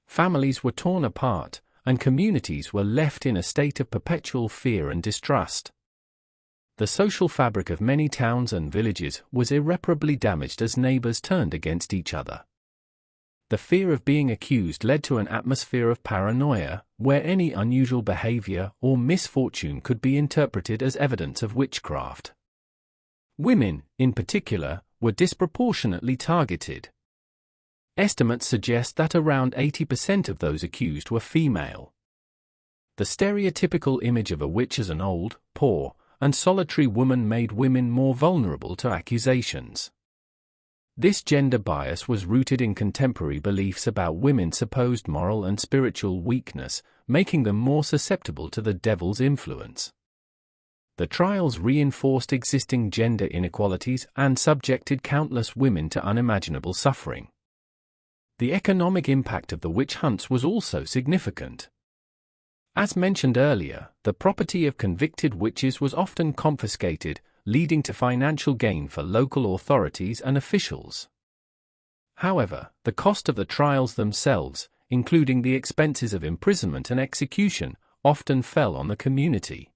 Families were torn apart, and communities were left in a state of perpetual fear and distrust. The social fabric of many towns and villages was irreparably damaged as neighbors turned against each other. The fear of being accused led to an atmosphere of paranoia, where any unusual behavior or misfortune could be interpreted as evidence of witchcraft. Women, in particular, were disproportionately targeted. Estimates suggest that around 80% of those accused were female. The stereotypical image of a witch as an old, poor, and solitary woman made women more vulnerable to accusations. This gender bias was rooted in contemporary beliefs about women's supposed moral and spiritual weakness, making them more susceptible to the devil's influence. The trials reinforced existing gender inequalities and subjected countless women to unimaginable suffering. The economic impact of the witch hunts was also significant. As mentioned earlier, the property of convicted witches was often confiscated, leading to financial gain for local authorities and officials. However, the cost of the trials themselves, including the expenses of imprisonment and execution, often fell on the community.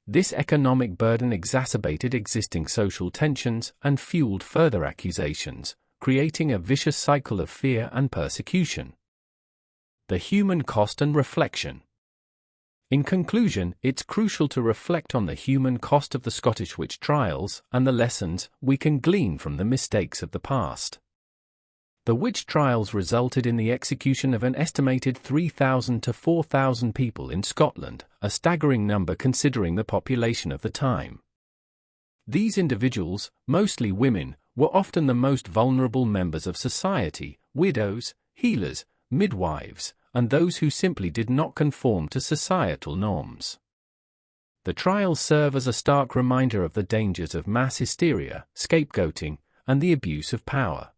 This economic burden exacerbated existing social tensions and fueled further accusations, creating a vicious cycle of fear and persecution. The human cost and reflection. In conclusion, it's crucial to reflect on the human cost of the Scottish witch trials and the lessons we can glean from the mistakes of the past. The witch trials resulted in the execution of an estimated 3,000 to 4,000 people in Scotland, a staggering number considering the population of the time. These individuals, mostly women, were often the most vulnerable members of society: widows, healers, midwives, and those who simply did not conform to societal norms. The trials serve as a stark reminder of the dangers of mass hysteria, scapegoating, and the abuse of power.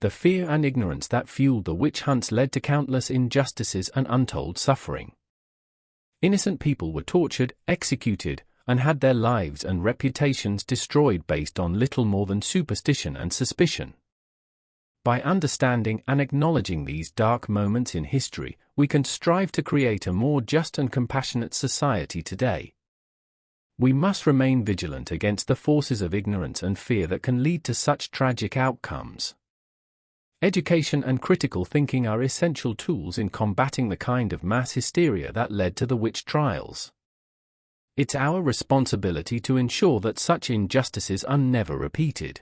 The fear and ignorance that fueled the witch hunts led to countless injustices and untold suffering. Innocent people were tortured, executed, and had their lives and reputations destroyed based on little more than superstition and suspicion. By understanding and acknowledging these dark moments in history, we can strive to create a more just and compassionate society today. We must remain vigilant against the forces of ignorance and fear that can lead to such tragic outcomes. Education and critical thinking are essential tools in combating the kind of mass hysteria that led to the witch trials. It's our responsibility to ensure that such injustices are never repeated.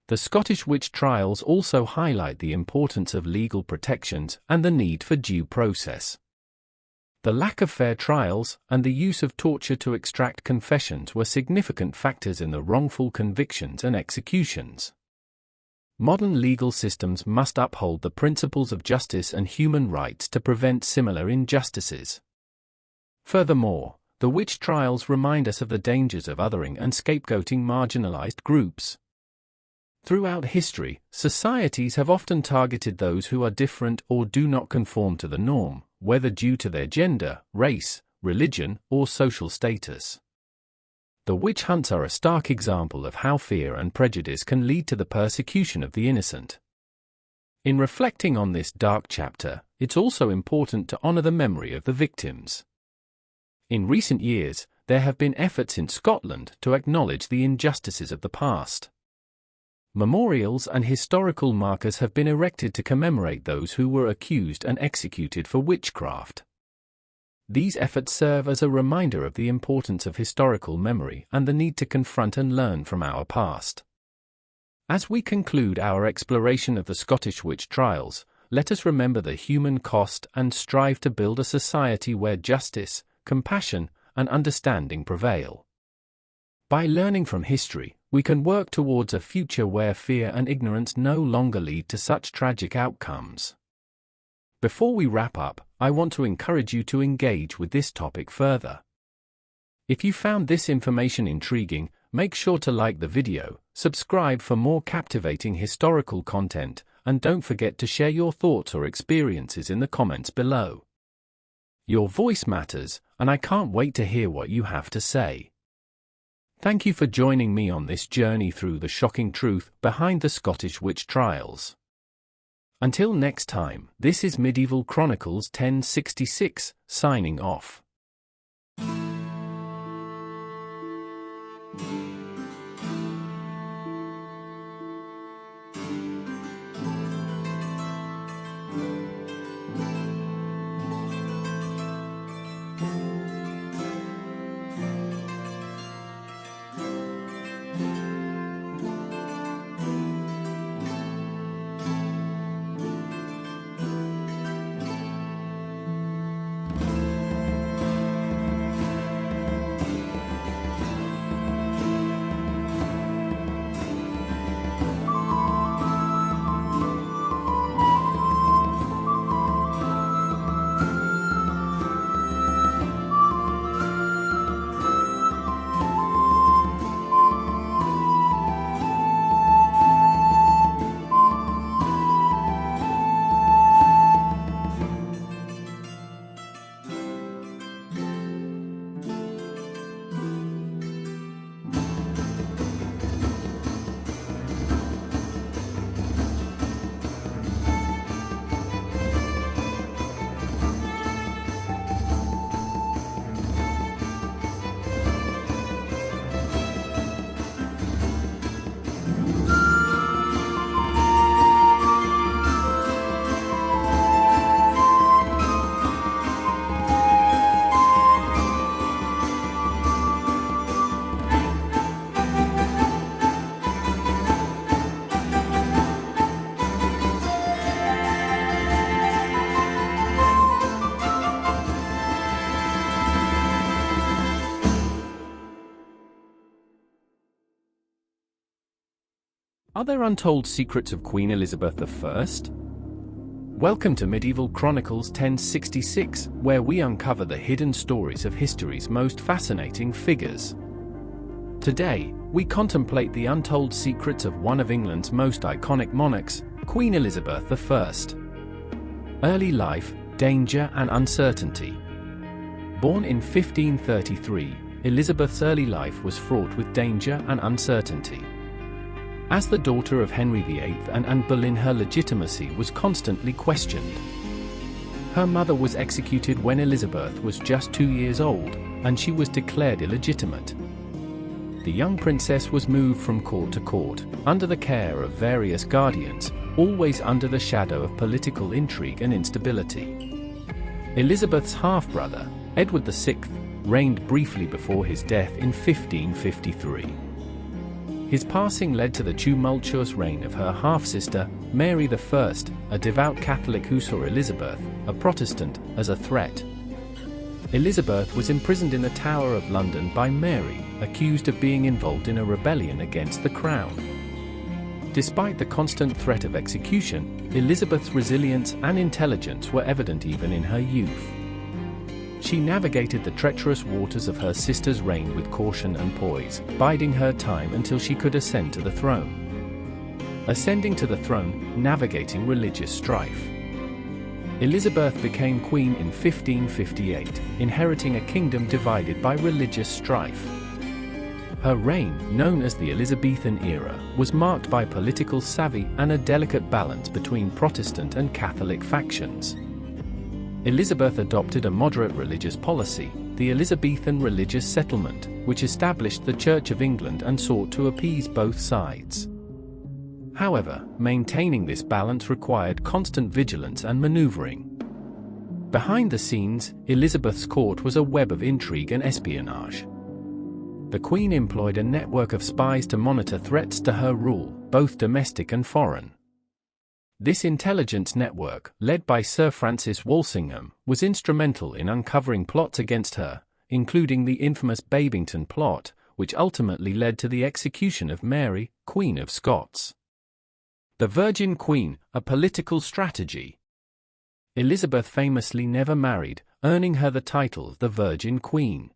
The Scottish witch trials also highlight the importance of legal protections and the need for due process. The lack of fair trials and the use of torture to extract confessions were significant factors in the wrongful convictions and executions. Modern legal systems must uphold the principles of justice and human rights to prevent similar injustices. Furthermore, the witch trials remind us of the dangers of othering and scapegoating marginalized groups. Throughout history, societies have often targeted those who are different or do not conform to the norm, whether due to their gender, race, religion, or social status. The witch hunts are a stark example of how fear and prejudice can lead to the persecution of the innocent. In reflecting on this dark chapter, it's also important to honor the memory of the victims. In recent years, there have been efforts in Scotland to acknowledge the injustices of the past. Memorials and historical markers have been erected to commemorate those who were accused and executed for witchcraft. These efforts serve as a reminder of the importance of historical memory and the need to confront and learn from our past. As we conclude our exploration of the Scottish witch trials, let us remember the human cost and strive to build a society where justice, compassion, and understanding prevail. By learning from history, we can work towards a future where fear and ignorance no longer lead to such tragic outcomes. Before we wrap up, I want to encourage you to engage with this topic further. If you found this information intriguing, make sure to like the video, subscribe for more captivating historical content, and don't forget to share your thoughts or experiences in the comments below. Your voice matters, and I can't wait to hear what you have to say. Thank you for joining me on this journey through the shocking truth behind the Scottish witch trials. Until next time, this is Medieval Chronicles 1066, signing off. Are there untold secrets of Queen Elizabeth I? Welcome to Medieval Chronicles 1066, where we uncover the hidden stories of history's most fascinating figures. Today, we contemplate the untold secrets of one of England's most iconic monarchs, Queen Elizabeth I. Early life, danger and uncertainty. Born in 1533, Elizabeth's early life was fraught with danger and uncertainty. As the daughter of Henry VIII and Anne Boleyn, her legitimacy was constantly questioned. Her mother was executed when Elizabeth was just 2 years old, and she was declared illegitimate. The young princess was moved from court to court, under the care of various guardians, always under the shadow of political intrigue and instability. Elizabeth's half-brother, Edward VI, reigned briefly before his death in 1553. His passing led to the tumultuous reign of her half-sister, Mary I, a devout Catholic who saw Elizabeth, a Protestant, as a threat. Elizabeth was imprisoned in the Tower of London by Mary, accused of being involved in a rebellion against the crown. Despite the constant threat of execution, Elizabeth's resilience and intelligence were evident even in her youth. She navigated the treacherous waters of her sister's reign with caution and poise, biding her time until she could ascend to the throne. Ascending to the throne, navigating religious strife. Elizabeth became queen in 1558, inheriting a kingdom divided by religious strife. Her reign, known as the Elizabethan era, was marked by political savvy and a delicate balance between Protestant and Catholic factions. Elizabeth adopted a moderate religious policy, the Elizabethan religious settlement, which established the Church of England and sought to appease both sides. However, maintaining this balance required constant vigilance and maneuvering. Behind the scenes, Elizabeth's court was a web of intrigue and espionage. The Queen employed a network of spies to monitor threats to her rule, both domestic and foreign. This intelligence network, led by Sir Francis Walsingham, was instrumental in uncovering plots against her, including the infamous Babington plot, which ultimately led to the execution of Mary, Queen of Scots. The Virgin Queen, a political strategy. Elizabeth famously never married, earning her the title of the Virgin Queen.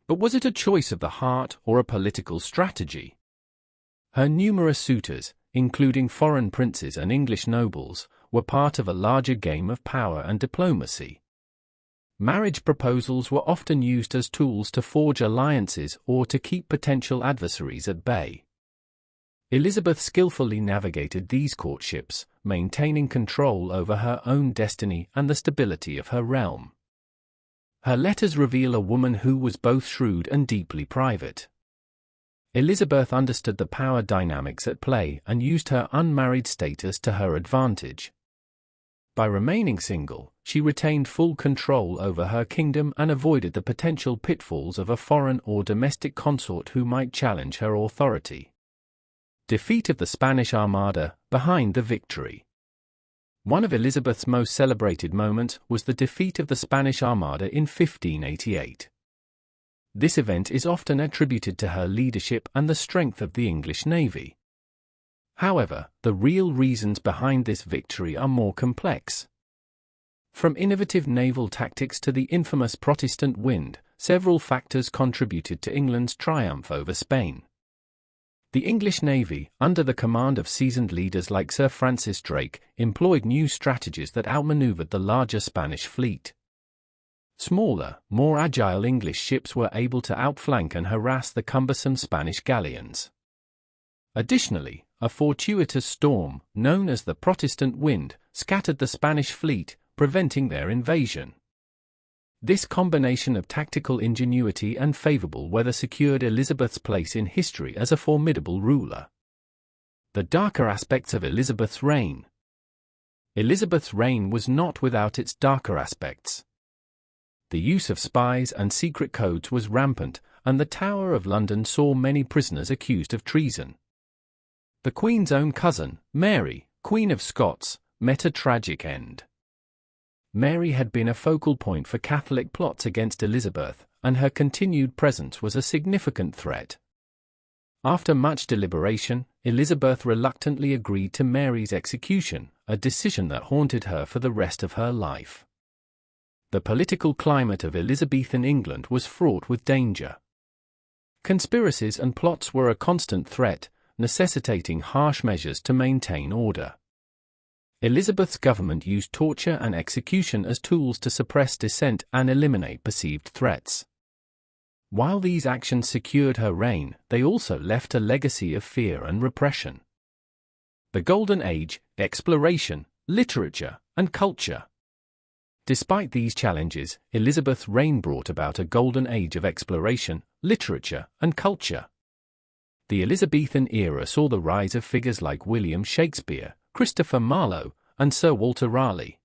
But was it a choice of the heart or a political strategy? Her numerous suitors, including foreign princes and English nobles, were part of a larger game of power and diplomacy. Marriage proposals were often used as tools to forge alliances or to keep potential adversaries at bay. Elizabeth skillfully navigated these courtships, maintaining control over her own destiny and the stability of her realm. Her letters reveal a woman who was both shrewd and deeply private. Elizabeth understood the power dynamics at play and used her unmarried status to her advantage. By remaining single, she retained full control over her kingdom and avoided the potential pitfalls of a foreign or domestic consort who might challenge her authority. Defeat of the Spanish Armada, behind the victory. One of Elizabeth's most celebrated moments was the defeat of the Spanish Armada in 1588. This event is often attributed to her leadership and the strength of the English navy. However, the real reasons behind this victory are more complex. From innovative naval tactics to the infamous Protestant wind, several factors contributed to England's triumph over Spain. The English navy, under the command of seasoned leaders like Sir Francis Drake, employed new strategies that outmaneuvered the larger Spanish fleet. Smaller, more agile English ships were able to outflank and harass the cumbersome Spanish galleons. Additionally, a fortuitous storm, known as the Protestant wind, scattered the Spanish fleet, preventing their invasion. This combination of tactical ingenuity and favorable weather secured Elizabeth's place in history as a formidable ruler. The darker aspects of Elizabeth's reign. Elizabeth's reign was not without its darker aspects. The use of spies and secret codes was rampant, and the Tower of London saw many prisoners accused of treason. The Queen's own cousin, Mary, Queen of Scots, met a tragic end. Mary had been a focal point for Catholic plots against Elizabeth, and her continued presence was a significant threat. After much deliberation, Elizabeth reluctantly agreed to Mary's execution, a decision that haunted her for the rest of her life. The political climate of Elizabethan England was fraught with danger. Conspiracies and plots were a constant threat, necessitating harsh measures to maintain order. Elizabeth's government used torture and execution as tools to suppress dissent and eliminate perceived threats. While these actions secured her reign, they also left a legacy of fear and repression. The Golden Age, exploration, literature, and culture. Despite these challenges, Elizabeth's reign brought about a golden age of exploration, literature, and culture. The Elizabethan era saw the rise of figures like William Shakespeare, Christopher Marlowe, and Sir Walter Raleigh.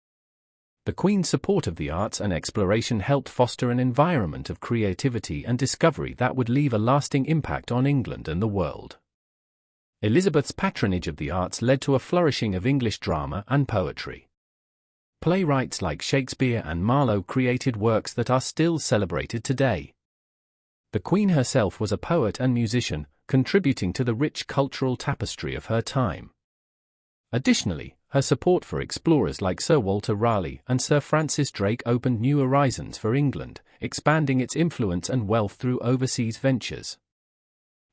The Queen's support of the arts and exploration helped foster an environment of creativity and discovery that would leave a lasting impact on England and the world. Elizabeth's patronage of the arts led to a flourishing of English drama and poetry. Playwrights like Shakespeare and Marlowe created works that are still celebrated today. The Queen herself was a poet and musician, contributing to the rich cultural tapestry of her time. Additionally, her support for explorers like Sir Walter Raleigh and Sir Francis Drake opened new horizons for England, expanding its influence and wealth through overseas ventures.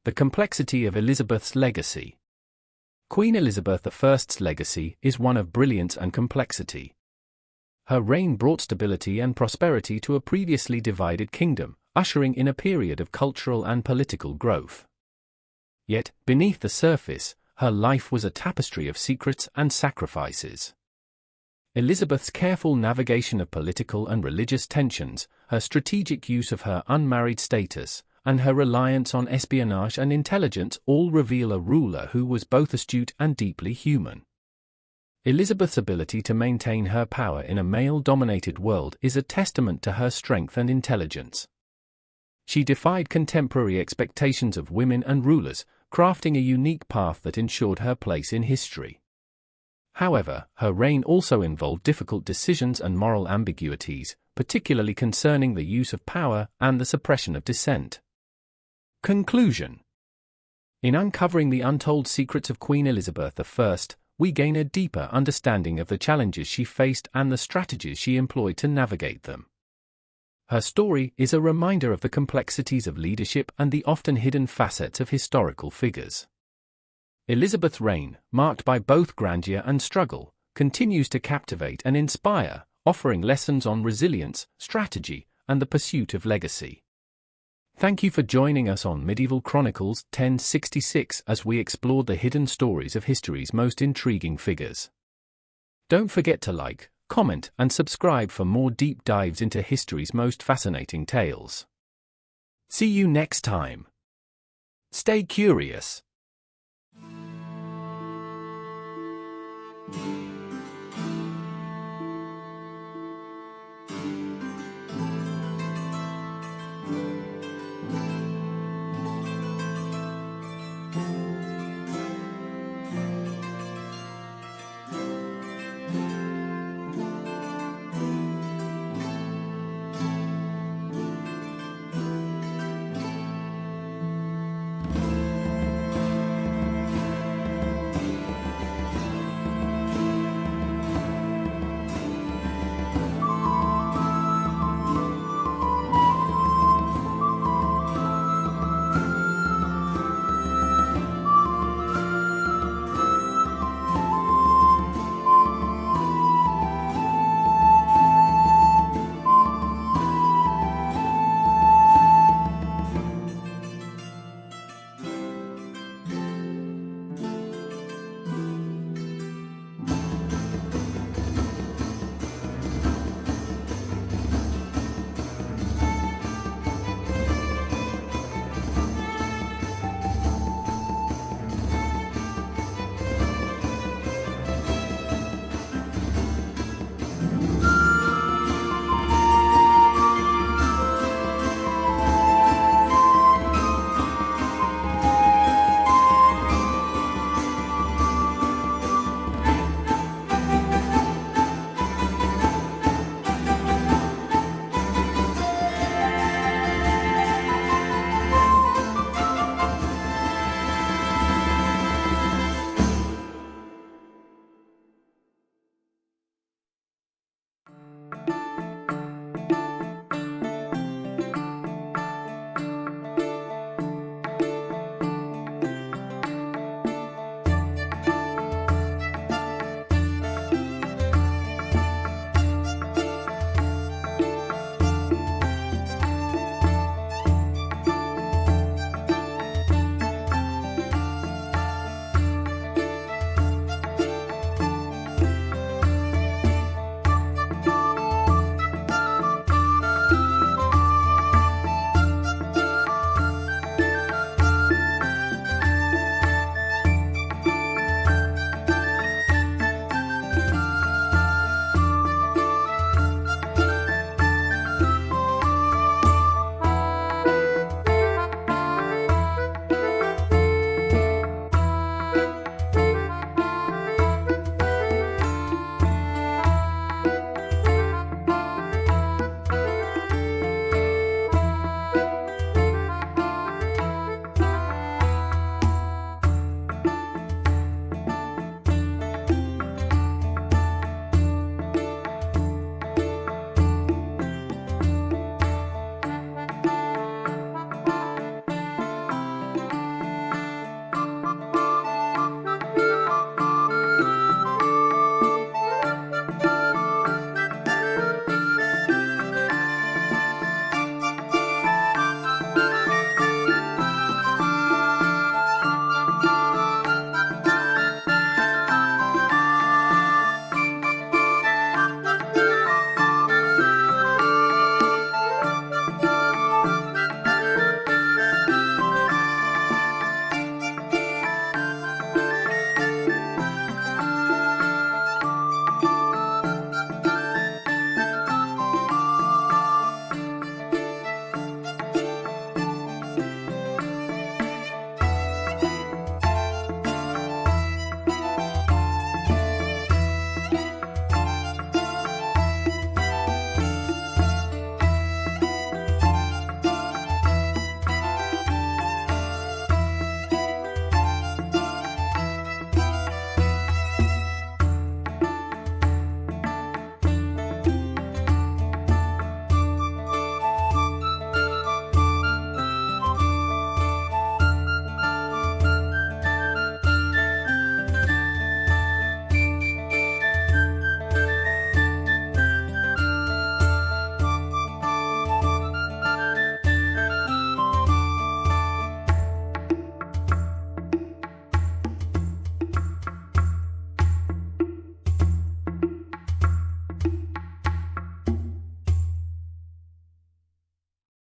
The complexity of Elizabeth's legacy. Queen Elizabeth I's legacy is one of brilliance and complexity. Her reign brought stability and prosperity to a previously divided kingdom, ushering in a period of cultural and political growth. Yet, beneath the surface, her life was a tapestry of secrets and sacrifices. Elizabeth's careful navigation of political and religious tensions, her strategic use of her unmarried status, and her reliance on espionage and intelligence all reveal a ruler who was both astute and deeply human. Elizabeth's ability to maintain her power in a male-dominated world is a testament to her strength and intelligence. She defied contemporary expectations of women and rulers, crafting a unique path that ensured her place in history. However, her reign also involved difficult decisions and moral ambiguities, particularly concerning the use of power and the suppression of dissent. Conclusion. In uncovering the untold secrets of Queen Elizabeth I, we gain a deeper understanding of the challenges she faced and the strategies she employed to navigate them. Her story is a reminder of the complexities of leadership and the often hidden facets of historical figures. Elizabeth's reign, marked by both grandeur and struggle, continues to captivate and inspire, offering lessons on resilience, strategy, and the pursuit of legacy. Thank you for joining us on Medieval Chronicles 1066 as we explored the hidden stories of history's most intriguing figures. Don't forget to like, comment, and subscribe for more deep dives into history's most fascinating tales. See you next time. Stay curious.